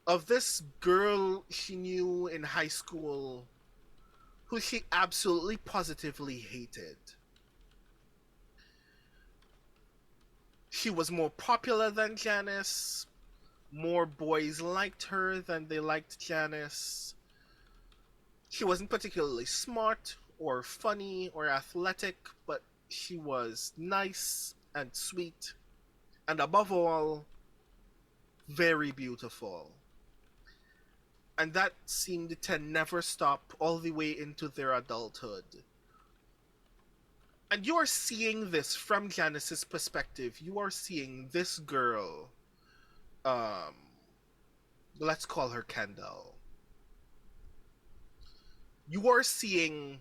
of this girl she knew in high school who she absolutely positively hated. She was more popular than Janice. More boys liked her than they liked Janice. She wasn't particularly smart or funny or athletic, but she was nice and sweet, and above all, very beautiful. And that seemed to never stop all the way into their adulthood. And you are seeing this from Janice's perspective. You are seeing this girl, um, let's call her Kendall. You are seeing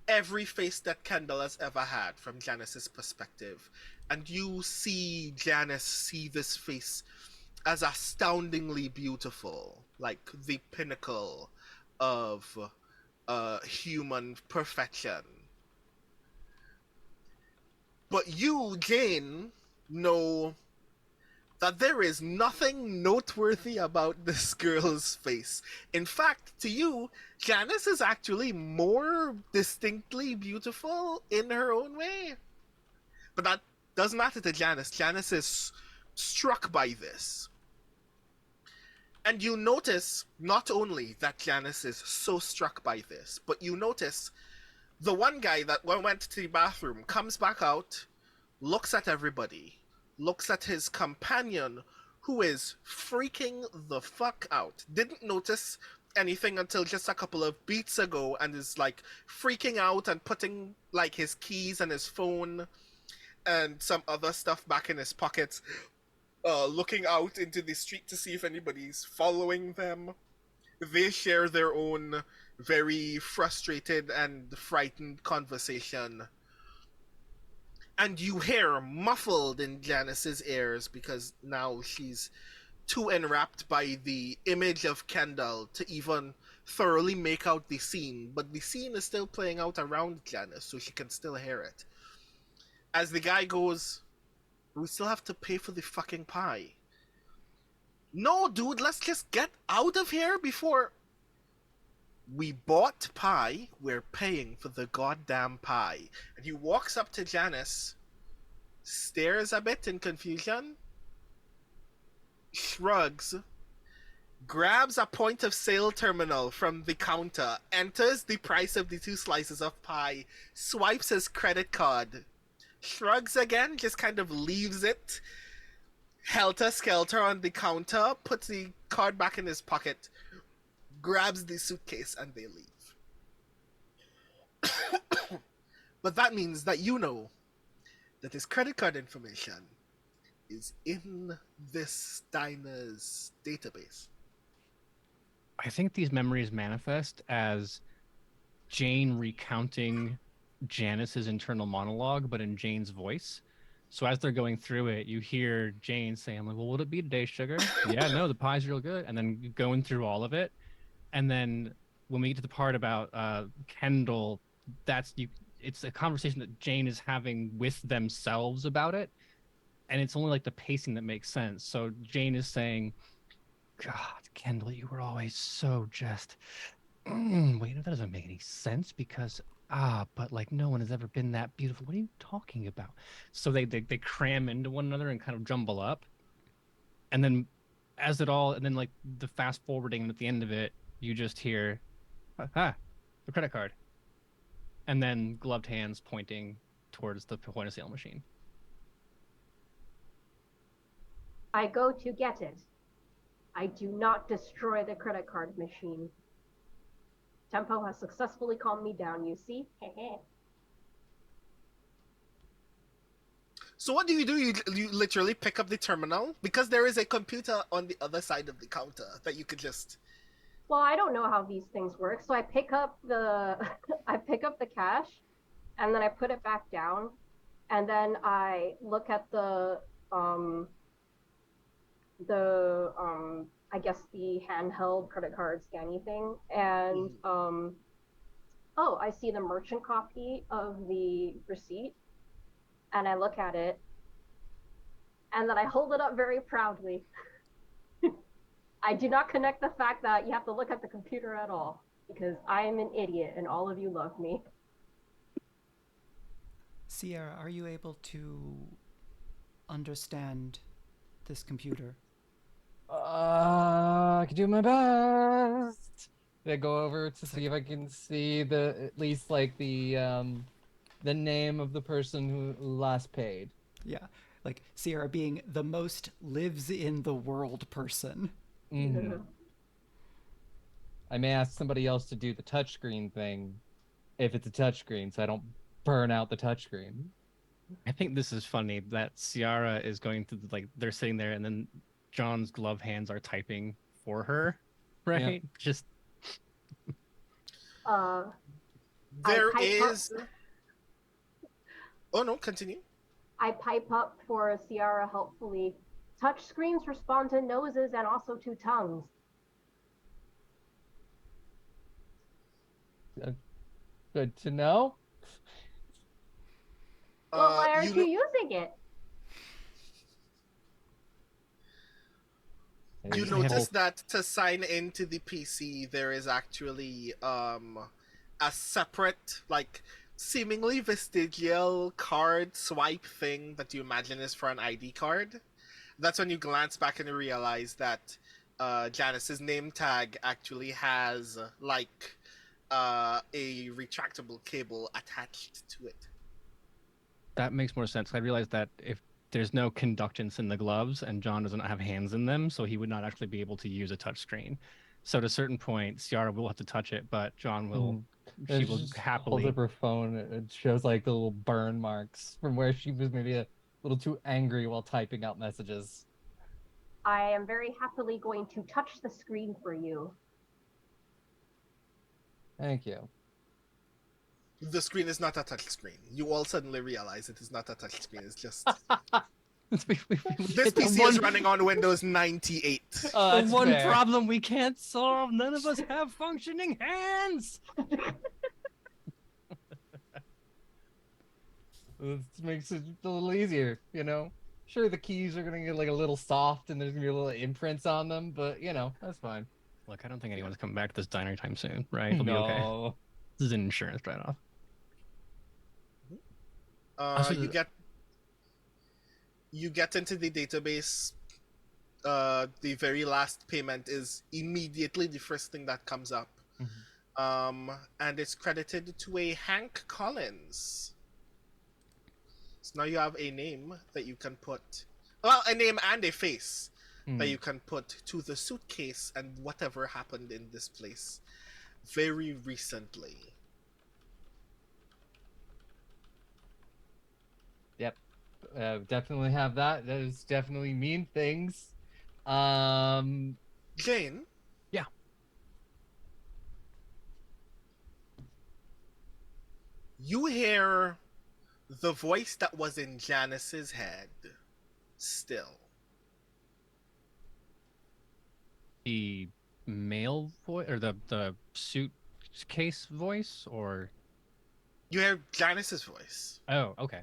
every face that Kendall has ever had from Janice's perspective. And you see Janice see this face as astoundingly beautiful, like the pinnacle of human perfection. But you, Jane, know that there is nothing noteworthy about this girl's face. In fact, to you, Janice is actually more distinctly beautiful in her own way. But that doesn't matter to Janice. Janice is struck by this. And you notice not only that Janice is so struck by this, but you notice the one guy that went to the bathroom comes back out, looks at everybody, looks at his companion, who is freaking the fuck out. Didn't notice anything until just a couple of beats ago, and is like freaking out and putting like his keys and his phone and some other stuff back in his pockets, looking out into the street to see if anybody's following them. They share their own very frustrated and frightened conversation. And you hear muffled in Janice's ears, because now she's too enwrapped by the image of Kendall to even thoroughly make out the scene. But the scene is still playing out around Janice, so she can still hear it. As the guy goes, we still have to pay for the fucking pie. No, dude, let's just get out of here before... We bought pie, we're paying for the goddamn pie. And he walks up to Janice, stares a bit in confusion, shrugs, grabs a point of sale terminal from the counter, enters the price of the two slices of pie, swipes his credit card, shrugs again, just kind of leaves it helter-skelter on the counter, puts the card back in his pocket, grabs the suitcase, and they leave. But that means that you know that his credit card information is in this diner's database. I think these memories manifest as Jane recounting Janice's internal monologue, but in Jane's voice. So as they're going through it, you hear Jane saying, like, well, what'll it be today, sugar? Yeah, no, the pie's real good. And then going through all of it. And then when we get to the part about Kendall, that's you it's a conversation that Jane is having with themselves about it. And it's only like the pacing that makes sense. So Jane is saying, God, Kendall, you were always so just wait, that doesn't make any sense because but like no one has ever been that beautiful. What are you talking about? So they cram into one another and kind of jumble up. And then and then like the fast forwarding at the end of it, you just hear the credit card. And then gloved hands pointing towards the point of sale machine. I go to get it. I do not destroy the credit card machine. Tempo has successfully calmed me down, you see? So what do? You literally pick up the terminal? Because there is a computer on the other side of the counter that you could just... Well, I don't know how these things work, so I pick up the I pick up the cash, and then I put it back down, and then I look at the I guess the handheld credit card scanning thing, and oh, I see the merchant copy of the receipt, and I look at it, and then I hold it up very proudly. I do not connect the fact that you have to look at the computer at all, because I am an idiot and all of you love me. Ciarra, are you able to understand this computer? I can do my best. I go over to see if I can see at least like the name of the person who last paid. Yeah, like Ciarra being the most lives in the world person. Mm-hmm. I may ask somebody else to do the touchscreen thing if it's a touchscreen, so I don't burn out the touchscreen. I think this is funny that Ciarra is going to like they're sitting there and then John's glove hands are typing for her, right? Yeah. Just there is. Oh no, continue. I pipe up for Ciarra helpfully. Touch screens respond to noses and also to tongues. Good to know. Well, why aren't you using it? You notice that to sign into the PC, there is actually a separate, like, seemingly vestigial card swipe thing that you imagine is for an ID card. That's when you glance back and realize that Janice's name tag actually has, like, a retractable cable attached to it. That makes more sense. I realized that if there's no conductance in the gloves and John doesn't have hands in them, so he would not actually be able to use a touch screen. So at a certain point, Ciarra will have to touch it, but John will. She will happily hold up her phone. It shows like the little burn marks from where she was maybe a little too angry while typing out messages. I am very happily going to touch the screen for you. Thank you. The screen is not a touch screen. You all suddenly realize it is not a touch screen. It's just... This PC is running on Windows 98. The one problem we can't solve. None of us have functioning hands. This makes it a little easier, you know? Sure, the keys are going to get like a little soft and there's going to be a little imprints on them, but, you know, that's fine. Look, I don't think anyone's coming back to this diner time soon, right? It'll be okay. This is an insurance write-off. You get into the database. The very last payment is immediately the first thing that comes up. And it's credited to a Hank Collins. So now you have a name that you can put, well, a name and a face that you can put to the suitcase and whatever happened in this place very recently. Yep. Definitely have that. Those definitely mean things. Jane? Yeah. You hear the voice that was in Janice's head still. The male voice or the suitcase voice, or You hear Janice's voice. oh, okay.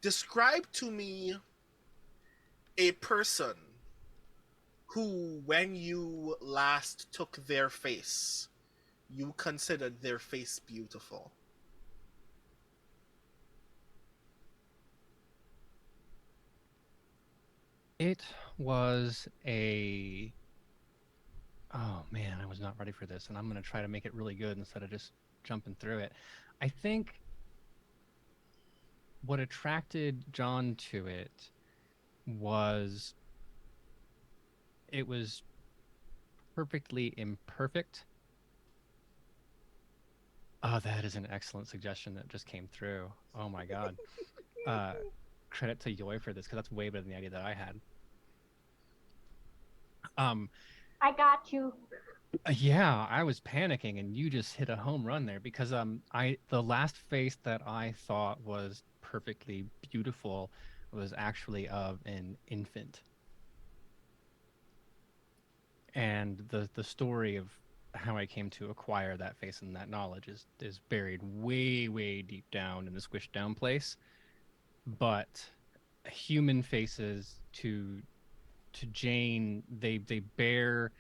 Describe to me a person who, when you last took their face, you considered their face beautiful. It was a oh man, I was not ready for this, and I'm gonna try to make it really good instead of just jumping through it. I think what attracted John to it was it was perfectly imperfect. Oh, that is an excellent suggestion that just came through. Oh my God. Uh, Credit to Jeoi for this because that's way better than the idea that I had. Um, I got you. yeah, I was panicking and you just hit a home run there because I the last face that I thought was perfectly beautiful was actually of an infant. And the story of how I came to acquire that face and that knowledge is buried way deep down in the squished down place. But human faces to Jane, they bear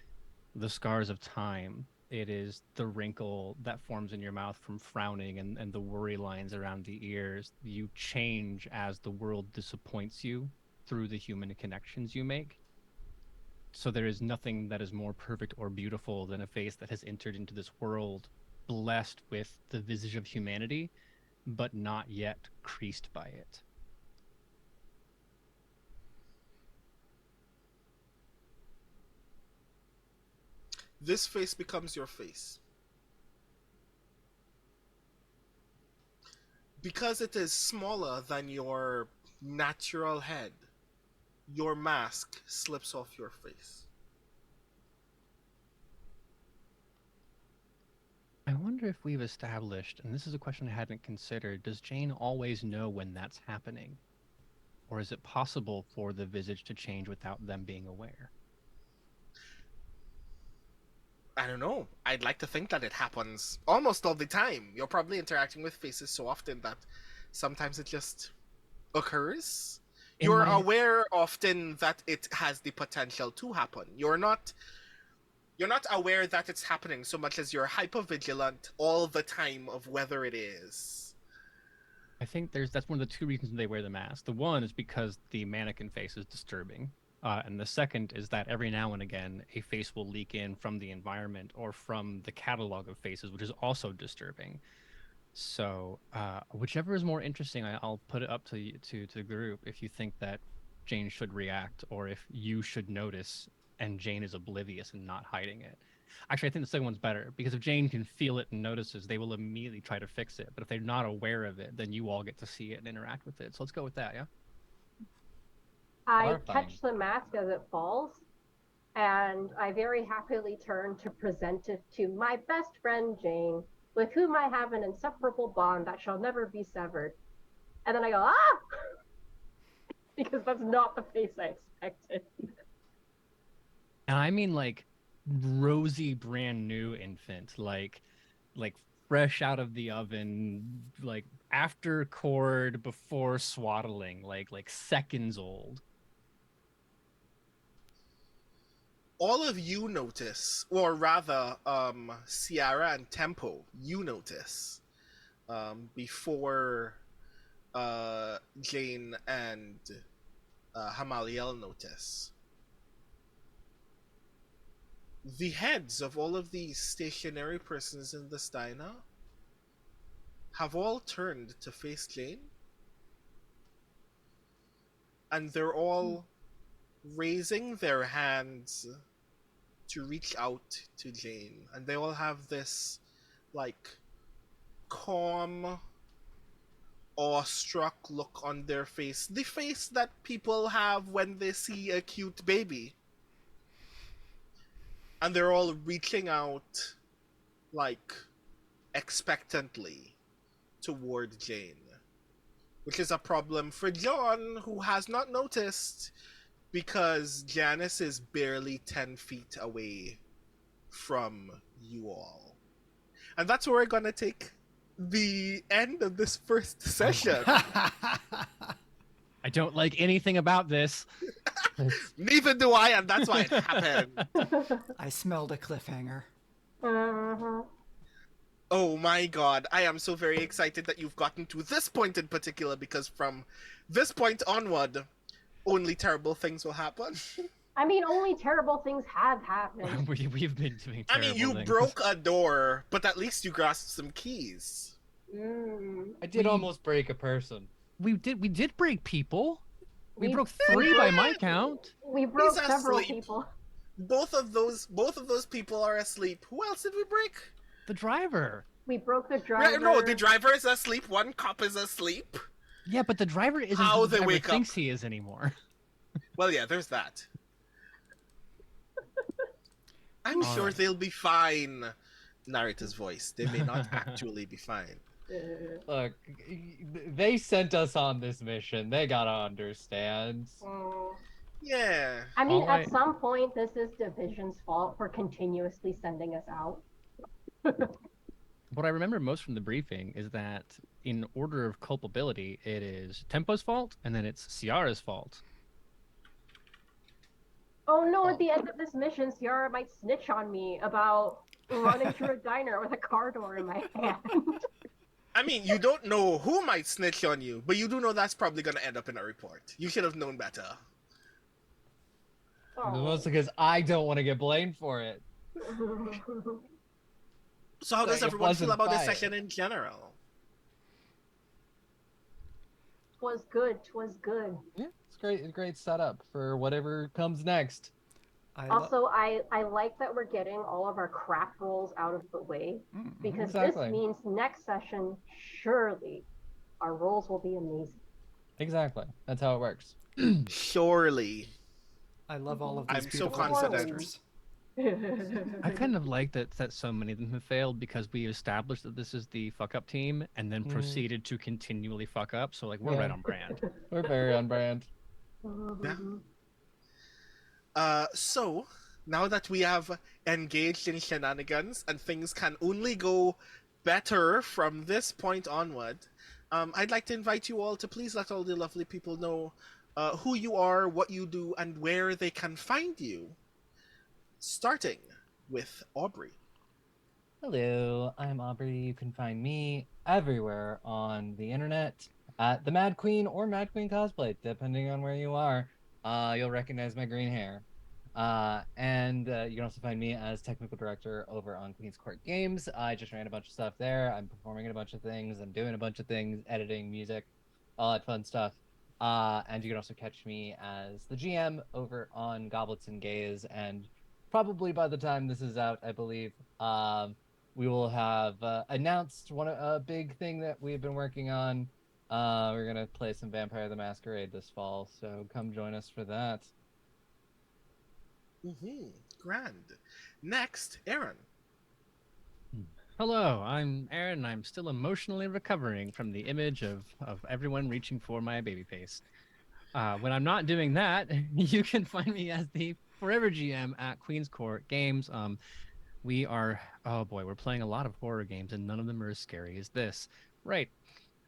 the scars of time. It is the wrinkle that forms in your mouth from frowning and the worry lines around the ears. You change as the world disappoints you through the human connections you make. So there is nothing that is more perfect or beautiful than a face that has entered into this world blessed with the visage of humanity, but not yet creased by it. This face becomes your face. Because it is smaller than your natural head, your mask slips off your face. I wonder if we've established, and this is a question I hadn't considered, does Jane always know when that's happening? Or is it possible for the visage to change without them being aware? I don't know. I'd like to think that it happens almost all the time. You're probably interacting with faces so often that sometimes it just occurs. In You're my aware often that it has the potential to happen. You're not aware that it's happening so much as you're hyper vigilant all the time of whether it is. I think that's one of the two reasons they wear the mask. The one is because the mannequin face is disturbing. And the second is that every now and again, a face will leak in from the environment or from the catalog of faces, which is also disturbing. So, whichever is more interesting, I'll put it up to the group if you think that Jane should react or if you should notice and Jane is oblivious and not hiding it. Actually, I think the second one's better because if Jane can feel it and notices, they will immediately try to fix it. But if they're not aware of it, then you all get to see it and interact with it. So let's go with that, yeah? I Horrifying. catch the mask as it falls, and I very happily turn to present it to my best friend Jane, with whom I have an inseparable bond that shall never be severed. And then I go, ah! Because that's not the face I expected. And I mean like rosy brand new infant, like fresh out of the oven, like after cord before swaddling, like seconds old. All of you notice, or rather, Ciarra and Tempo, you notice, before Jane and Hamaliel notice. The heads of all of these stationary persons in the Steiner have all turned to face Jane, and they're all raising their hands to reach out to Jane, and they all have this like calm, awestruck look on their face, the face that people have when they see a cute baby. And they're all reaching out like expectantly toward Jane, which is a problem for John, who has not noticed because Janice is barely 10 feet away from you all. And that's where we're gonna take the end of this first session. I don't like anything about this. Neither do I, and that's why it happened. I smelled a cliffhanger. Uh-huh. Oh my god, I am so very excited that you've gotten to this point in particular, because from this point onward, only terrible things will happen. I mean, only terrible things have happened. We've been doing I terrible mean, you things. broke a door, but at least you grasped some keys. I did almost break a person. We did break people. We We broke 3 by my count. We broke He's several asleep. people. Both of those people are asleep. Who else did we break? The driver. We broke the driver. No, the driver is asleep. One cop is asleep. Yeah, but the driver isn't How who the they driver wake up. thinks he is anymore. Well, yeah, there's that. I'm sure they'll be fine. Narrator's voice. They may not actually be fine. Look, they sent us on this mission. They gotta understand. Yeah. I mean, Alright. at some point, this is Division's fault for continuously sending us out. What I remember most from the briefing is that in order of culpability, it is Tempo's fault, and then it's Ciarra's fault. Oh no, at the end of this mission, Ciarra might snitch on me about running through a diner with a car door in my hand. I mean, you don't know who might snitch on you, but you do know that's probably going to end up in a report. You should have known better. Mostly because I don't want to get blamed for it. So how does Like, it everyone feel wasn't about this fire. session in general? Twas good, twas good. Yeah, it's great setup for whatever comes next. Also, I like that we're getting all of our crap rolls out of the way, because Exactly. this means next session, surely, our rolls will be amazing. Exactly. That's how it works. Surely. I love all of these I'm so beautiful confident. posters. I kind of like that so many of them have failed because we established that this is the fuck up team and then proceeded to continually fuck up. So like we're right on brand. We're very on brand. So, now that we have engaged in shenanigans and things can only go better from this point onward, I'd like to invite you all to please let all the lovely people know who you are, what you do, and where they can find you. Starting with Aubrey. Hello, I'm Aubrey. You can find me everywhere on the internet at the Mad Queen or Mad Queen Cosplay, depending on where you are. You'll recognize my green hair. And you can also find me as technical director over on Queen's Court Games. I just ran a bunch of stuff there. I'm performing in a bunch of things. I'm doing a bunch of things, editing, music, all that fun stuff. And you can also catch me as the GM over on Goblets and Gaze. And probably by the time this is out, I believe, we will have announced a big thing that we've been working on. We're gonna play some Vampire the Masquerade this fall, so come join us for that. Grand. Next, Aaron. Hello, I'm Aaron. I'm still emotionally recovering from the image of everyone reaching for my baby face. When I'm not doing that, you can find me as the Forever GM at Queen's Court Games. We are, oh boy, we're playing a lot of horror games and none of them are as scary as this. Right.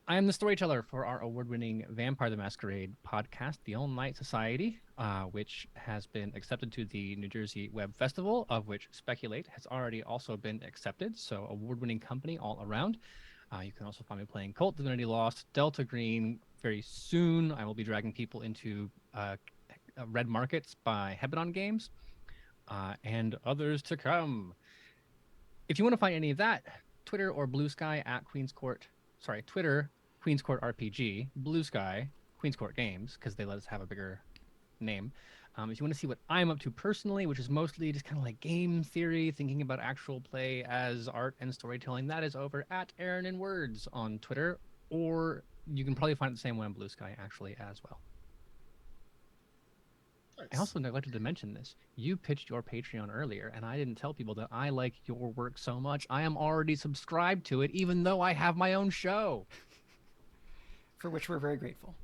I am the storyteller for our award-winning Vampire the Masquerade podcast, The All Night Society, which has been accepted to the New Jersey Web Festival, of which Speculate has already also been accepted. So award-winning company all around. You can also find me playing Cult Divinity Lost, Delta Green. Very soon, I will be dragging people into Red Markets by Hebedon Games, and others to come. If you want to find any of that, Twitter or Blue Sky at Queen's Court. Sorry, Twitter, Queen's Court RPG, Blue Sky, Queen's Court Games, because they let us have a bigger name. If you want to see what I'm up to personally, which is mostly just kind of like game theory, thinking about actual play as art and storytelling, that is over at Aaron in Words on Twitter, or you can probably find it the same way on Blue Sky actually as well. I also neglected to mention this. You pitched your Patreon earlier, and I didn't tell people that I like your work so much. I am already subscribed to it, even though I have my own show. For which we're very grateful.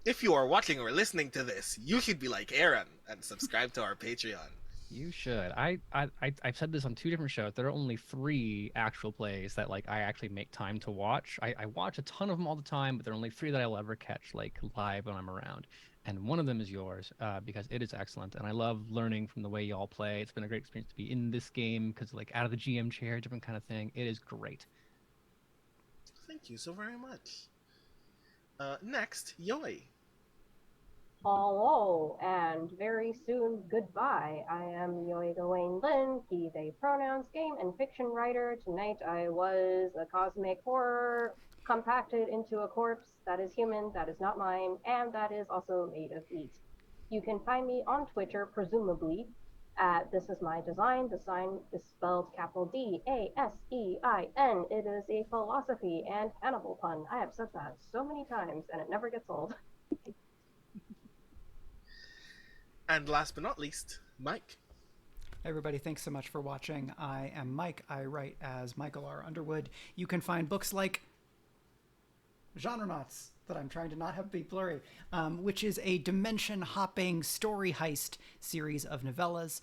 If you are watching or listening to this, you should be like Aaron and subscribe to our Patreon. You should. I've said this on 2 different shows. There are only 3 actual plays that like I actually make time to watch. I watch a ton of them all the time, but there are only 3 that I'll ever catch like live when I'm around. And one of them is yours, because it is excellent, and I love learning from the way y'all play. It's been a great experience to be in this game because like out of the GM chair, different kind of thing. It is great. Thank you so very much. Next, Jeoi. Hello, and very soon goodbye. I am Jeoi Gawain Lin, he, they pronouns, game and fiction writer. Tonight I was a cosmic horror compacted into a corpse that is human, that is not mine, and that is also made of meat. You can find me on Twitter, presumably, at This Is My Design. Design is spelled capital D-A-S-E-I-N. It is a philosophy and cannibal pun. I have said that so many times, and it never gets old. And last but not least, Mike. Everybody, thanks so much for watching. I am Mike. I write as Michael R. Underwood. You can find books like Genrenauts, that I'm trying to not have be blurry, which is a dimension-hopping story heist series of novellas.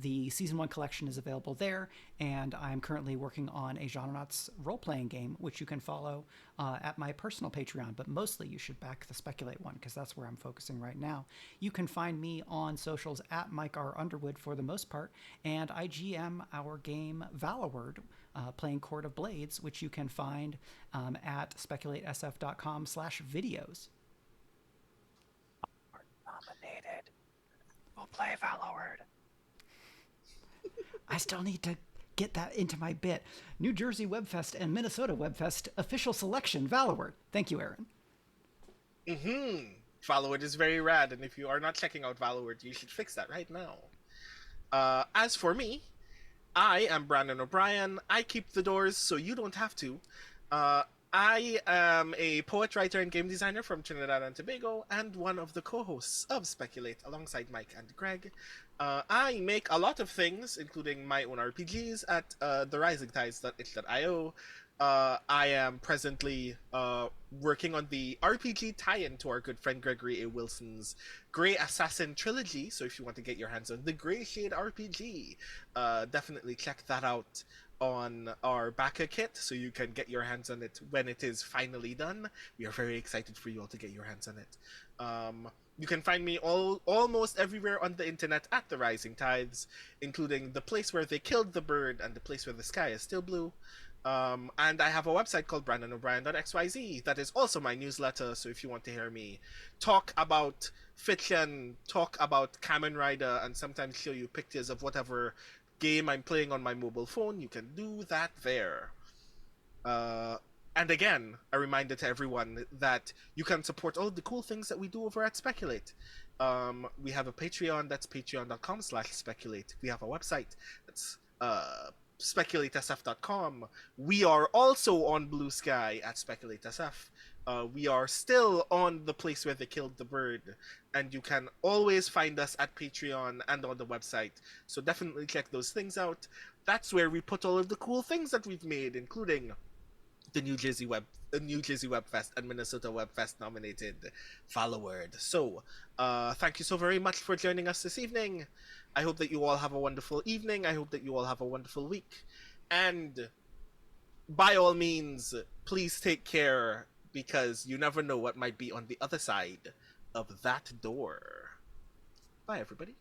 The Season 1 collection is available there, and I'm currently working on a Genrenauts role-playing game, which you can follow at my personal Patreon, but mostly you should back the Speculate one, because that's where I'm focusing right now. You can find me on socials at Mike R. Underwood for the most part, and I GM our game Valorword, playing Court of Blades, which you can find at speculatesf.com/videos. Nominated. We'll play Valorword. I still need to get that into my bit. New Jersey Webfest and Minnesota Webfest official selection, Valorword. Thank you, Aaron. Valorword is very rad, and if you are not checking out Valorword, you should fix that right now. As for me, I am Brandon O'Brien. I keep the doors so you don't have to. I am a poet, writer, and game designer from Trinidad and Tobago, and one of the co-hosts of Speculate alongside Mike and Greg. I make a lot of things, including my own RPGs at therisingtides.itch.io. I am presently working on the RPG tie-in to our good friend Gregory A. Wilson's Grey Assassin trilogy, so if you want to get your hands on the Grey Shade RPG, definitely check that out on our backer kit so you can get your hands on it when it is finally done. We are very excited for you all to get your hands on it. You can find me almost everywhere on the internet at The Rising Tides, including The Place Where They Killed the Bird and The Place Where the Sky is Still Blue. And I have a website called brandonobrien.xyz that is also my newsletter, so if you want to hear me talk about fiction, talk about Kamen Rider, and sometimes show you pictures of whatever game I'm playing on my mobile phone, you can do that there. And again, a reminder to everyone that you can support all the cool things that we do over at Speculate. We have a Patreon, that's patreon.com/speculate. We have a website, that's speculatesf.com. We are also on Blue Sky at SpeculateSF. We are still on The Place Where They Killed the Bird, and you can always find us at Patreon and on the website, so definitely check those things out. That's where we put all of the cool things that we've made, including the New Jersey Webfest and Minnesota Webfest nominated Valorword. So, thank you so very much for joining us this evening. I hope that you all have a wonderful evening. I hope that you all have a wonderful week. And by all means, please take care, because you never know what might be on the other side of that door. Bye, everybody.